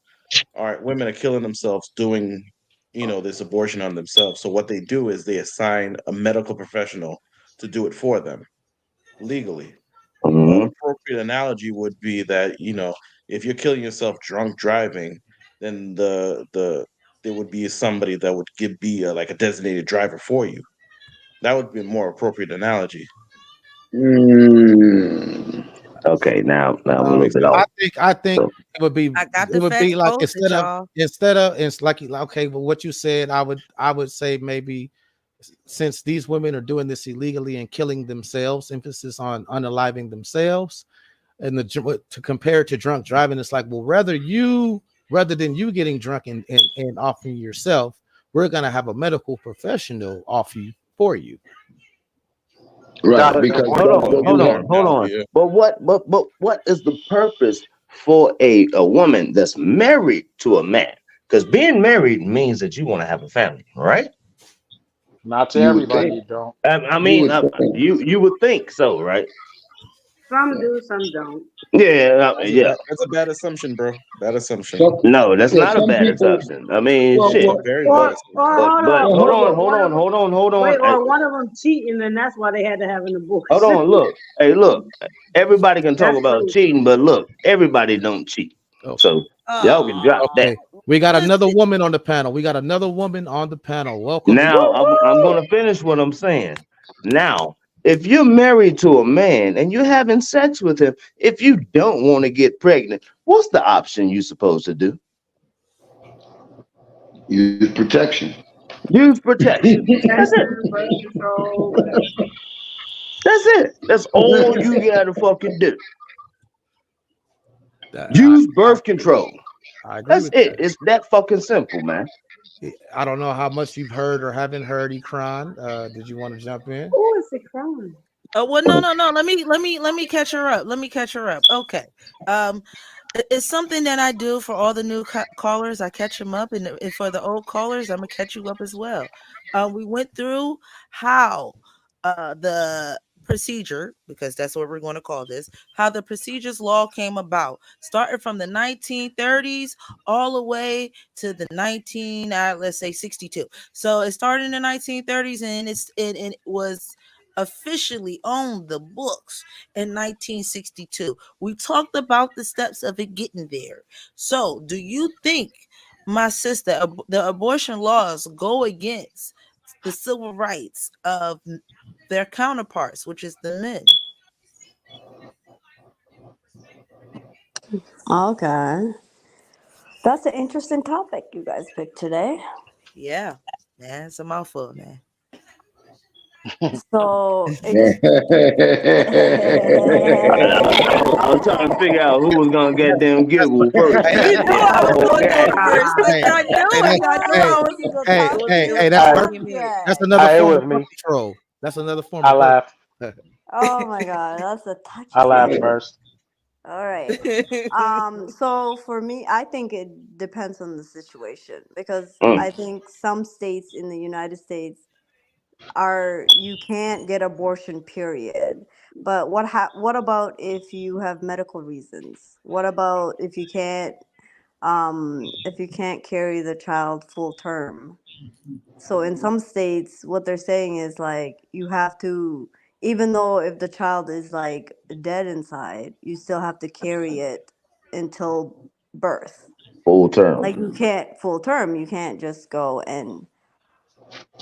all right, women are killing themselves doing, this abortion on themselves. So what they do is they assign a medical professional to do it for them legally. An appropriate analogy would be that, if you're killing yourself drunk driving, then there would be somebody that would be like a designated driver for you. That would be a more appropriate analogy. Mm. Okay, now I'm a little bit I off. think So, it would be I got the facts like posted, y'all. instead of it's like okay, but what you said, I would say maybe since these women are doing this illegally and killing themselves, emphasis on unaliving themselves, and to compare it to drunk driving, it's like, well, rather than you getting drunk and offing yourself, we're gonna have a medical professional offer you for you. Right, but because hold on. Yeah. But what is the purpose for a woman that's married to a man? Because being married means that you want to have a family, right? Not to you would everybody, think. you don't. I You mean, would think. you would think so, right? Some do, some don't. Yeah, yeah. That's a bad assumption, bro. Bad assumption. Some, No, that's yeah, not a some bad people. assumption. I mean, Well, shit. It's a well, very bad assumption. Or But hold on, hold on. wait, or one of them cheating, and that's why they had to have an Hold abortion. on, look. Hey, look. Everybody can talk That's about true. cheating, but look, everybody don't cheat. Okay. So y'all can drop that. Okay. We got another Listen. woman on the panel. Welcome. Now I'm gonna finish what I'm saying. Now, if you're married to a man and you're having sex with him, if you don't want to get pregnant, what's the option you're supposed to do? use protection. Use protection. That's it. Protection, birth control, whatever. That's it. That's all you gotta fucking do. I, Use birth control. I agree That's with it. It's that fucking simple, man. that. I don't know how much you've heard or haven't heard, Ekron. Did you want to jump in? Who is it crying? Oh well, no. Let me catch her up. Okay. It's something that I do for all the new callers. I catch them up, and for the old callers, I'm gonna catch you up as well. We went through how the procedure, because that's what we're going to call this, how the procedures law came about, started from the 1930s all the way to the let's say 62. So it started in the 1930s, and it was officially on the books in 1962. We talked about the steps of it getting there. So do you think, my sister, the abortion laws go against the civil rights of their counterparts, which is the men? Okay. That's an interesting topic you guys picked today. Yeah, it's a mouthful, man. So I was trying to figure out who was gonna get them giggle first. You know I was going to go first. Hey, I knew I was hey, that's another form of birth control. That's another form I of laughed. Oh my god, that's a touchy I laughed subject. first. All right. So for me, I think it depends on the situation, because I think some states in the United States you can't get abortion, period. But what about if you have medical reasons? What about if you can't carry the child full term? So in some states, what they're saying is like you have to, even though if the child is like dead inside, you still have to carry it until birth. Full term. Like you can't full term. You can't just go and,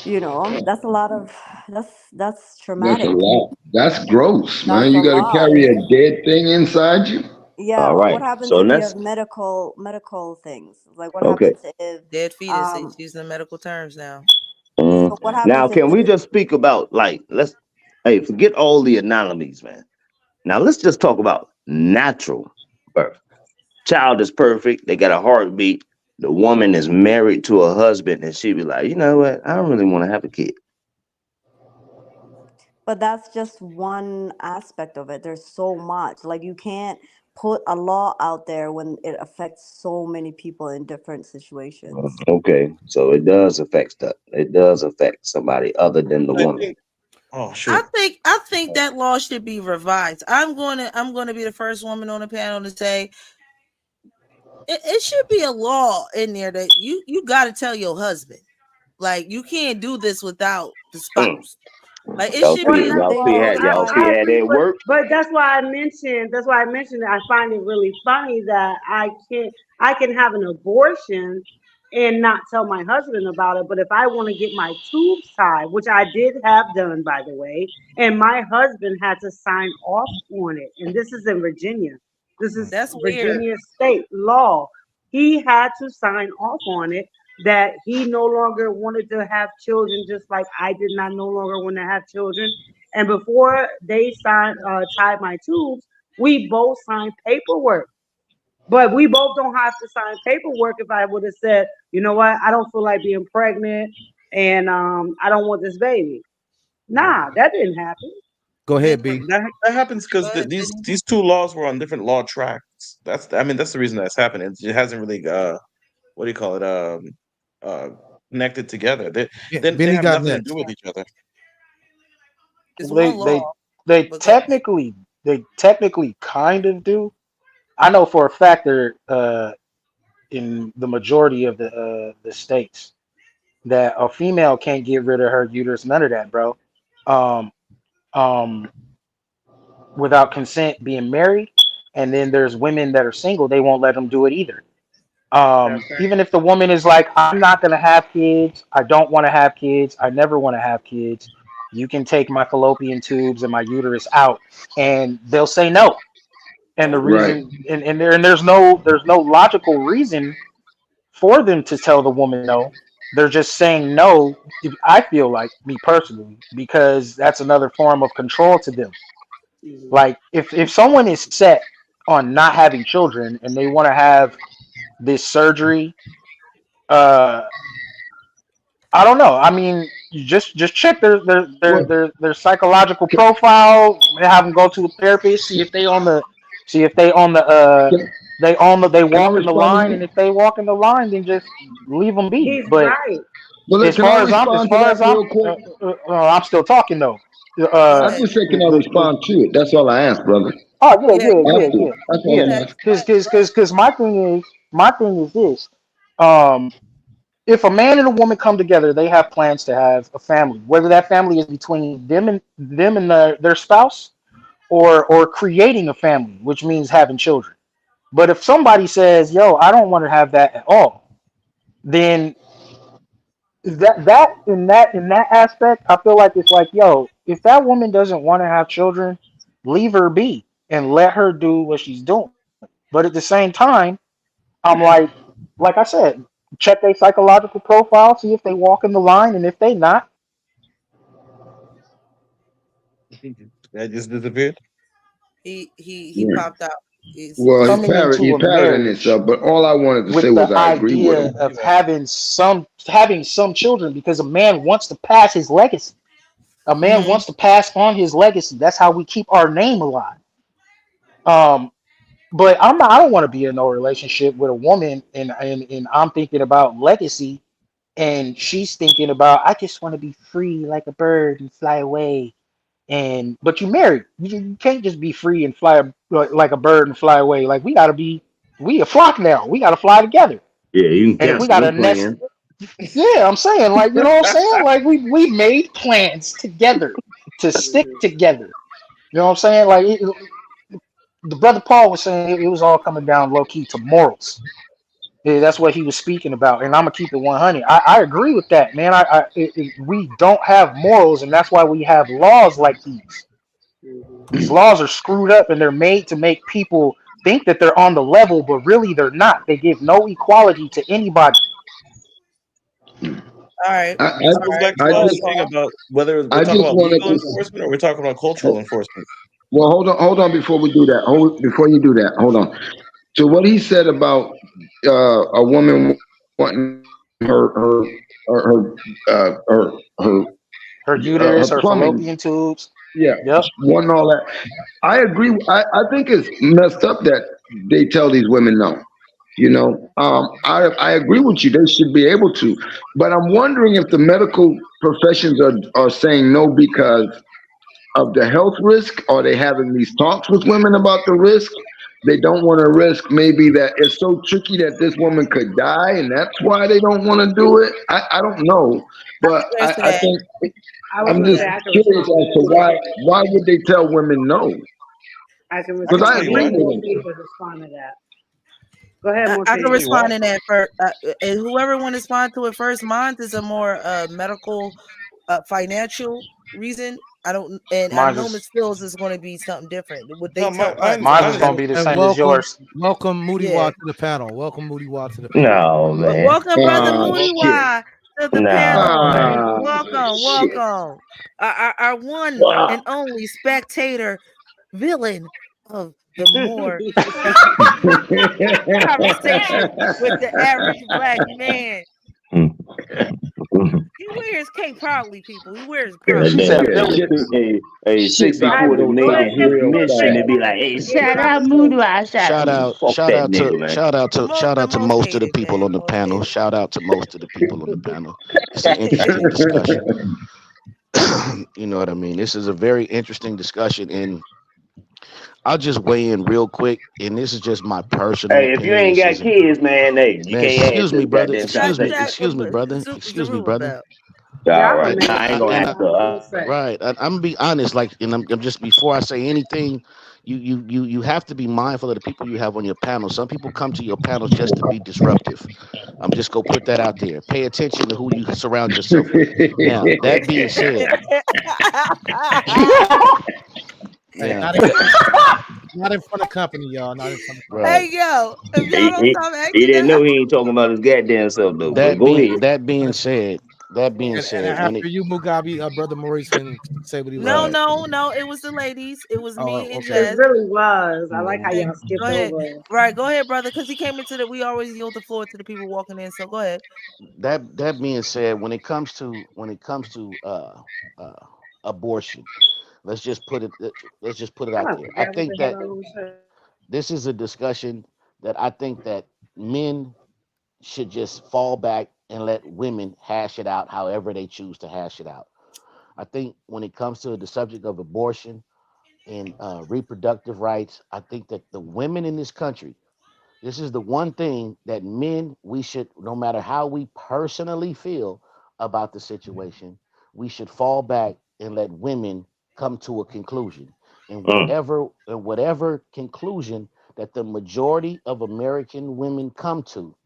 that's a lot of that's That's traumatic. a lot. That's gross, man. That's You a got to lot. carry a dead thing inside you. Yeah. All right. What happens So if you let's have medical things? Like what okay. happens if Dead fetus. It's using medical terms now. so what happens Now, if can we just speak about forget all the analogies, man. Now let's just talk about natural birth. Child is perfect. They got a heartbeat. The woman is married to a husband, and she be like, you know what? I don't really want to have a kid. But that's just one aspect of it. There's so much. Like you can't put a law out there when it affects so many people in different situations. Okay, so it does affect stuff. It does affect somebody other than the I woman. think. Oh shit. I think that law should be revised. I'm going to be the first woman on the panel to say it should be a law in there that you got to tell your husband, like, you can't do this without the spouse. Like it should be a law. Y'all see how that work? But that's why I mentioned that I find it really funny that I can have an abortion and not tell my husband about it. But if I want to get my tubes tied, which I did have done, by the way, and my husband had to sign off on it, and this is in Virginia. This is That's weird. Virginia state law. He had to sign off on it that he no longer wanted to have children, just like I did not no longer want to have children. And before they tied my tubes, we both signed paperwork. But we both don't have to sign paperwork. If I would have said, you know what, I don't feel like being pregnant, and I don't want this baby. Nah, that didn't happen. Go ahead, B. That happens because Go ahead, these Vinny. these two laws were on different law tracks. That's the reason that's happening. It hasn't really what do you call it connected together. They Vinny have got nothing to next. do with each other. It's They one law. they but go ahead. technically kind of do. I know for a fact they're in the majority of the states that a female can't get rid of her uterus, none of that, bro. Um, um, without consent, being married, and then there's women that are single, they won't let them do it either. That's right. Even if the woman is like, I'm not gonna have kids, I don't want to have kids, I never want to have kids. You can take my fallopian tubes and my uterus out, and they'll say no. And the Right. reason, and there's no logical reason for them to tell the woman no. They're just saying no. I feel like, me personally, because that's another form of control to them. Mhm. Like if someone is set on not having children and they want to have this surgery, uh, I don't know. I mean, you just check their psychological profile. Have them go to a therapist. See if they on the they Can I walk in the respond to line, that? and if they walk in the line, then just leave them be. He's But right. Well, look, as can I far as respond to that real quick? I'm still talking though. Go I ahead. just said, can I respond to it? That's all I asked, brother. Oh Yeah, go ahead. After. That's all I'm asking. Because my thing is this. If a man and a woman come together, they have plans to have a family, whether that family is between them and their spouse, or creating a family, which means having children. But if somebody says, "Yo, I don't want to have that at all," then that in that aspect, I feel like it's like, yo, if that woman doesn't want to have children, leave her be and let her do what she's doing. But at the same time, I'm like I said, check their psychological profile, see if they walk in the line, and if they not, That just disappeared. He Yeah. popped out. He's Well, he coming into a parroting marriage himself, but all I wanted to say with was the I agree with idea him. of having some children, because a man wants to pass his legacy. A man Mhm. wants to pass on his legacy. That's how we keep our name alive. But I don't want to be in no relationship with a woman, and I'm thinking about legacy, and she's thinking about, I just want to be free like a bird and fly away. And but you married, you can't just be free and fly like a bird and fly away. Like we a flock now. We got to fly together, Yeah, you can and we cancel got them to nest. plans. Yeah, I'm saying, like, you know what I'm saying? Like we made plans together to stick together. You know what I'm saying? Like the brother Paul was saying, it was all coming down low key to morals. Yeah, that's what he was speaking about, and I'm gonna keep it 100. I agree with that, man. We don't have morals, and that's why we have laws like these. Mhm. These laws are screwed up, and they're made to make people think that they're on the level, but really they're not. They give no equality to anybody. All right. I, This All goes right. back to I what I Go ahead, was just, saying Paul. about whether we're I talking just about wanted legal to. enforcement or we're talking about cultural enforcement. Well, hold on before we do that. Before you do that, hold on. So what he said about a woman wanting her Her uterus, her her plumbing, fallopian tubes. yeah, Yep. wanting all that. I agree. I think it's messed up that they tell these women no. I agree with you. They should be able to, but I'm wondering if the medical professions are saying no because of the health risk. Are they having these talks with women about the risk? They don't want to risk maybe that it's so tricky that this woman could die, and that's why they don't want to do it. I don't know, but I can answer I that. think I was I'm gonna just say I can curious respond to as to why would they tell women no? I can I can Because I respond tell to you agree that. why. with More them. people respond to that. Go ahead, I can Morpheus. respond in that first. And whoever want to respond to it first, mine is a more medical, financial reason. I don't, and I Mine know is Miss Fields is going to be something different. What they No, tell I us, mine and is understand. gonna be the And same as welcome, yours. welcome Moody yeah. Watt to the panel. Welcome Moody Watt to the panel. No, man. Welcome, brother Moody shit. Why to the No, panel. man. Welcome, Shit. welcome. Our one Wow. and only spectator villain of the more conversation with the average black man. He wears cape proudly, people. He wears He proudly. said Yeah, Billy. a shit 60, about I to 40 go go south ahead, man hit Tiffany. real Go mission and ahead. be fast. like, hey, Get shout about out the Moody, truth. I shot. Shout Man, out, fuck shout that out to, nigga, man. shout out to, shout out to Most most of the hated, people man. on the Most panel. hated. Shout out to most of the people on the panel. It's an interesting discussion. You know what I mean? This is a very interesting discussion, and I'll just weigh in real quick. And this is just my personal Hey, if you opinion. ain't This got isn't, kids, man, hey, you man. can't have Excuse me, this brother. goddamn Jack, conversation. Excuse me, brother. what's the Excuse me, room brother. about? All Y'all right, amazing. now I ain't gonna And That's I, answer. all I'm gonna say. right, I'm gonna be honest. Like, and I'm just before I say anything, you have to be mindful of the people you have on your panel. Some people come to your panels just to be disruptive. I'm just gonna put that out there. Pay attention to who you surround yourself with. Now, that being said, Hey, now, not in front of company, y'all. Not in front of company. right. Hey, yo, if y'all he, don't he, stop he acting didn't up. know he ain't talking about his goddamn self though. But That go being ahead. that being Not said, that in- being and said, when it after you, Mugabe, brother Maurice can say what he would No, like. right, no, it was the ladies. It was Oh, me and okay. It Jess. really was. I like how Mhm. Hey, y'all skipped go ahead. over us. Right, go ahead, brother, because he came into the. We always yield the floor to the people walking in. So go ahead. that being said, when it comes to uh abortion, let's just put it let's just put it I out don't there. I forget what the think hell that I was saying. this is a discussion that I think that men should just fall back and let women hash it out however they choose to hash it out. I think when it comes to the subject of abortion and reproductive rights, I think that the women in this country, this is the one thing that men, we should, no matter how we personally feel about the situation, we should fall back and let women come to a conclusion. And Mm. whatever conclusion that the majority of American women come to,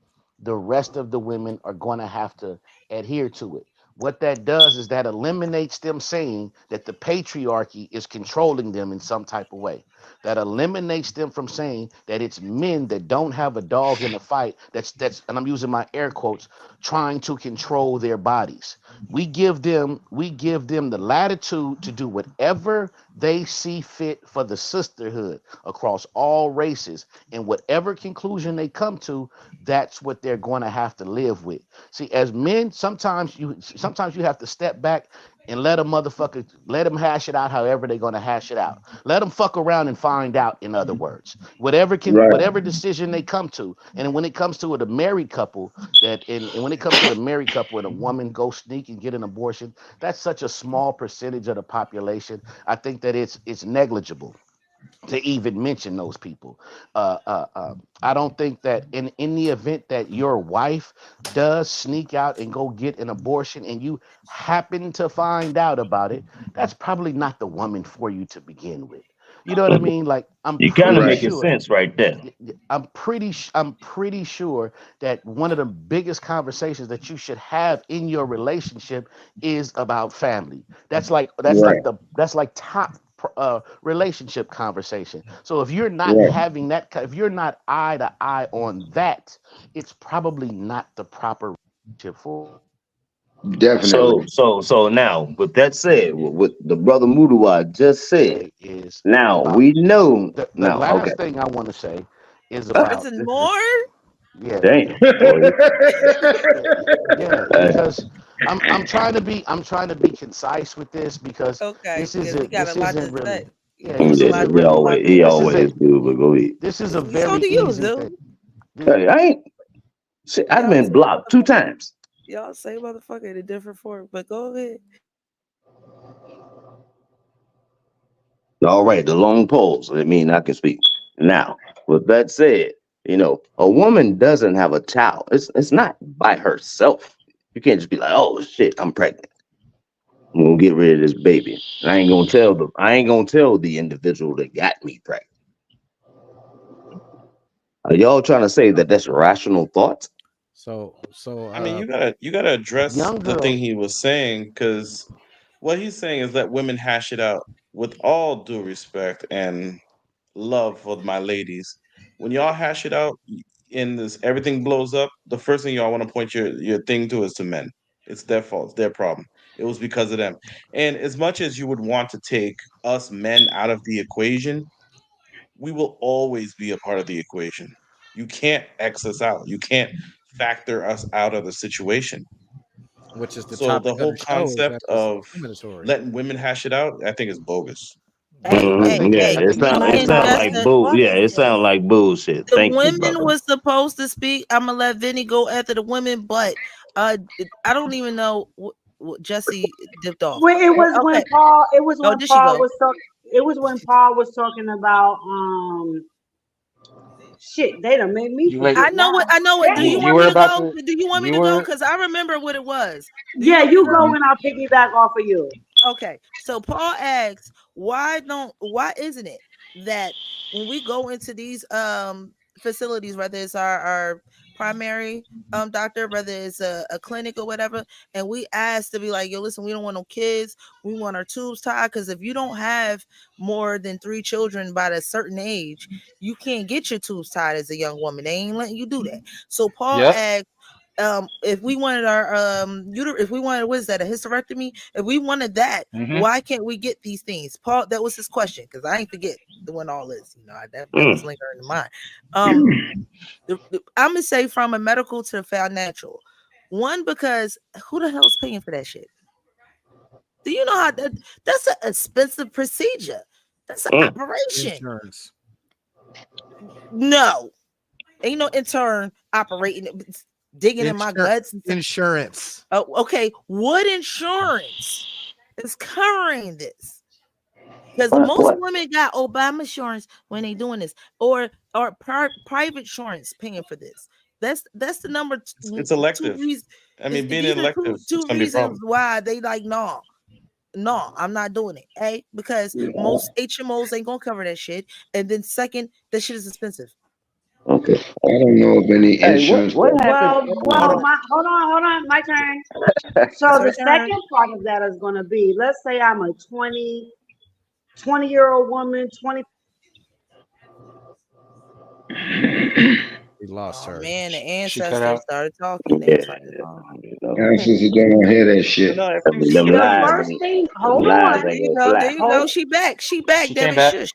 the rest of the women are going to have to adhere to it. What that does is that eliminates them saying that the patriarchy is controlling them in some type of way. That eliminates them from saying that it's men that don't have a dog in the fight, that's and I'm using my air quotes, trying to control their bodies. We give them the latitude to do whatever they see fit for the sisterhood across all races, and whatever conclusion they come to, that's what they're going to have to live with. See, as men, sometimes you have to step back and let them hash it out however they're going to hash it out. Let them fuck around and find out, in other words. Right. Whatever decision they come to. And when it comes to the married couple, and when it comes to the married couple and a woman go sneak and get an abortion, that's such a small percentage of the population. I think that it's negligible to even mention those people. I don't think that in the event that your wife does sneak out and go get an abortion and you happen to find out about it, that's probably not the woman for you to begin with. You know what I mean? Like, I'm You kind of pretty Right. making sure. sense right there. I'm pretty sure that one of the biggest conversations that you should have in your relationship is about family. Right. That's like top relationship conversation. So if you're not Right. having that, if you're not eye to eye on that, it's probably not the proper relationship for Definitely. So now, with that said, what the brother Mudawa just said, say is now about we know. the Now, okay, last thing I want to say is uh, about Listen this, more. yeah. damn, boy, Yeah, uh, because I'm trying to be concise with this, because Okay, this because he isn't got a this lot to isn't really, say. yeah, He got this a yeah, lot. isn't he A really, lot always to he this is say. a always do. But go ahead. this is a So very do you, easy thing. dude. Hey, I ain't. Shit, I've Y'all been say blocked 2 times. y'all say motherfucker in a different form, but go ahead. All right, the long pause. I mean, I can speak now. With that said, a woman doesn't have a child. It's not by herself. You can't just be like, oh shit, I'm pregnant. I'm gonna get rid of this baby. And I ain't gonna tell the individual that got me pregnant. Are y'all trying to say that that's rational thought? So I mean, you gotta address Young the thing girls. he was saying, because what he's saying is that women hash it out. With all due respect and love for my ladies, when y'all hash it out in this, everything blows up. The first thing y'all want to point your thing to is to men. It's their fault. It's their problem. It was because of them. And as much as you would want to take us men out of the equation, we will always be a part of the equation. You can't X us out. You can't factor us out of the situation. which is the So the topic of whole the show, is that concept of discriminatory. letting women hash it out, I think is bogus. Hey, Yeah, I think it's me it and sound bogus. like Justin, bull. Yeah, it sound like bullshit. the Thank you, women brother. was supposed to speak. I'm gonna let Vinny go after the women, but I don't even know what Jesse dipped off. Well, it was when Okay. Paul. It was Oh, when there she Paul go. was talking. It was when Paul was talking about shit. They done made me You wait. forget I know what. now. I know what. Do Damn. you You want were me to about go? to. Do you want me You to go? were. Because I remember what it was. Do you Yeah, want me to you go? go and I'll piggyback off of you. Okay. So Paul asks, why isn't it that when we go into these facilities, whether it's our primary doctor, whether it's a clinic or whatever, and we ask to be like, yo, listen, we don't want no kids, we want our tubes tied, because if you don't have more than 3 children by a certain age, you can't get your tubes tied as a young woman. They ain't letting you do that. So Paul Yep. asked, if we wanted our if we wanted, what is that, a hysterectomy, if we wanted that, Mm-hmm. why can't we get these things? Paul, that was his question, because I ain't forget doing all this, that was lingering in mind. I'm gonna say from a medical to financial. One, because who the hell's paying for that shit? Do you know how that's an expensive procedure? That's an operation. Insurance. No, ain't no intern operating, digging in my guts. Insurance. Oh, okay. What insurance is covering this? Because most women got Obama insurance when they doing this, or private insurance paying for this. That's the number It's elective. two reasons. I mean, being These are elective is two gonna be a problem. reasons why they like, no, I'm not doing it. A, because most HMOs ain't gonna cover that shit, and then second, that shit is expensive. Okay. I don't know of any insurance. What happened? Well, hold on, my turn. So the second part of that is going to be, let's say I'm a 20-year-old woman, 20. We lost her. Man, the She cut ancestors out. started talking. They was like, oh. Ancestors don't want to hear that shit. Them The lies first ain't- thing, them hold lies on. ain't There you gonna go. fly. There you go. She back. She back. She Debbie, came back. shush.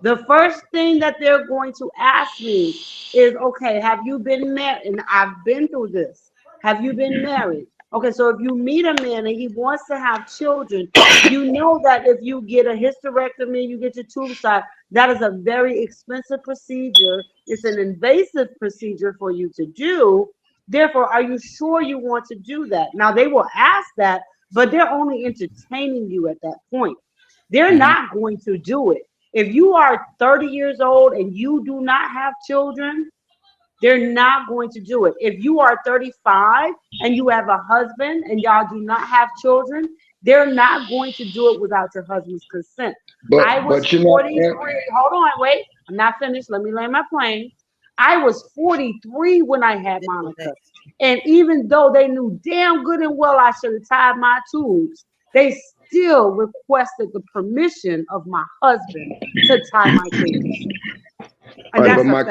The first thing that they're going to ask me is, okay, have you been married? And I've been through this. Have you been married? Okay, so if you meet a man and he wants to have children, you know that if you get a hysterectomy, you get your tubes tied, that is a very expensive procedure. It's an invasive procedure for you to do. Therefore, are you sure you want to do that? Now, they will ask that, but they're only entertaining you at that point. They're not going to do it. If you are 30 years old and you do not have children, they're not going to do it. If you are 35 and you have a husband and y'all do not have children, they're not going to do it without your husband's consent. I was 43. Hold on, wait. I'm not finished. Let me land my plane. I was 43 when I had Monica. And even though they knew damn good and well I should have tied my tubes, they still requested the permission of my husband to tie my tubes. All right, but my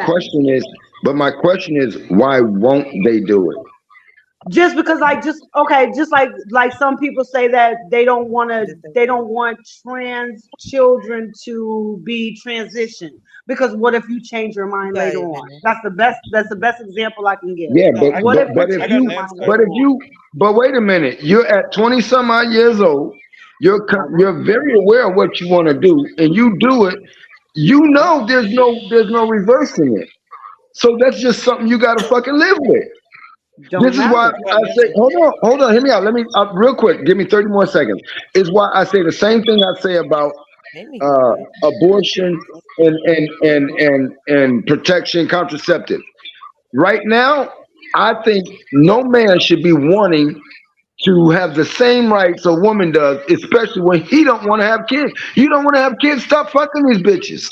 question is, why won't they do it? Just because just like some people say that they don't want trans children to be transitioned, because what if you change your mind later on? That's the best example I can give. Yeah, but wait a minute, you're at 20 some odd years old, you're very aware of what you want to do, and you do it, you know there's no reversing it. So that's just something you got to fucking live with. This is why I say, hold on, hear me out. Let me, real quick, give me 30 more seconds. Is why I say the same thing I say about abortion and protection, contraceptive. Right now, I think no man should be wanting to have the same rights a woman does, especially when he don't want to have kids. You don't want to have kids, stop fucking these bitches.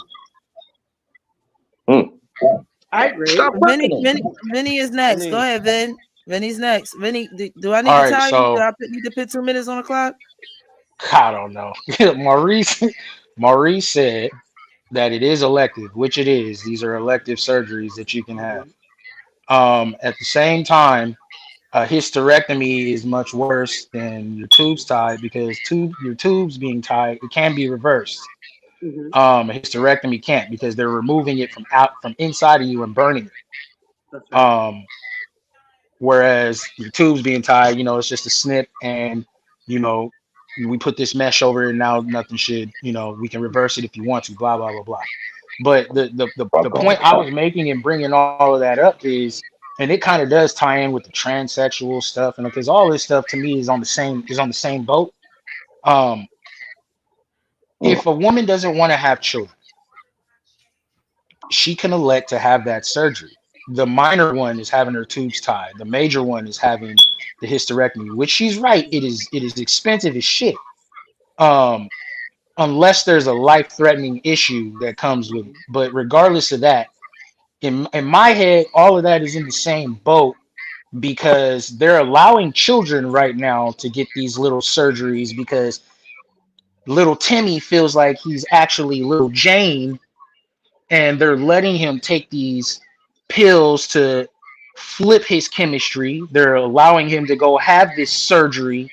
I agree. Stop Vinny, fucking Vinny, them. Vinny is next. Go mean, ahead, Vin. Vinny's next. Vinny, do I need all to right, tell you? Do so I need to put 2 minutes on the clock? I don't know. Maurice said that it is elective, which it is. These are elective surgeries that you can have. At the same time, a hysterectomy is much worse than your tubes tied because your tubes being tied, it can be reversed. Mhm. A hysterectomy can't because they're removing it from inside of you and burning it. That's right. Whereas your tubes being tied, it's just a snip, and you know, we put this mesh over it, and now nothing should, we can reverse it if you want to, blah blah blah blah. But the Fuck point off. I was making and bringing all of that up is, and it kind of does tie in with the transsexual stuff, and because all this stuff to me is on the same boat. Um, if a woman doesn't want to have children, she can elect to have that surgery. The minor one is having her tubes tied. The major one is having the hysterectomy, which she's right. It is expensive as shit. Um, unless there's a life-threatening issue that comes with it. But regardless of that, in my head, all of that is in the same boat because they're allowing children right now to get these little surgeries because little Timmy feels like he's actually little Jane, and they're letting him take these pills to flip his chemistry. They're allowing him to go have this surgery.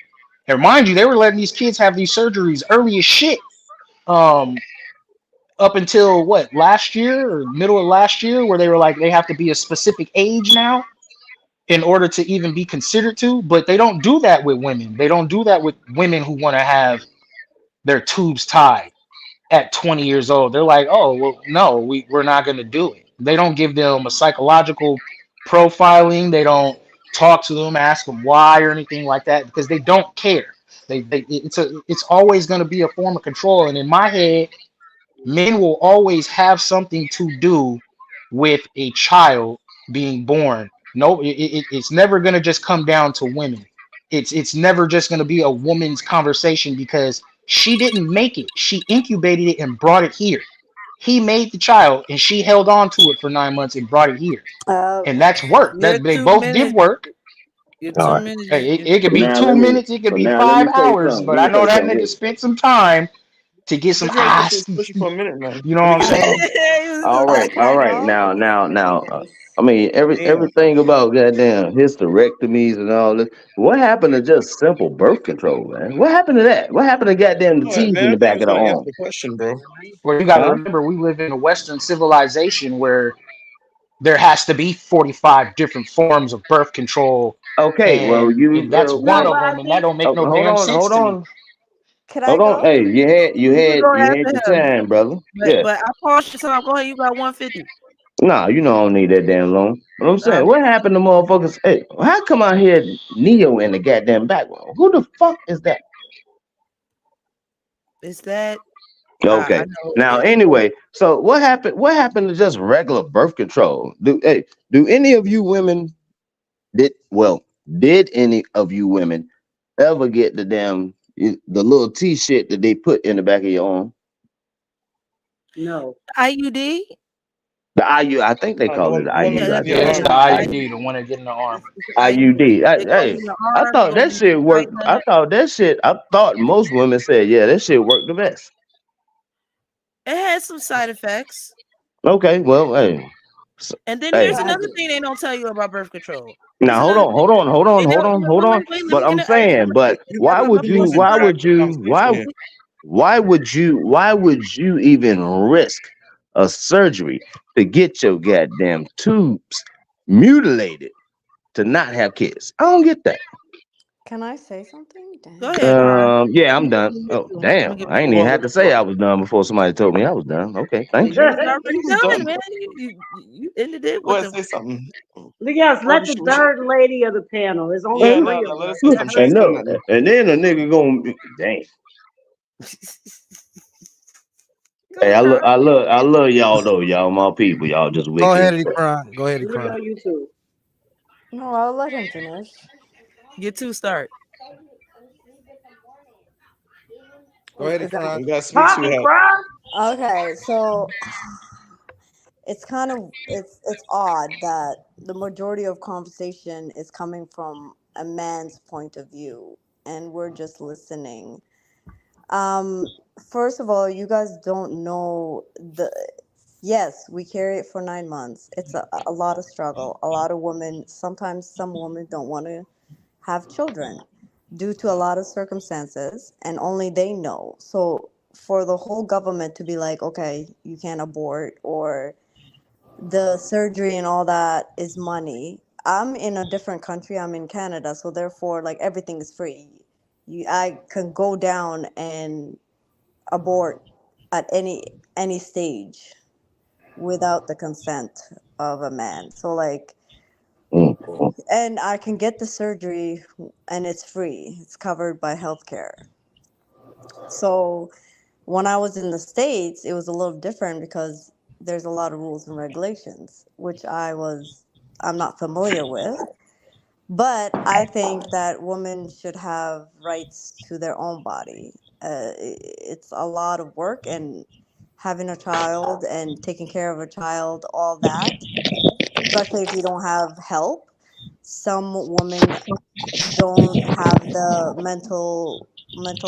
And mind you, they were letting these kids have these surgeries early as shit. Up until what, last year or middle of last year, where they were like they have to be a specific age now in order to even be considered to. But they don't do that with women. They don't do that with women who want to have their tubes tied at 20 years old. They're like, oh, well, no, we're not going to do it. They don't give them a psychological profiling. They don't talk to them, ask them why or anything like that because they don't care. It's always going to be a form of control. And in my head, men will always have something to do with a child being born. No, it's never going to just come down to women. It's never just going to be a woman's conversation because she didn't make it. She incubated it and brought it here. He made the child and she held on to it for 9 months and brought it here. And that's work. Your That they 2 both did minutes. work. Your All 2 right. minutes. Hey, Your it could So be now 2 let me. minutes. It could So be now let 5 me say hours. something. But Let I me know say that something. nigga spent some time to get some We're trying to put this ass. pussy for a minute, man. You know Let what me I'm get saying? this. All right, all right. No, Now. please. I mean, Damn. everything about goddamn hysterectomies and all this. What happened to just simple birth control, man? What happened to that? What happened to goddamn the All right, teeth in man. I the think I back was of the gonna answer arm? the question, bro. Well, you got to Huh? remember, we live in a Western civilization where there has to be 45 different forms of birth control, Okay, well, and that's No, one but of I them, and that think don't make oh, no damn sense to me. Can I hold on. go? Hey, you can go you had after your him, time, brother. Yeah. but I paused your time. Go ahead. You got 150. Nah, you know I don't need that damn long. But I'm All saying, right. what happened to motherfuckers? Hey, how come I hear Neo in the goddamn background? Who the fuck is that? Is that I Okay. know Now, it, anyway, so what happened? What happened to just regular birth control? Do any of you women did any of you women ever get the little T shit that they put in the back of your arm? no. IUD? The IU, I think they The call it one, the the one, Yeah, IU. I that's Yeah, think yeah, it's the that's IUD, the one that get in the arm. it's the IUD. IUD. It goes Hey, in your I arm. It thought goes that in your shit right worked. I leg. thought that shit. I thought most women said, yeah, that shit worked the best. It has some side effects. Okay, well, hey, And then hey. here's I another do. thing they don't tell you about birth control. Here's Now hold another on, thing. hold on, hold on, They hold don't. on, No, hold on. wait. Let But me get I'm it. Hey, saying, but You why gotta my would you you? point gotta is Why right. would subtract the you? rest based on. Why would you even risk a surgery to get your goddamn tubes mutilated to not have kids? I don't get that. Can I say something? Go Damn. ahead, Cron. Yeah, I'm I'm gonna done. give you Oh, two. I'm gonna damn. give I you ain't two. even Well, had to say I was done before somebody told me I was done. Okay, Well, thank you you. was he already was done, done. man. You ended it Go with ahead, the. say something. Yes, Well, let the third lady of the panel. There's only yeah, And, three no, of no, let us. us say Let something. She her ain't and saying no, go. nothing. and then a nigga gonna dang. Go, Hey, Cron. I love y'all though. Y'all my people. Y'all just Go wicked. ahead, Ekron. Go ahead, We Ekron. love you too. No, I'll let him finish. Your two start. Go ahead, Is that Ekron. You gotta speak to Talking her. crap. okay? So it's odd that the majority of conversation is coming from a man's point of view and we're just listening. um First of all, you guys don't know the yes, we carry it for 9 months. It's a lot of struggle. A lot of women, sometimes some women don't want to have children due to a lot of circumstances, and only they know. So for the whole government to be like, okay, you can't abort, or the surgery and all that is money. I'm in a different country. I'm in Canada, so therefore, like, everything is free. I can go down and abort at any stage without the consent of a man. So like, Mm. and I can get the surgery and it's free. It's covered by healthcare. So when I was in the States, it was a little different because there's a lot of rules and regulations, which I'm not familiar with. But I think that women should have rights to their own body. It's a lot of work, and having a child and taking care of a child, all that, especially if you don't have help. Some women don't have the mental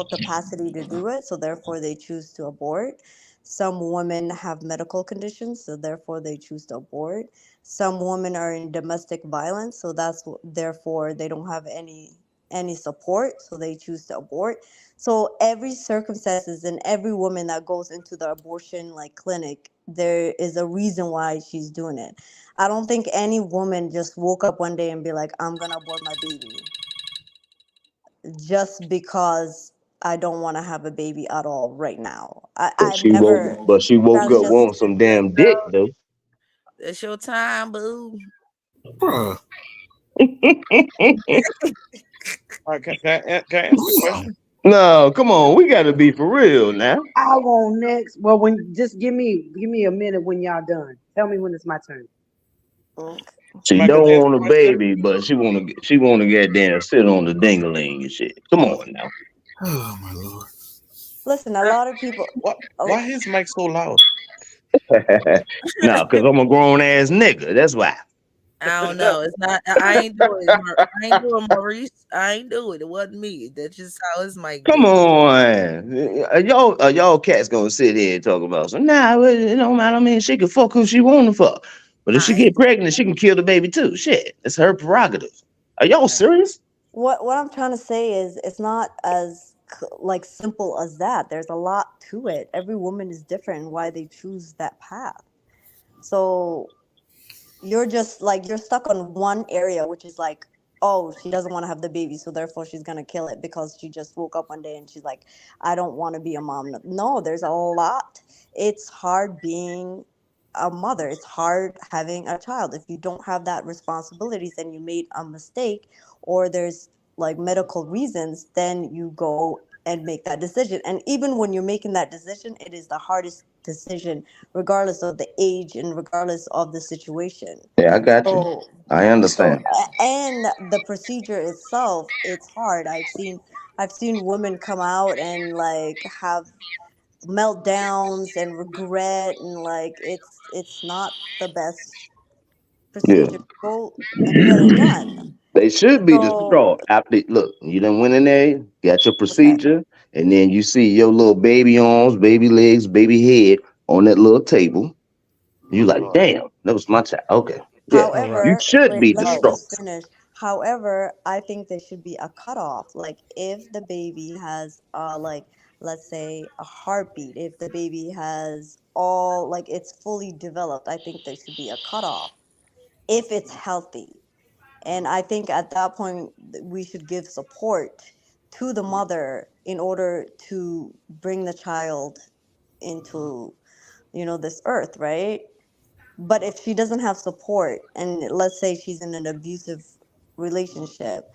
capacity to do it, so therefore they choose to abort. Some women have medical conditions, so therefore they choose to abort. Some women are in domestic violence, so therefore they don't have any support, so they choose to abort. So every circumstances and every woman that goes into the abortion like clinic, there is a reason why she's doing it. I don't think any woman just woke up one day and be like, I'm gonna abort my baby just because I don't want to have a baby at all right now. I've never. But she woke That's up just wanting some Hey, damn dick girl, though. it's your time, boo. Bruh. All right, can I answer the question? No, come on, we gotta be for real now. I'll go next. Well, when just give me a minute when y'all done. Tell me when it's my turn. Okay. She Somebody don't could answer want the a question. baby, but she wanna get down sit on the dingaling and shit. Come on now. Oh my lord. Listen, a lot of people. Why his mic so loud? No, because I'm a grown ass nigga. That's why. I don't know. It's not. I ain't doing it. I ain't doing Maurice. I ain't do it. It wasn't me. That's just how his mic Come be. on. Y'all cats gonna sit here and talk about some it don't matter. I mean, she can fuck who she wanna fuck. But if she I ain't get doing pregnant, she can kill the baby too. Shit. It's her prerogative. Are y'all that. serious? What I'm trying to say is, it's not as like simple as that. There's a lot to it. Every woman is different in why they choose that path. So you're just like, you're stuck on one area, which is like, oh, she doesn't want to have the baby, so therefore she's gonna kill it because she just woke up one day and she's like, I don't want to be a mom. No, there's a lot. It's hard being a mother. It's hard having a child. If you don't have that responsibilities and you made a mistake, or there's like medical reasons, then you go and make that decision. And even when you're making that decision, it is the hardest decision, regardless of the age and regardless of the situation. Yeah, I got you. So, I understand. and the procedure itself, it's hard. I've seen women come out and like have meltdowns and regret, and like it's not the best Yeah. procedure to go and get it done. They should be So, distraught after look, you done went in there, got your okay. procedure, and then you see your little baby arms, baby legs, baby head on that little table. You like, damn, that was my child. Okay. Yeah. All right. You However, should wait, be let me distraught. just finish. However, I think there should be a cutoff. Like, if the baby has, like, let's say a heartbeat, if the baby has all, like, it's fully developed, I think there should be a cutoff if it's healthy. And I think at that point, we should give support to the mother in order to bring the child into, this earth, right? But if she doesn't have support, and let's say she's in an abusive relationship,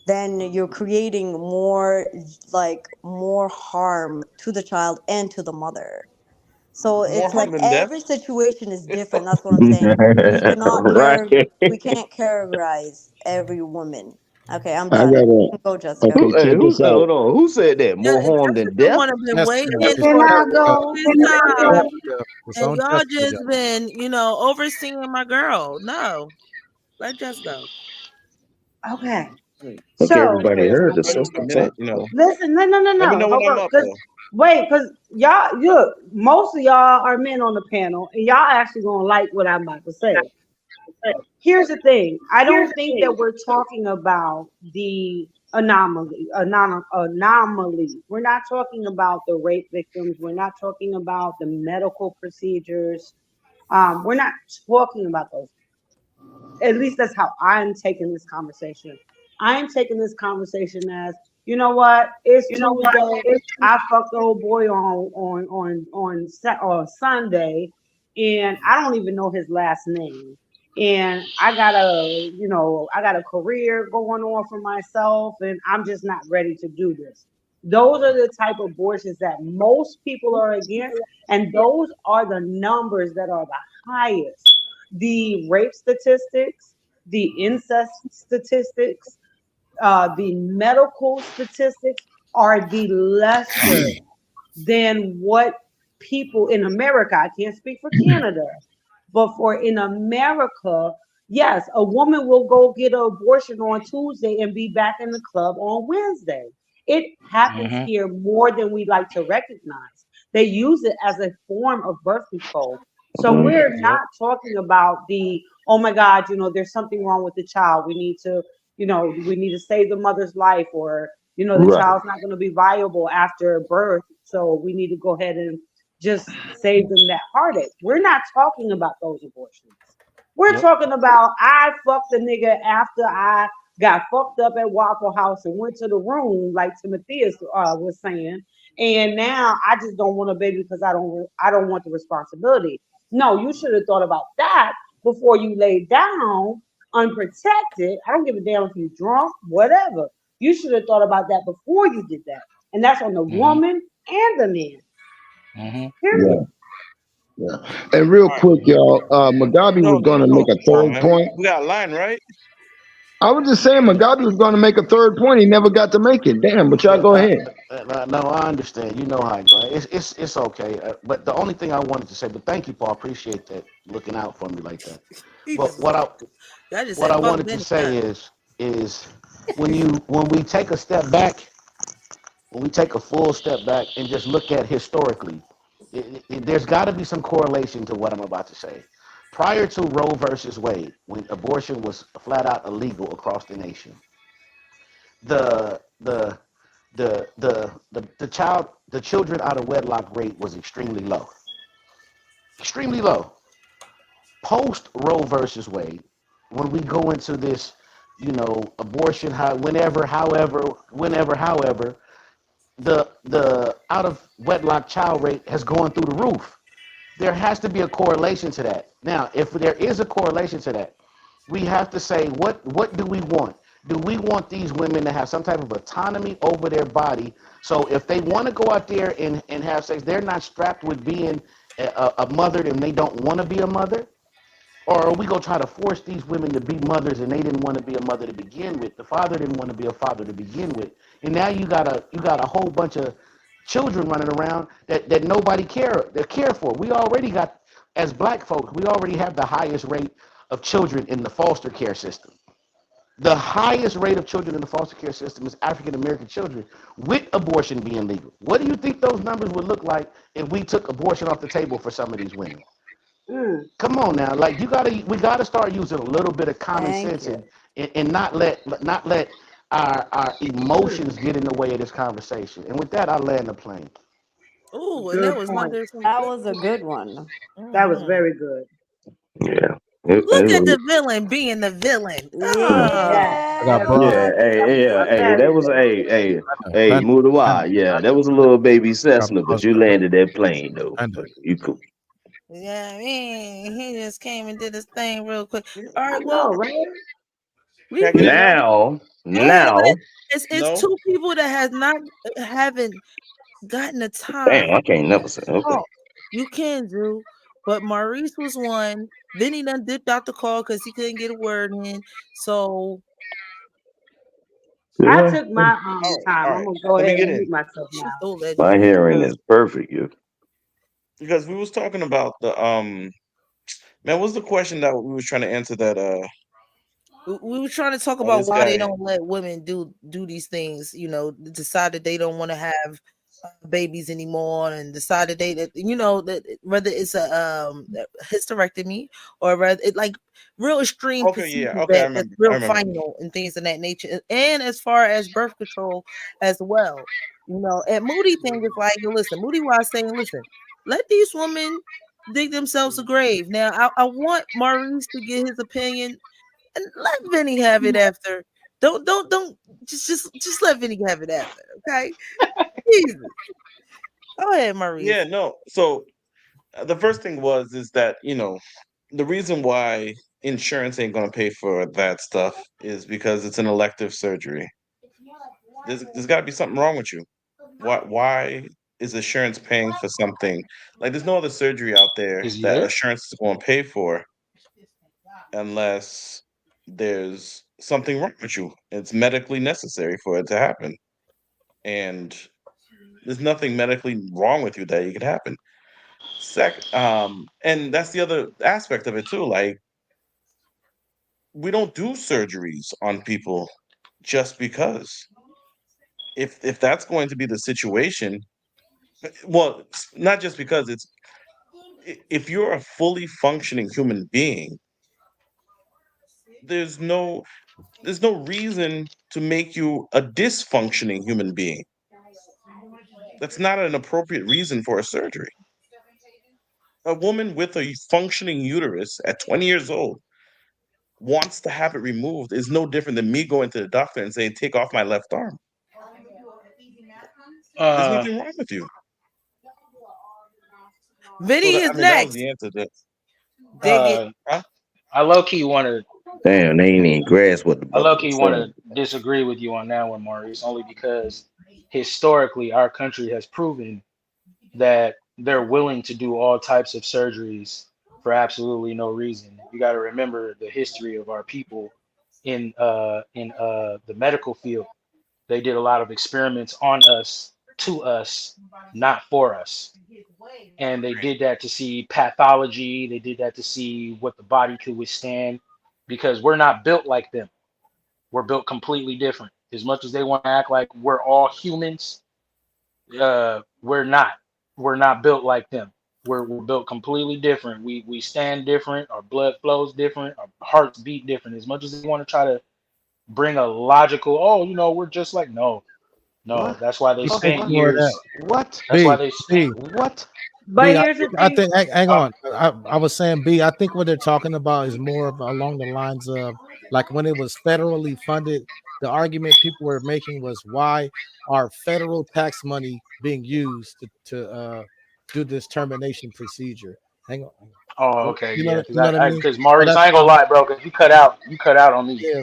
then you're creating more harm to the child and to the mother. So More it's harm like than death. every situation is different. That's what I'm saying. We cannot Right. we can't categorize every woman. Okay, I'm I done. gotta. Go, Jessica. Okay, Hey, check this out. hold on. Who said that? Yeah, More harm than Jessica death? wanna been Jessica, waiting it's Can on I for go? this Can I time, go? Jessica. It's and on y'all Jessica, just y'all. been, overseeing my girl. No, let Jess go. Okay. Hey, Think So everybody Everybody heard got the like sister a minute, talk. you know. listen, no, no, no, Let me no. know when Hold I'm on, up cause though. wait, cause y'all, look, most of y'all are men on the panel, and y'all actually gonna like what I'm about to say. Here's the thing. I don't think that we're talking about the anomaly. We're not talking about the rape victims. We're not talking about the medical procedures. We're not talking about those. At least that's how I'm taking this conversation. I'm taking this conversation as, you know what? It's Tuesday. I fucked the old boy on Sunday, and I don't even know his last name. And I got a career going on for myself, and I'm just not ready to do this. Those are the type of abortions that most people are against, and those are the numbers that are the highest. The rape statistics, the incest statistics, the medical statistics are the lesser than what people in America, I can't speak for Canada, but for in America, yes, a woman will go get an abortion on Tuesday and be back in the club on Wednesday. It happens Mm-hmm. here more than we like to recognize. They use it as a form of birth control. So we're Yep. not talking about oh my God, there's something wrong with the child. We need to save the mother's life, or, the Right. child's not going to be viable after birth. So we need to go ahead and just save them that heartache. We're not talking about those abortions. We're Yep. talking about I fucked the nigga after I got fucked up at Waffle House and went to the room, like Timotheus was saying, and now I just don't want a baby because I don't want the responsibility. No, you should have thought about that before you laid down unprotected. I don't give a damn if you're drunk, whatever. You should have thought about that before you did that, and that's on the Mm-hmm. woman and the man. Mm-hmm. Period. Yeah. And real All right. quick, y'all, Mugabe No, was no, going no, to no. make a Come on, third man. point. We got a line, right? I was just saying Mugabe was going to make a third point. He never got to make it. Damn, but y'all Yeah, go ahead. no, I understand. You know how it goes. It's okay. But the only thing I wanted to say, but thank you, Paul. Appreciate that, looking out for me like that. He But just was like, I just what said, I fuck wanted to Benny. say is when we take a step back, when we take a full step back and just look at historically, there's got to be some correlation to what I'm about to say. Prior to Roe versus Wade, when abortion was flat out illegal across the nation, the the the children out of wedlock rate was extremely low, extremely low. Post Roe versus Wade, when we go into this, abortion, however, the out of wedlock child rate has gone through the roof. There has to be a correlation to that. Now, if there is a correlation to that, we have to say, what do we want? Do we want these women to have some type of autonomy over their body? So if they want to go out there and have sex, they're not strapped with being a mother and they don't want to be a mother? Or are we gonna try to force these women to be mothers and they didn't want to be a mother to begin with? The father didn't want to be a father to begin with, and now you got a whole bunch of children running around that nobody care for. We already got, as black folks, we already have the highest rate of children in the foster care system. The highest rate of children in the foster care system is African American children, with abortion being legal. What do you think those numbers would look like if we took abortion off the table for some of these women? Mm. Come on now, like we gotta start using a little bit of common Thank sense you. and not let our emotions get in the way of this conversation. And with that, I land the plane. Ooh, and that Good was point. under some That good. was a good one. That was Mhm. very good. Yeah. Look at the villain being the villain. Yes. I got Yeah. bars. Yeah, hey, that Very was good. hey, Panda, Panda, Mudawa. Yeah, that was a little baby got Cessna, bars but you for landed that plane though. Panda. You cool. Yeah, man, he just came and did his thing real quick. All I right, well, know, right? we Can I get in now? yeah, but Now, it's No. two people that haven't gotten the damn, time I can't never say. to Okay. talk. You can, Drew, but Maurice was one. Then he done dipped out the call because he couldn't get a word in. So I Yeah, took my All time. I'm right. gonna go Let me ahead get and in mute myself She's now so my legendary. hearing because is perfect. You. we was talking about the man. What's the question that we was trying to answer that We were trying to talk about this why they guy? don't let women do these things. Decide that they don't want to have babies anymore, and decide that that whether it's a hysterectomy or whether it like real extreme Okay, yeah, procedures okay, that's I real remember. final and things of that nature. And as far as birth control as well, and Moody thing is like, listen, Moody was saying, listen, let these women dig themselves a grave. Now, I want Maurice to get his opinion and let Vinny have it after. Don't just let Vinny have it after. Okay, Jesus. Go ahead, Yeah, Maurice. no. So the first thing is that the reason why insurance ain't gonna pay for that stuff is because it's an elective surgery. There's got to be something wrong with you. Why is insurance paying for something like there's no other surgery out there Is he that there? insurance is going to pay for unless there's something wrong with you. It's medically necessary for it to happen, and there's nothing medically wrong with you that it could happen. And that's the other aspect of it too. Like we don't do surgeries on people just because. If that's going to be the situation, well, not just because if you're a fully functioning human being, there's no there's no reason to make you a dysfunctioning human being. That's not an appropriate reason for a surgery. A woman with a functioning uterus at 20 years old wants to have it removed is no different than me going to the doctor and saying, take off my left arm. There's Uh, nothing wrong with you. So Vinny that, is I mean, that was next. the answer to Dig it. huh? I low key want to Damn, they ain't even grasp what the I brother low key was want saying. to disagree with you on that one, Maurice, only because historically our country has proven that they're willing to do all types of surgeries for absolutely no reason. You got to remember the history of our people in the medical field. They did a lot of experiments on us, to us, not for us. And they did that to see pathology. They did that to see what the body could withstand because we're not built like them. We're built completely different. As much as they want to act like we're all humans, we're not. We're not built like them. We're built completely different. We stand different. Our blood flows different. Our hearts beat different. As much as they want to try to bring a logical, oh, we're just like no, no. What? That's why they You Oh, think spent what? more of that? years. What? That's why B, they spent. B, What? but B. here's the I thing. think. Hang Uh, on. I was saying B. I think what they're talking about is more of along the lines of like when it was federally funded. The argument people were making was why are federal tax money being used to do this termination procedure? Hang on. oh, okay, You yeah. know. Because You know what I mean? because So Maurice, that's I ain't why. gonna lie, bro. Because you cut out on me. Yeah,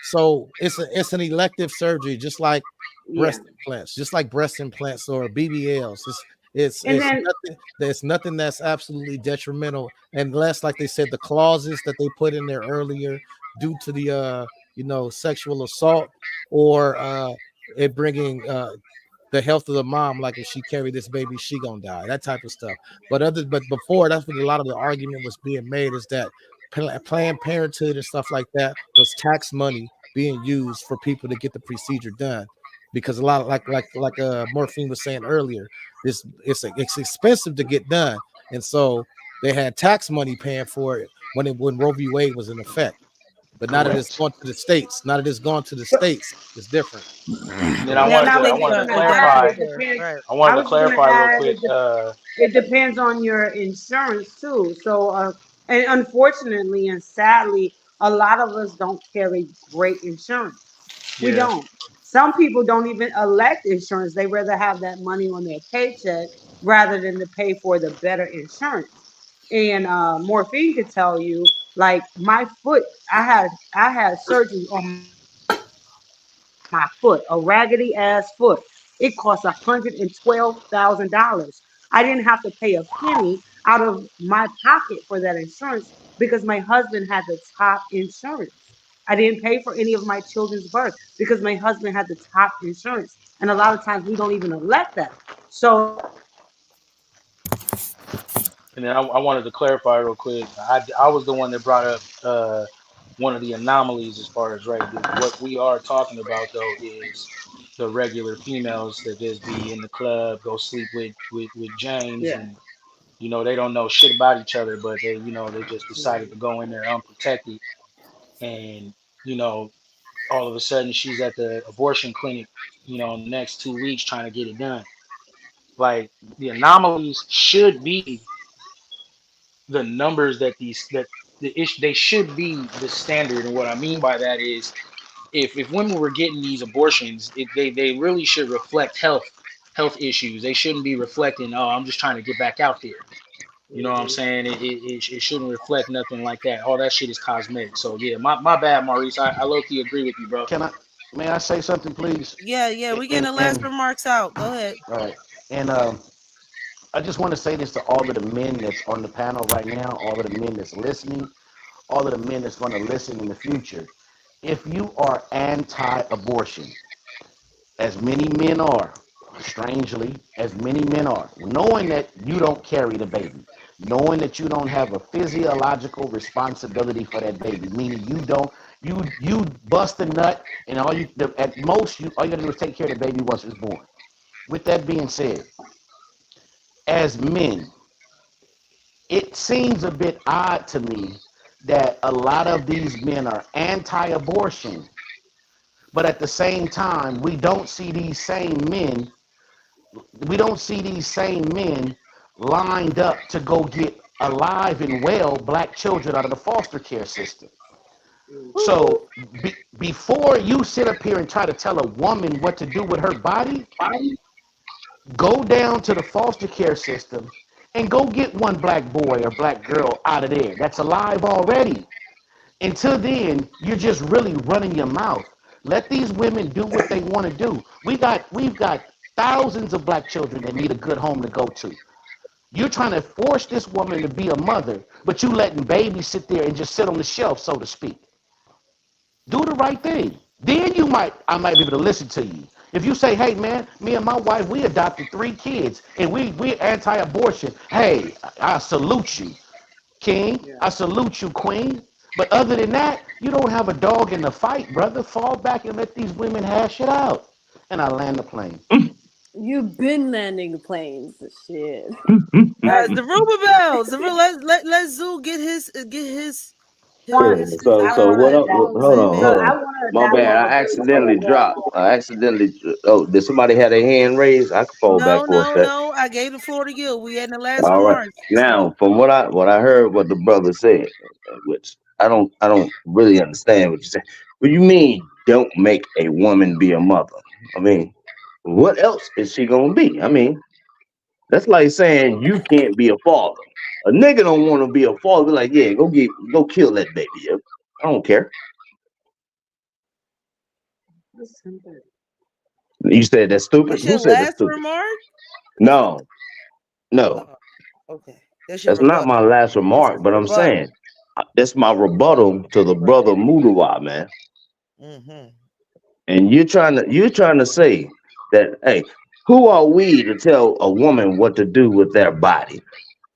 so it's an elective surgery, just like Yeah. breast implants, just like breast implants or BBLs. It's And it's then nothing. There's nothing that's absolutely detrimental, unless, like they said, the clauses that they put in there earlier, due to the sexual assault or it bringing the health of the mom, like if she carried this baby, she gonna die, that type of stuff. But before, that's what a lot of the argument was being made, is that Planned Parenthood and stuff like that was tax money being used for people to get the procedure done. Because a lot of Morphine was saying earlier, it's expensive to get done, and so they had tax money paying for it when Roe v. Wade was in effect. But now that it's Correct. gone to the states, so, it's different. And then Go I ahead. then wanted I to was I States just wanted to are, gonna got add clarify. it different, depends. right? I I wanted to was gonna clarify real add quick. it depends on your insurance too. So and unfortunately and sadly, a lot of us don't carry great insurance. We Yeah. don't. Some people don't even elect insurance. They rather have that money on their paycheck rather than to pay for the better insurance. And Morphine could tell you, like my foot, I had surgery on my foot, a raggedy ass foot. It cost $112,000. I didn't have to pay a penny out of my pocket for that insurance because my husband had the top insurance. I didn't pay for any of my children's birth because my husband had the top insurance. And a lot of times we don't even elect that. So And then I wanted to clarify real quick. I was the one that brought up one of the anomalies as far as right. What we are talking about though is the regular females that just be in the club, go sleep with James, yeah, and they don't know shit about each other, but they just decided to go in there unprotected, and you know all of a sudden she's at the abortion clinic, in the next 2 weeks trying to get it done. Like the anomalies should be the numbers that they should be the standard. And what I mean by that is if women were getting these abortions, they really should reflect health issues. They shouldn't be reflecting, oh, I'm just trying to get back out there. You know what I'm saying? It shouldn't reflect nothing like that. All that shit is cosmetic. So yeah, my bad, Maurice. I low-key agree with you, bro. May I say something, please? Yeah, we getting the last remarks out. Go ahead. All right. And I just want to say this to all of the men that's on the panel right now, all of the men that's listening, all of the men that's going to listen in the future. If you are anti-abortion, as many men are, strangely, as many men are, knowing that you don't carry the baby, knowing that you don't have a physiological responsibility for that baby, meaning you bust a nut, and all you gotta do is take care of the baby once it's born. With that being said, as men, it seems a bit odd to me that a lot of these men are anti-abortion, but at the same time, we don't see these same men lined up to go get alive and well black children out of the foster care system. So before you sit up here and try to tell a woman what to do with her body, go down to the foster care system and go get one black boy or black girl out of there that's alive already. Until then, you're just really running your mouth. Let these women do what they want to do. We've got thousands of black children that need a good home to go to. You're trying to force this woman to be a mother, but you letting babies sit there and just sit on the shelf, so to speak. Do the right thing. Then I might be able to listen to you. If you say, hey man, me and my wife, we adopted 3 kids and we're anti-abortion. Hey, I salute you, King. Yeah. I salute you, Queen. But other than that, you don't have a dog in the fight, brother. Fall back and let these women hash it out. And I land the plane. You've been landing the planes. Shit. The rumor bells. Let Zoo get his. So what up? Hold on. My bad. I accidentally dropped. Did somebody have their hand raised? I could fall back for a second. No. I gave the floor to you. We had the last All right. remarks. Now, from what I heard, what the brother said, which I don't really understand what you said. What do you mean? Don't make a woman be a mother? I mean, what else is she gonna be? I mean, that's like saying you can't be a father. A nigga don't want to be a father. Be like, yeah, go kill that baby. I don't care. You said that's stupid. That's Who your said that's last stupid? remark? No. Okay. That's not my last remark, but I'm saying that's my rebuttal to the brother Mudawa, man. Mm-hmm. And you're trying to say that, hey, who are we to tell a woman what to do with their body?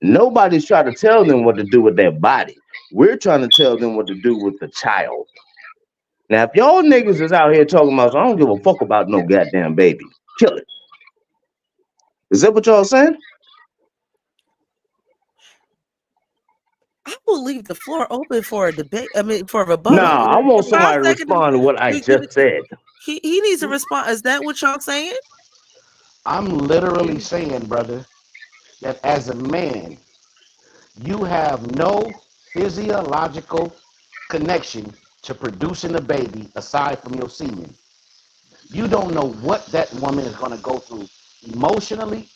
Nobody's trying to tell them what to do with their body. We're trying to tell them what to do with the child. Now, if y'all niggas is out here talking about, I don't give a fuck about no goddamn baby. Kill it. Is that what y'all saying? I will leave the floor open for a debate. I mean, for a rebuttal. Nah, I want somebody to respond to what I just said. He needs to respond. Is that what y'all saying? I'm literally saying, brother, that as a man, you have no physiological connection to producing a baby aside from your semen. You don't know what that woman is going to go through emotionally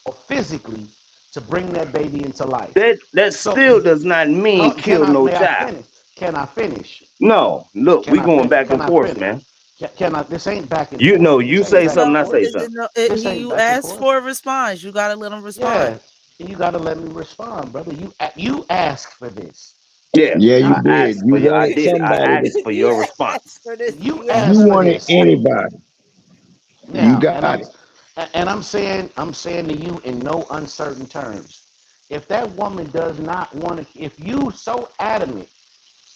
or physically to bring that baby into life. That still does not mean kill no child. Can I finish? No, look, we going back and forth, man. This ain't back and forth. You know, you say something, I say something. You asked for a response. You got to let him respond. Yeah, you got to let me respond, brother. You asked for this. Yeah, Yeah, you I did. asked You for your, I wanted did. I somebody. asked for You your response. asked for this. You You asked You asked for for wanted this. anybody. You Now, got it. I'm saying to you in no uncertain terms, if that woman does not want to, if you so adamant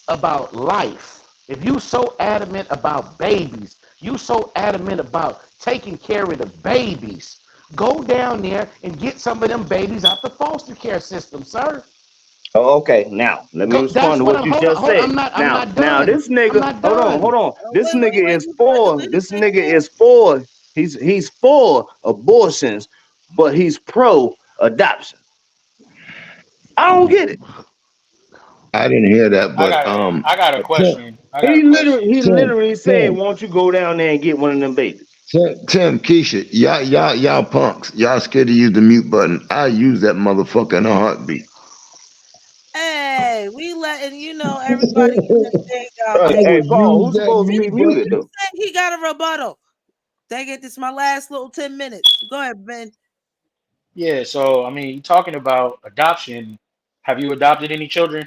about life, if you so adamant about babies, you so adamant about taking care of the babies, go down there and get some of them babies out the foster care system, sir. Oh, okay. Now let me Go. respond That's to what what I'm. you Hold on. just Hold on. said. I'm not done. This I'm nigga, not hold on, done. hold on. Oh, This wait, nigga is you about to for. let him This nigga finish? is for. He's for abortions, but he's pro adoption. I don't get it. I didn't hear that, I but got I got a Tim, question. I got a He question. Tim, literally said, Tim, "Why don't you go down there and get one of them babies?" Tim, Keisha, y'all punks. Y'all scared to use the mute button. I use that motherfucker in a heartbeat. Hey, we letting you know everybody get their thing out I there. Hey, would Paul, use who's that supposed to He be mute muted button. though? said he got a rebuttal. Dang it, this is my last little 10 minutes. Go ahead, Ben. Yeah, so I mean, you talking about adoption. Have you adopted any children?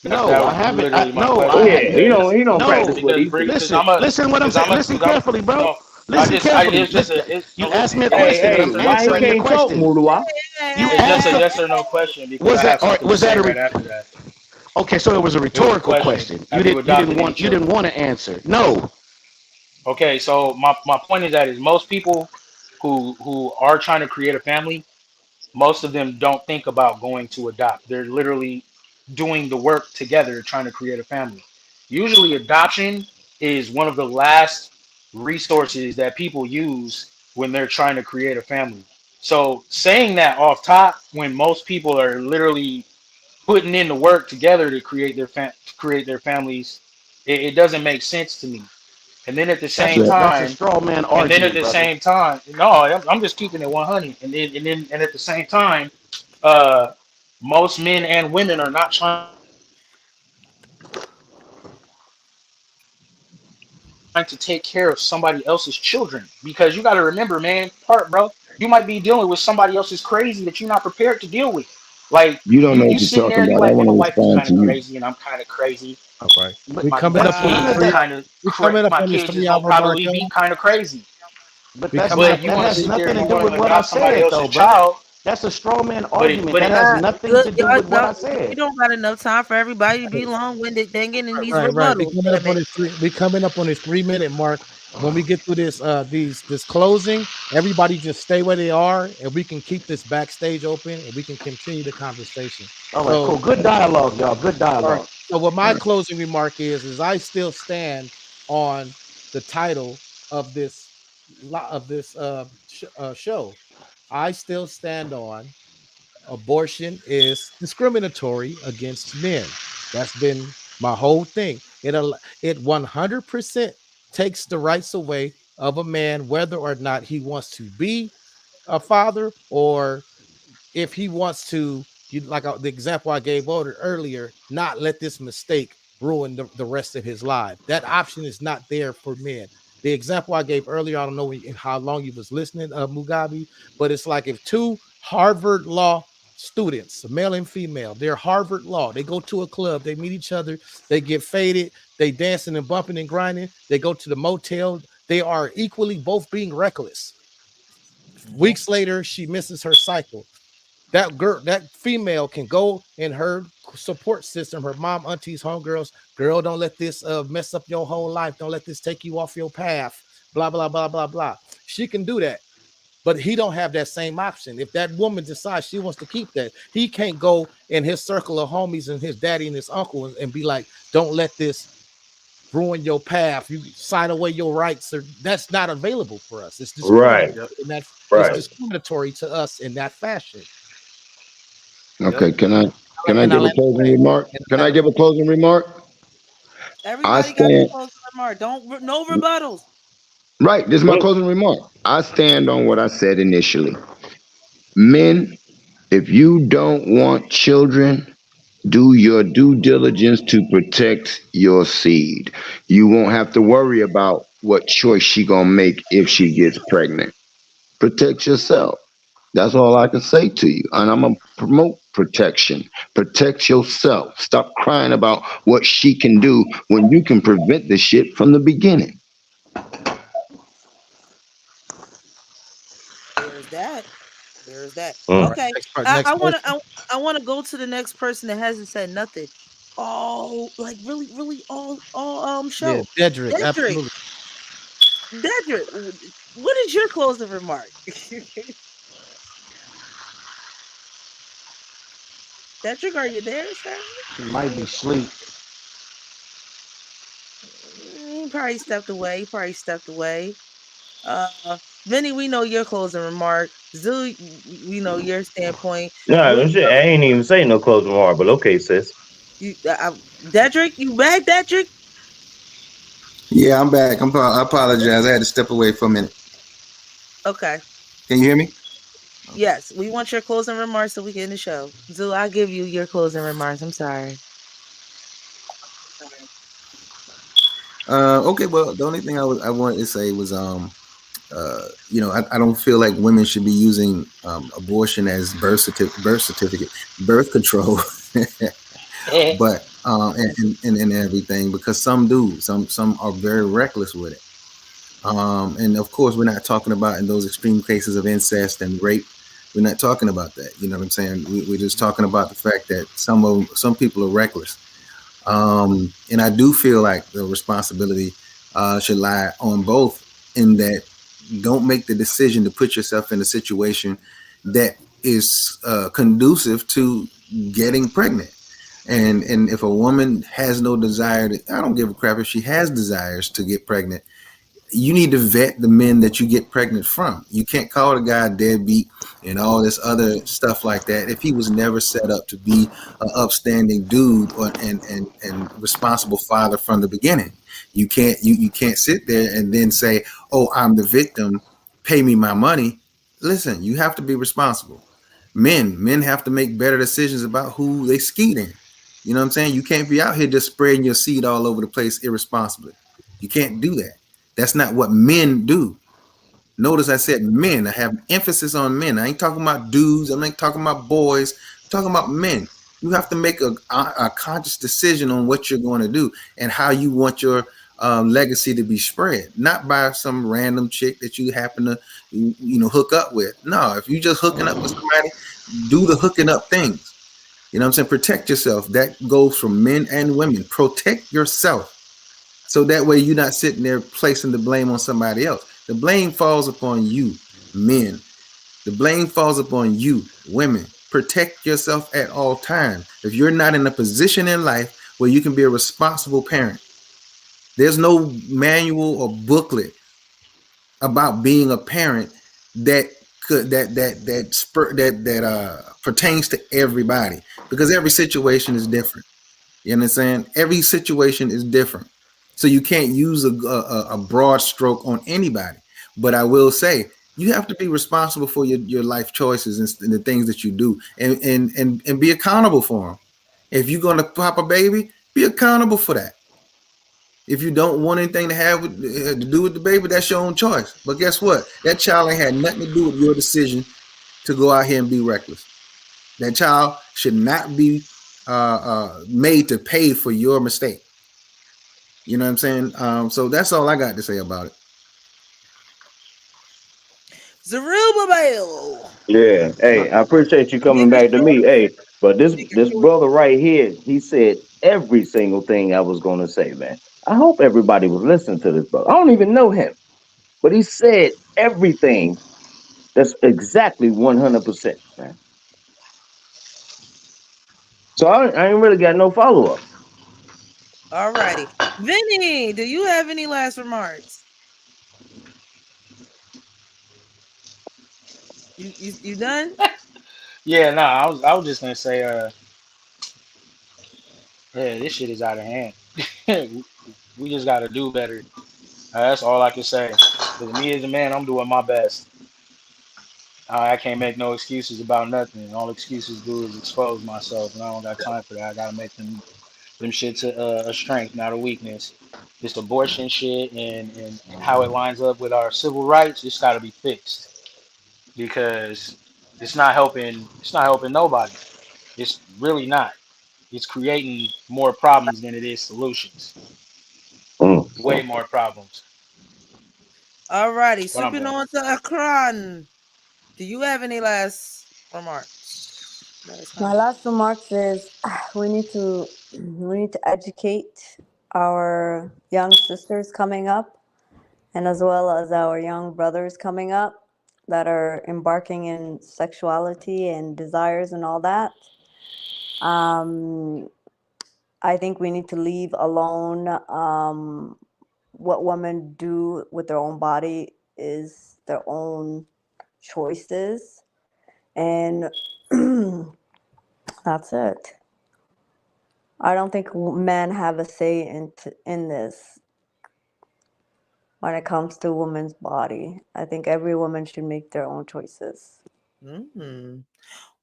No, That I was haven't. literally my No, I question ha- Yeah, because he don't practice no. what he because preach. Listen, listen. What I'm saying. Listen because I'm carefully, bro. no, Listen carefully. no, You asked listen. me a Hey, question, and Hey, I'm yes or no why he answering your can't question. talk, question. Mudawar? You Hey, It's just asked. a yes or no question because Was I that have or something to was that say a? right after that. Okay, so it was a It was a rhetorical question. question. Have you adopted any You didn't children? want to answer. No. Okay, so my point is that is most people who are trying to create a family, most of them don't think about going to adopt. They're literally doing the work together trying to create a family. Usually adoption is one of the last resources that people use when they're trying to create a family. So saying that off top when most people are literally putting in the work together to create to create their families, it doesn't make sense to me. And then at the same That's a time, straw man and then at argument, the brother. same time, no, I'm just keeping it 100. And at the same time, uh, most men and women are not trying to take care of somebody else's children because you got to remember, man, bro, you might be dealing with somebody else's crazy that you're not prepared to deal with. Like You don't know you what you're sitting there talking and you about. I like, man, want my to wife is respond kind to of you. crazy and I'm kind of crazy. All right. But We coming but up on none this of My kids is three. that. kind of We coming up my on this kids is 3 gonna hour mark, probably be y'all. kind of crazy. But We coming up But you that on want to has sit there nothing and to you do want with to what I adopt somebody said, though, else's brother. child, That's a straw man but it argument. but That it has Uh, nothing look, to do y'all, with what y'all, I we said. don't got enough time for everybody to be long-winded danging in these right. We rebuttals. coming up Damn on it. this we coming up on this 3 minute mark. When we get through this closing, everybody just stay where they are, and we can keep this backstage open, and we can continue the conversation. All right, So, cool. Good dialogue, y'all. Good all right. dialogue. So, what my closing remark is I still stand on the title of this show. I still stand on abortion is discriminatory against men. That's been my whole thing. It 100% takes the rights away of a man, whether or not he wants to be a father or if he wants to, the example I gave earlier, not let this mistake ruin the rest of his life. That option is not there for men. The example I gave earlier, I don't know how long you was listening, Mugabe, but it's like if two Harvard Law students, male and female, they're Harvard Law. They go to a club, they meet each other, they get faded, they dancing and bumping and grinding. They go to the motel. They are equally both being reckless. Weeks later, she misses her cycle. That female can go in her support system, her mom, aunties, homegirls. Girl, don't let this mess up your whole life. Don't let this take you off your path. Blah blah blah blah blah. She can do that, but he don't have that same option. If that woman decides she wants to keep that, he can't go in his circle of homies and his daddy and his uncle and be like, "Don't let this ruin your path. You sign away your rights." Or that's not available for us. It's Right, discriminatory, and that it's right. discriminatory to us in that fashion. Okay, can I And I give a land the closing plane. remark? And I Can I land the give a plane. closing remark? I Everybody got their stand closing remark. No rebuttals. right. This is my closing remark. I stand on what I said initially. Men, if you don't want children, do your due diligence to protect your seed. You won't have to worry about what choice she gonna make if she gets pregnant. Protect yourself. That's all I can say to you. And I'm gonna promote protection. Protect yourself. Stop crying about what she can do when you can prevent the shit from the beginning. There's that. There's that. All Mm. right, Okay. next part, I next want to. person. I want to go to the next person that hasn't said nothing. All like really, really all Yeah, show. Dedrick, Dedrick, absolutely. Dedrick, what is your closing remark? Dedrick, are you there, sir? He might be asleep. He probably stepped away. He probably stepped away. Vinny, we know your closing remark. Zoo, we know your standpoint. Nah, Will, no shit. I ain't even say no closing remark, but okay, sis. you, Dedrick, you back, Dedrick? Yeah, I'm back. I apologize. I had to step away for a minute. Okay. Can you hear me? Yes, we want your closing remarks so we can end the show. Zoo, I'll give you your closing remarks. I'm sorry. Okay. Well, the only thing I wanted to say was I don't feel like women should be using abortion as birth control, but and everything, because some do. Some are very reckless with it. And of course, we're not talking about in those extreme cases of incest and rape. We're not talking about that. You know what I'm saying? We're just talking about the fact that some people are reckless. And I do feel like the responsibility should lie on both, in that don't make the decision to put yourself in a situation that is conducive to getting pregnant. And if a woman has no desire to, I don't give a crap if she has desires to get pregnant. You need to vet the men that you get pregnant from. You can't call the guy a deadbeat and all this other stuff like that if he was never set up to be an upstanding dude and responsible father from the beginning. You can't sit there and then say, "Oh, I'm the victim. Pay me my money." Listen, you have to be responsible. Men have to make better decisions about who they skeet in. You know what I'm saying? You can't be out here just spreading your seed all over the place irresponsibly. You can't do that. That's not what men do. Notice I said men. I have emphasis on men. I ain't talking about dudes. I'm not talking about boys. I'm talking about men. You have to make a conscious decision on what you're going to do and how you want your legacy to be spread, not by some random chick that you happen to, hook up with. No, if you just hooking up with somebody, do the hooking up things. You know what I'm saying? Protect yourself. That goes for men and women. Protect yourself. So that way you're not sitting there placing the blame on somebody else. The blame falls upon you, men. The blame falls upon you, women. Protect yourself at all times. If you're not in a position in life where you can be a responsible parent, there's no manual or booklet about being a parent that pertains to everybody, because every situation is different. You understand? Every situation is different. So you can't use a broad stroke on anybody. But I will say, you have to be responsible for your life choices and the things that you do, and be accountable for them. If you're going to pop a baby, be accountable for that. If you don't want anything to do with the baby, that's your own choice. But guess what? That child ain't had nothing to do with your decision to go out here and be reckless. That child should not be made to pay for your mistake. You know what I'm saying? So that's all I got to say about it. Zerubbabel. Yeah. Hey, I appreciate you coming Make it back to short. me. Hey, but this Make it this short. brother right here, he said every single thing I was gonna say, man. I hope everybody was listening to this brother. I don't even know him, but he said everything. That's exactly 100%, man. So I ain't really got no follow up. All righty. Vinny, do you have any last remarks? You done? Yeah, nah, I was just gonna say, yeah, this shit is out of hand. We just gotta do better. That's all I can say. Because me as a man, I'm doing my best. I can't make no excuses about nothing. All excuses do is expose myself, and I don't got time for that. I gotta make them shit to a strength, not a weakness. This abortion shit and how it lines up with our civil rights, it's got to be fixed because It's not helping. It's not helping nobody. It's really not. It's creating more problems than it is solutions. Way more problems. All righty, But I'm sweeping done. on to Akran. Do you have any last remarks? My last remarks is we need to educate our young sisters coming up, and as well as our young brothers coming up that are embarking in sexuality and desires and all that. I think we need to leave alone what women do with their own body is their own choices, and that's it. I don't think men have a say in this when it comes to women's body. I think every woman should make their own choices. Mm-hmm.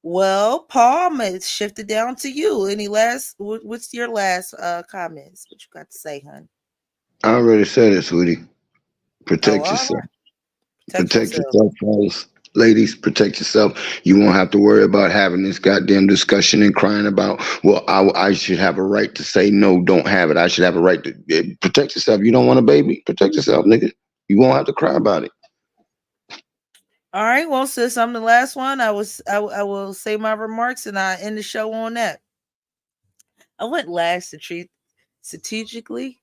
Well, Paul, I'm gonna shift it down to you. Any last? What's your last comments? What you got to say, hon? I already said it, sweetie. Oh, Protect all yourself. right. Protect yourself, fellas. Ladies, protect yourself. You won't have to worry about having this goddamn discussion and crying about, well, I should have a right to say no, don't have it. I should have a right to protect yourself. You don't want a baby? Protect yourself, nigga. You won't have to cry about it. All right. Well, sis, I'm the last one. I will say my remarks and I end the show on that. I went last to treat strategically.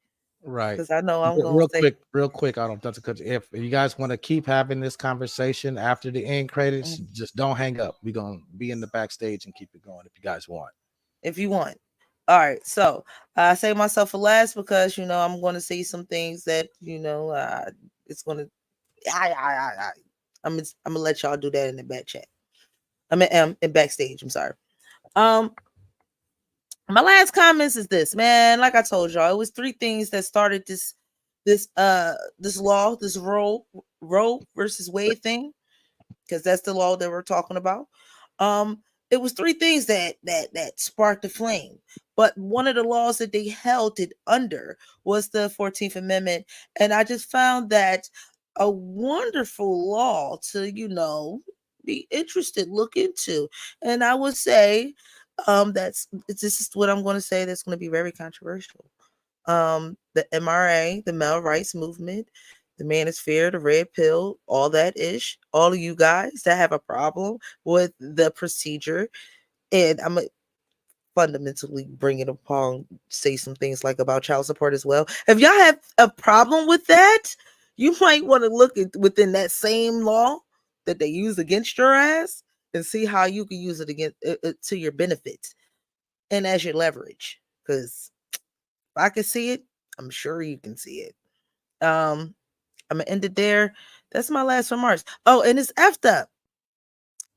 Right. Because I know I'm going real to say quick, real quick. I don't have to cut you. If you guys want to keep having this conversation after the end credits, just don't hang up. We're gonna be in the backstage and keep it going if you guys want. If you want. All right. So I say myself for last because I'm going to say some things that it's going to. I'm gonna let y'all do that in the back chat. I mean, in backstage. I'm sorry. My last comments is this, man. Like I told y'all, it was 3 things that started this law, this Roe versus Wade thing, because that's the law that we're talking about. It was 3 things that sparked the flame. But one of the laws that they held it under was the 14th Amendment, and I just found that a wonderful law to be interested, look into. And I would say this is what I'm going to say that's going to be very controversial. The MRA, the male rights movement, the manosphere, the red pill, all that ish, all of you guys that have a problem with the procedure, and I'm gonna fundamentally bring it upon, say some things like about child support as well. If y'all have a problem with that, you might want to look at within that same law that they use against your ass and see how you can use it against to your benefit and as your leverage. Because if I can see it, I'm sure you can see it. I'm gonna end it there. That's my last remarks. Oh, and it's effed up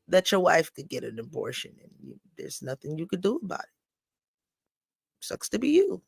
that your wife could get an abortion and there's nothing you could do about it. Sucks to be you.